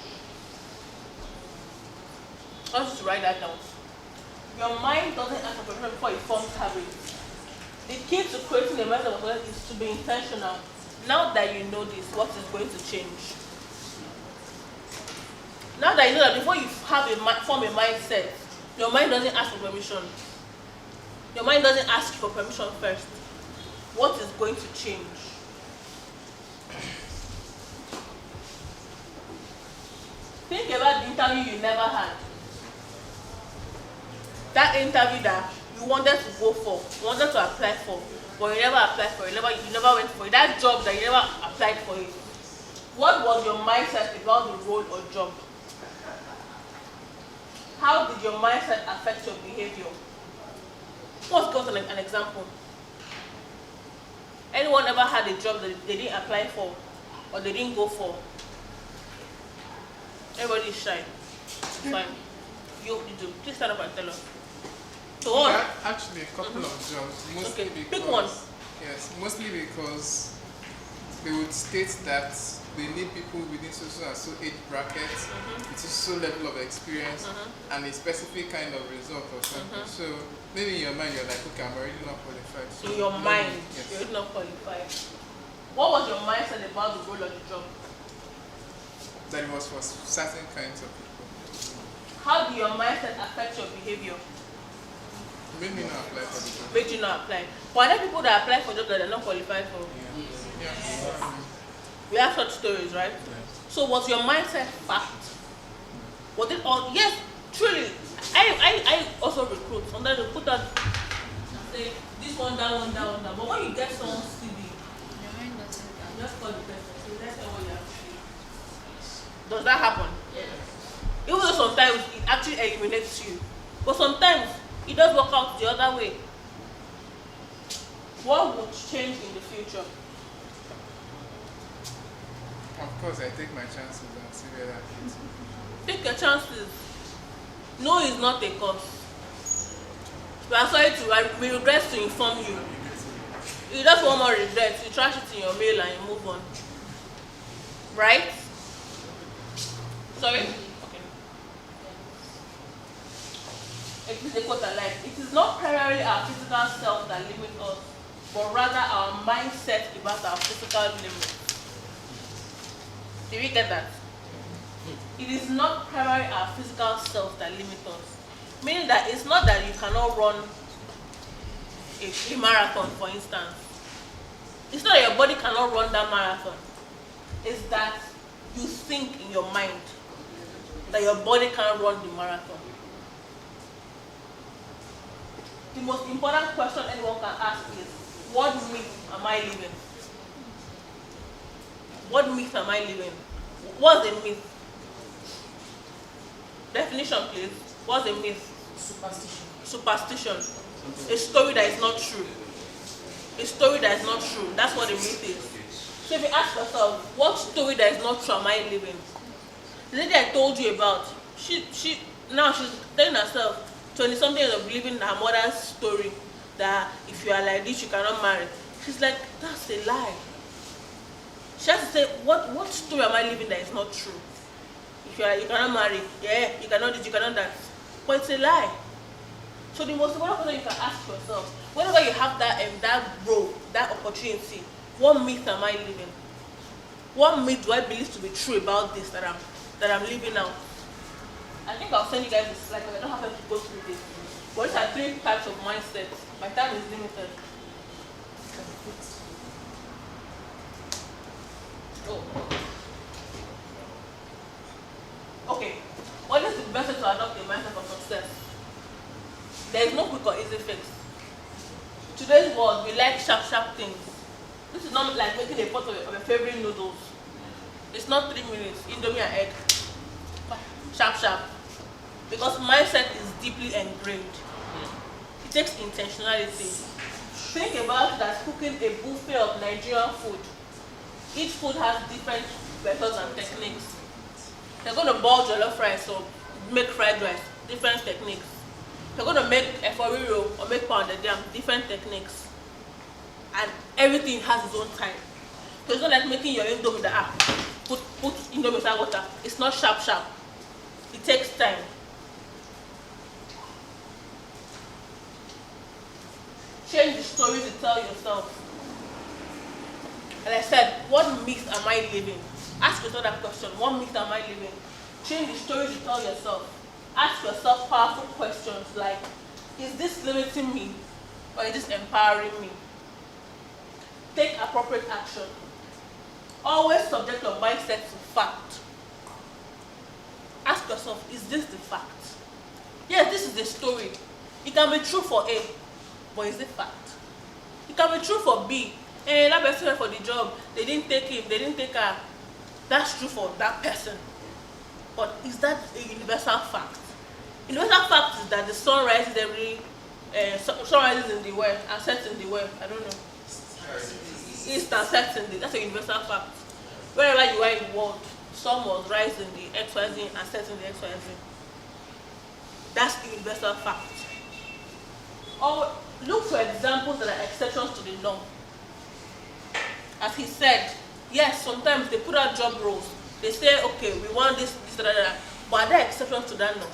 I want you to write that down. Your mind doesn't ask for permission before it forms habits. The key to creating a mind of success is to be intentional. Now that you know this, what is going to change? Now that you know that before you form a mindset, your mind doesn't ask for permission. Your mind doesn't ask for permission first. What is going to change? Think about the interview you never had. That interview that you wanted to go for, you wanted to apply for, but you never applied for it, you never went for it. That job that you never applied for it. What was your mindset about the role or job? How did your mindset affect your behavior? Let's go to an example. Anyone ever had a job that they didn't apply for or they didn't go for? Everybody is shy. Fine. You do. Please stand up and tell us. So what? Yeah, actually, a couple of jobs. Mostly okay. because, pick one. Yes, mostly because they would state that they need people within so and so age bracket, with so level of experience, and a specific kind of result or something. So maybe in your mind you're like, okay, I'm already not qualified. So in your mind, yes. you're already not qualified. What was your mindset about the role of the job? That it was for certain kinds of people. How did your mindset affect your behavior? Made me not apply for the job. Made you not apply. But are there people that apply for jobs that they're not qualified for? Yeah. We have such stories, right? So was your mindset fact? Was it all? Yes, truly. I also recruit. Sometimes they put out, say, this one, that one, that one, that. But when you get someone's CV, just call the person. So that's what you have to do. Does that happen? Yes. Even though sometimes it actually eliminates you. But sometimes it does work out the other way. What would change in the future? Of course, I take my chances and see where that leads. Take your chances. No is not a cause. We are sorry we regret to inform you. You just want more regret, you trash it in your mail and you move on. Right? Sorry? Okay. It is a quote I like. It is not primarily our physical self that limits us, but rather our mindset about our physical limits. Did we get that? It is not primarily our physical self that limits us. Meaning that it's not that you cannot run a marathon, for instance. It's not that your body cannot run that marathon. It's that you think in your mind that your body can't run the marathon. The most important question anyone can ask is, what myth am I living? What myth am I living? What's a myth? Definition, please. What's a myth? Superstition. Superstition. A story that is not true. A story that is not true. That's what a myth is. So if you ask yourself, what story that is not true am I living? The lady I told you about, now she's telling herself, 20-something years of believing her mother's story that if you are like this, you cannot marry. She's like, that's a lie. She has to say, what story am I living that is not true? If you cannot marry, yeah, you cannot this, you cannot that. But it's a lie. So the most important question you can ask yourself, whenever you have that role, that opportunity, what myth am I living? What myth do I believe to be true about this that I'm living out? I think I'll send you guys this slide because I don't have time to go through this. But these are 3 types of mindsets. My time is limited. Oh. Okay. What is the best way to adopt a mindset for success? There is no quick or easy fix. Today's world, we like sharp things. This is not like making a pot of your favorite noodles. It's not 3 minutes, indomie and egg. Sharp. Because mindset is deeply ingrained. It takes intentionality. Think about it as cooking a buffet of Nigerian food. Each food has different methods and techniques. They're going to boil jollof rice or make fried rice, different techniques. They're going to make efforiro or make pounded yam, different techniques. And everything has its own time. So it's not like making your indomie that put indomie inside water. It's not sharp. It takes time. Change the stories you tell yourself. And I said, what myth am I living? Ask yourself that question. What myth am I living? Change the stories you tell yourself. Ask yourself powerful questions like, is this limiting me or is this empowering me? Take appropriate action. Always subject your mindset to fact. Ask yourself, is this the fact? Yes, this is the story. It can be true for A, but is it fact? It can be true for B. That person went for the job, they didn't take him, they didn't take her. That's true for that person. But is that a universal fact? Universal fact is that the sun rises sun rises in the west and sets in the west. I don't know. East and sets in the, that's a universal fact. Wherever you are in the world, sun was rising in the XYZ and sets in the XYZ. That's a universal fact. Or look for examples that are exceptions to the norm. As he said, yes, sometimes they put out job roles. They say, okay, we want this, that. But are there exceptions to that norm?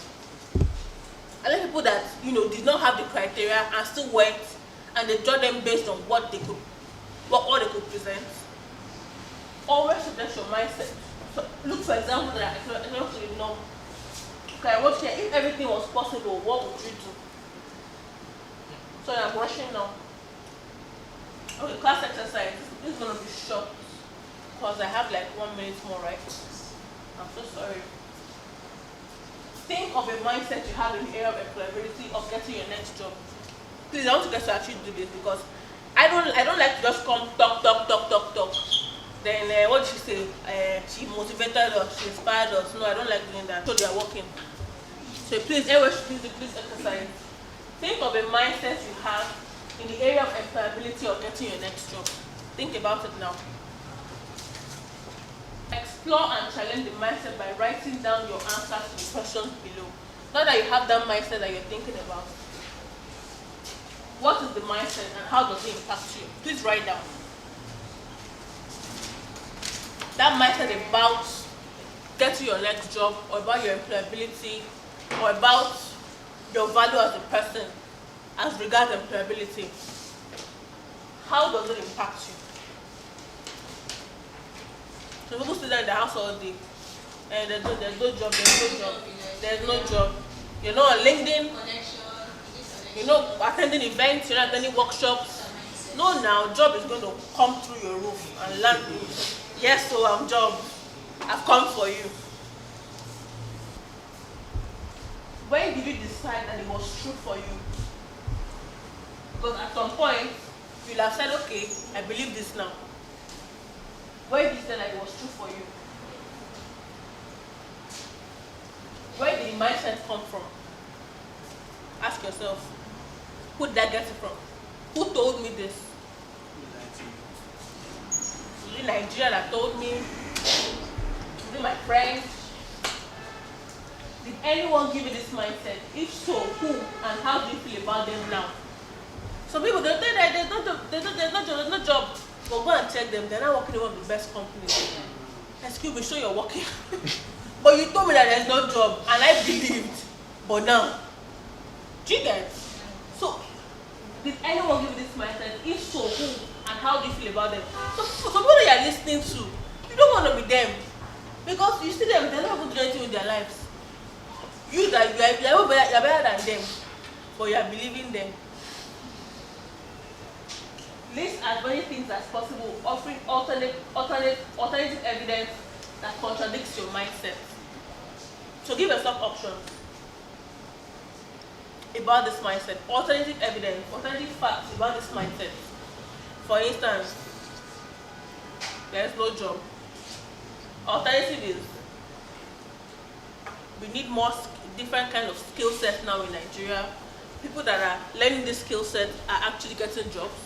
I like people that, did not have the criteria and still went and they judge them based on what they could, what they could present. Always suggest your mindset. So look for examples that are exceptions to the norm. Okay, I wrote here, if everything was possible, what would you do? So I'm rushing now. Okay, class exercise. This is going to be short because I have like 1 minute more, right? I'm so sorry. Think of a mindset you have in the area of employability of getting your next job. Please, I want you guys to actually do this because I don't like to just come talk. Then what did she say? She motivated us, she inspired us. No, I don't like doing that. So they are working. So please, everyone should please exercise. Think of a mindset you have in the area of employability of getting your next job. Think about it now. Explore and challenge the mindset by writing down your answers to the questions below. Now that you have that mindset that you're thinking about, what is the mindset and how does it impact you? Please write down. That mindset about getting your next job or about your employability or about your value as a person as regards employability. How does it impact you? So people sit there in the house all day and there's no job. You're not on LinkedIn, you're not attending events, you're not attending workshops. No, now job is going to come through your roof and land you. Yes, so I'm job. I've come for you. When did you decide that it was true for you? Because at some point, you'll have said, okay, I believe this now. Where did you say that it was true for you? Where did the mindset come from? Ask yourself, who did I get it from? Who told me this? Is it Nigeria that told me? Is it my friends? Did anyone give you this mindset? If so, who and how do you feel about them now? Some people don't think that there's no job. But go and check them, they're not working in one of the best companies. Excuse me, sure you're working. But you told me that there's no job, and I believed. But now, do you get? So, did anyone give you this mindset? If so, who and how do you feel about them? So, for some people that you are listening to, you don't want to be them because you see them, they're not going to do anything with their lives. You that you're better than them, but you are believing them. List as many things as possible, offering alternative evidence that contradicts your mindset. So give yourself options about this mindset, alternative evidence, alternative facts about this mindset. For instance, there is no job. Alternative is we need more different kind of skill sets now in Nigeria. People that are learning this skill set are actually getting jobs.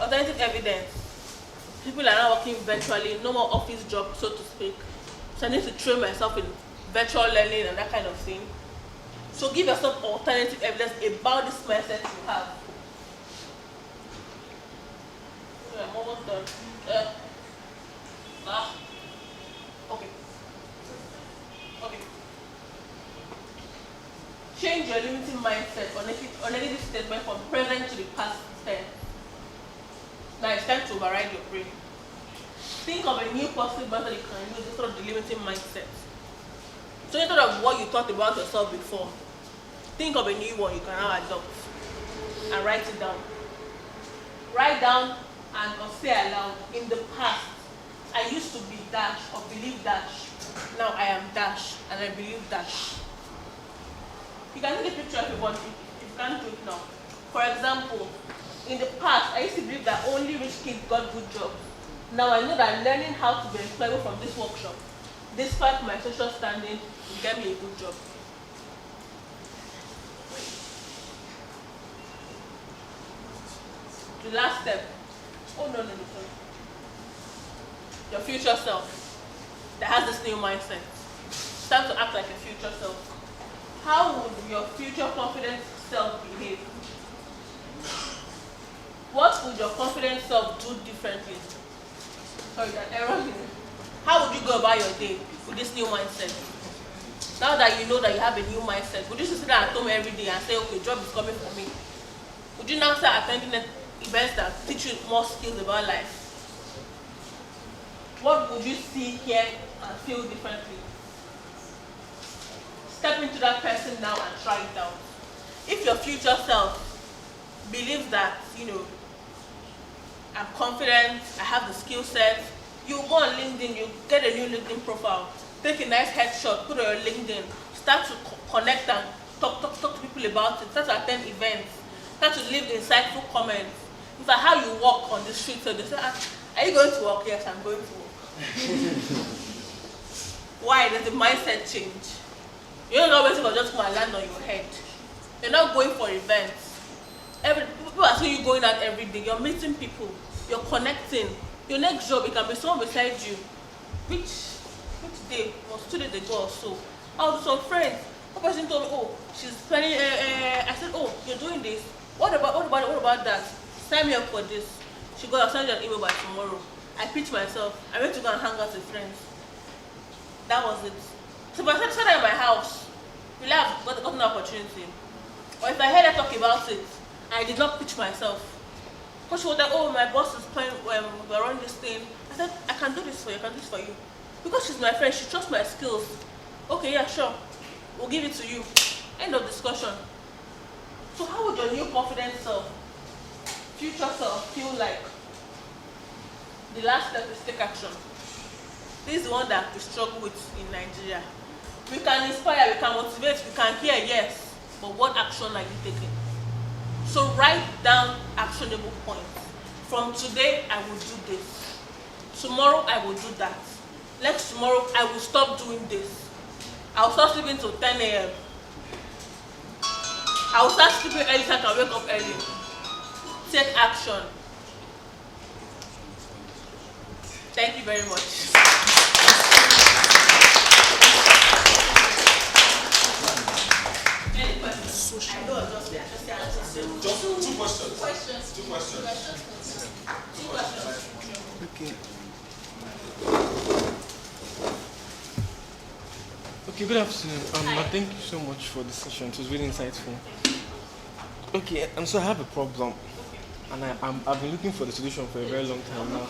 Alternative evidence, people are now working virtually, no more office job, so to speak. So I need to train myself in virtual learning and that kind of thing. So give yourself alternative evidence about this mindset you have. Okay, I'm almost done. Okay. Change your limiting mindset or negative statement from present to the past tense. Now it's time to override your brain. Think of a new positive method you can use instead of the limiting mindset. So instead of what you thought about yourself before, think of a new one you can now adopt and write it down. Write down and or say aloud, in the past, I used to be dash or believe dash. Now I am dash and I believe dash. You can take a picture of your body if you can't do it now. For example, in the past, I used to believe that only rich kids got good jobs. Now I know that learning how to be employable from this workshop, despite my social standing, will get me a good job. The last step. Oh no, sorry. Your future self that has this new mindset. Start to act like a future self. How would your future confident self behave? What would your confident self do differently? Sorry, that error here. How would you go about your day with this new mindset? Now that you know that you have a new mindset, would you sit down at home every day and say, okay, job is coming for me? Would you now start attending events that teach you more skills about life? What would you see, hear, and feel differently? Step into that person now and try it out. If your future self believes that, I'm confident, I have the skill set, you go on LinkedIn, you get a new LinkedIn profile, take a nice headshot, put it on your LinkedIn, start to connect and talk to people about it, start to attend events, start to leave insightful comments. In fact, how you walk on the street, so they say, are you going to work? Yes, I'm going to work. Why? There's a mindset change. You're not waiting for just come and land on your head. You're not going for events. People are seeing you going out every day. You're meeting people. You're connecting. Your next job, it can be someone beside you. Which day was 2 days ago or so. I was with some friends. One person told me, oh, she's planning. I said, oh, you're doing this. What about that? Sign me up for this. She goes, I'll send you an email by tomorrow. I pitched myself. I went to go and hang out with friends. That was it. So if I started at my house, will I have got an opportunity? Or if I heard her talk about it, I did not pitch myself. Because she was like, oh, my boss is playing, we're running this thing. I said, I can do this for you, I can do this for you. Because she's my friend, she trusts my skills. Okay, yeah, sure. We'll give it to you. End of discussion. So how would your new confident self, future self, feel like? The last step is take action. This is the one that we struggle with in Nigeria. We can inspire, we can motivate, we can hear, yes, but what action are you taking? So write down actionable points. From today, I will do this. Tomorrow, I will do that. Next tomorrow, I will stop doing this. I will start sleeping till 10 a.m. I will start sleeping early so I can wake up early. Take action. Thank you very much. Any questions? I know just there. Just two questions. Two questions. Okay. Okay, good afternoon. Thank you so much for the session. It was really insightful. Okay, so I have a problem, and I've been looking for the solution for a very long time now.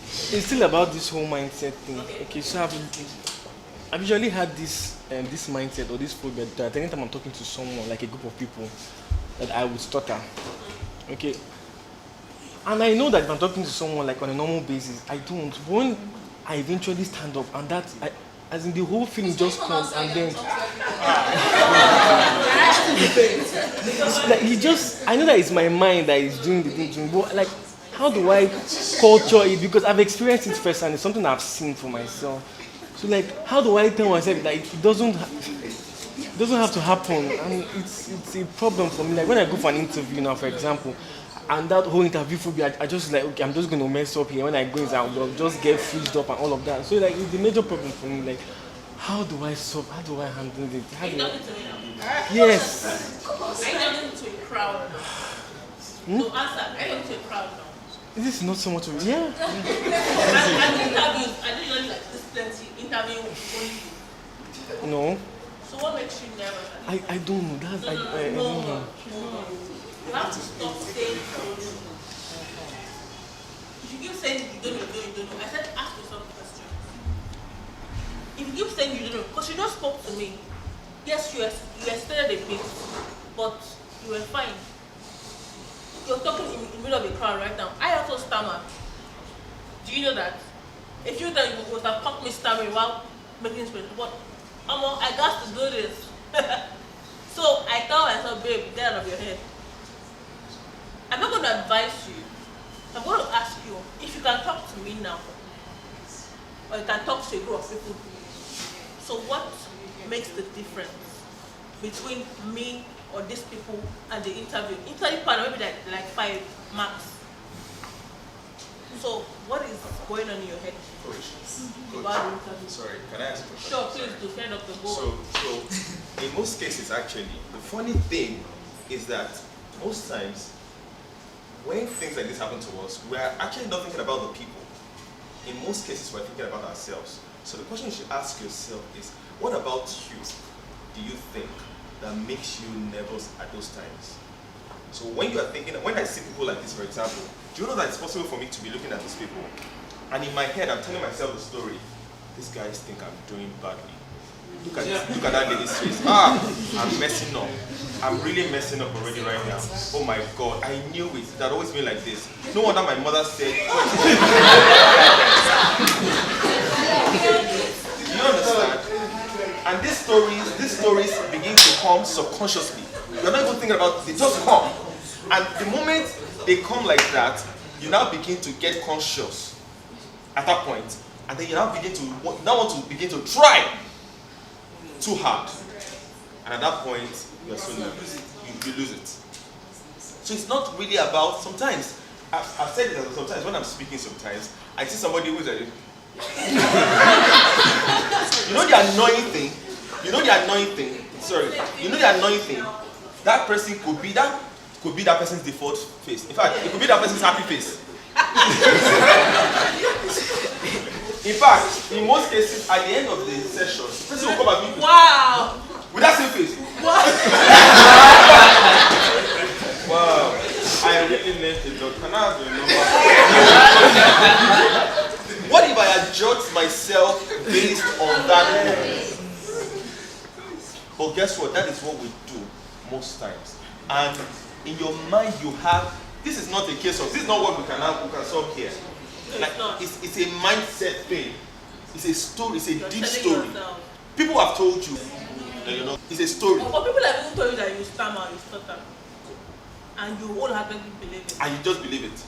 It's still about this whole mindset thing. Okay, so I've usually had this mindset or this phobia that anytime I'm talking to someone, like a group of people, that I would stutter. Okay, and I know that if I'm talking to someone like on a normal basis, I don't. But when I eventually stand up, and as in the whole feeling just comes, and then like I know that it's my mind that is doing the thing, but like, how do I culture it? Because I've experienced it first, and it's something I've seen for myself. So like, how do I tell myself that it doesn't have to happen? And it's a problem for me. Like when I go for an interview now, for example, and that whole interview phobia, I just like, okay, I'm just going to mess up here. When I go in, I'll just get freezed up and all of that. So like, it's a major problem for me. Like, how do I solve? How do I handle it? Are you talking to me now? Yes. Are you talking to a crowd now? No, answer. Are you talking to a crowd now? This is not so much of it. Yeah. And interviews, I know you're like this plenty interview only you. No. So what makes you nervous? I don't know. That's I don't know. You have to stop saying you don't know. If you keep saying you don't know, I said ask yourself questions. If you keep saying you don't know, because you just spoke to me. Yes, you extended a bit, but you were fine. You're talking in the middle of a crowd right now. I also stammer. Do you know that? If you thought you would have caught me stammering while making speech, but I got to do this. So I tell myself, babe, get out of your head. I'm not going to advise you. I'm going to ask you if you can talk to me now, or you can talk to a group of people. So what makes the difference between me or these people and the interview? Interview panel maybe like 5 marks. So what is going on in your head? About the interview? Sorry, can I ask a question? Sure, please do. Friend of the board. So in most cases, actually, the funny thing is that most times when things like this happen to us, we are actually not thinking about the people. In most cases, we're thinking about ourselves. So the question you should ask yourself is, what about you do you think that makes you nervous at those times? So when you are thinking, when I see people like this, for example, do you know that it's possible for me to be looking at these people, and in my head I'm telling myself the story, these guys think I'm doing badly. Look at that lady's face. I'm messing up. I'm really messing up already right now. Oh my God, I knew it. It had always been like this. No wonder my mother said. Do you understand? And these stories begin to come subconsciously. You're not even thinking about it, they just come. And the moment they come like that, you now begin to get conscious at that point. And then you now want to begin to try too hard. And at that point, you're so nervous. You lose it. So it's not really about, sometimes, I've said it sometimes, when I'm speaking sometimes, I see somebody who's like, you know the annoying thing, that person could be that person's default face. In fact, it could be that person's happy face. In fact, in most cases, at the end of the session, the person will come at me. Wow! With that same face. Wow. I really left the dog. Can I have your number? What if I adjust myself based on that moment? But guess what? That is what we do most times. And in your mind, you have. This is not a case of. This is not what we can solve here. Like, it's a mindset thing. It's a story. It's a deep story. People have told you that you know. It's a story. But people have even told you that you stammer, you stutter, and you wholeheartedly believe it. And you just believe it.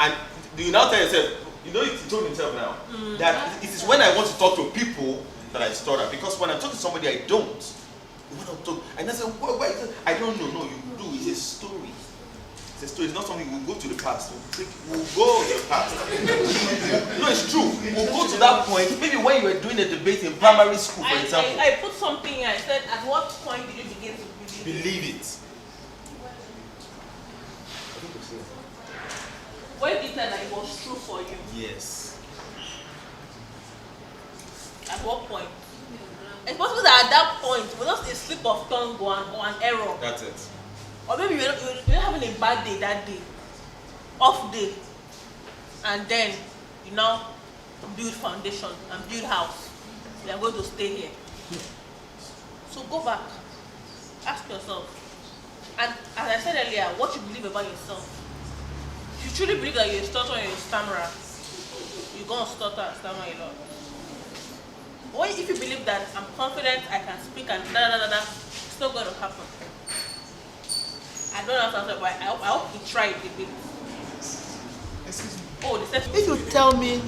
And do you now tell yourself? You know, he told himself now that it is when I want to talk to people that I stutter. Because when I talk to somebody, I don't. When I talk, and I say, why? I don't know. No, you do. It's a story. It's a story. It's not something we'll go to the past. We'll go to the past. No, it's true. We'll go to that point. Maybe when you were doing a debate in primary school, for example. I put something here. I said, at what point did you begin to believe it? When did you tell that it was true for you? Yes. At what point? It's possible that at that point, we just a slip of tongue or an error. That's it. Or maybe you're having a bad day that day, off day, and then you now build foundation and build house. You are going to stay here. So go back, ask yourself, and as I said earlier, what you believe about yourself. If you truly believe that you're a stutterer or a stammerer, you're going to stutter and stammer a lot. Or if you believe that I'm confident, I can speak and it's not going to happen. I don't know how to answer, but I hope you try it a bit. Excuse me. Oh, the If you tell me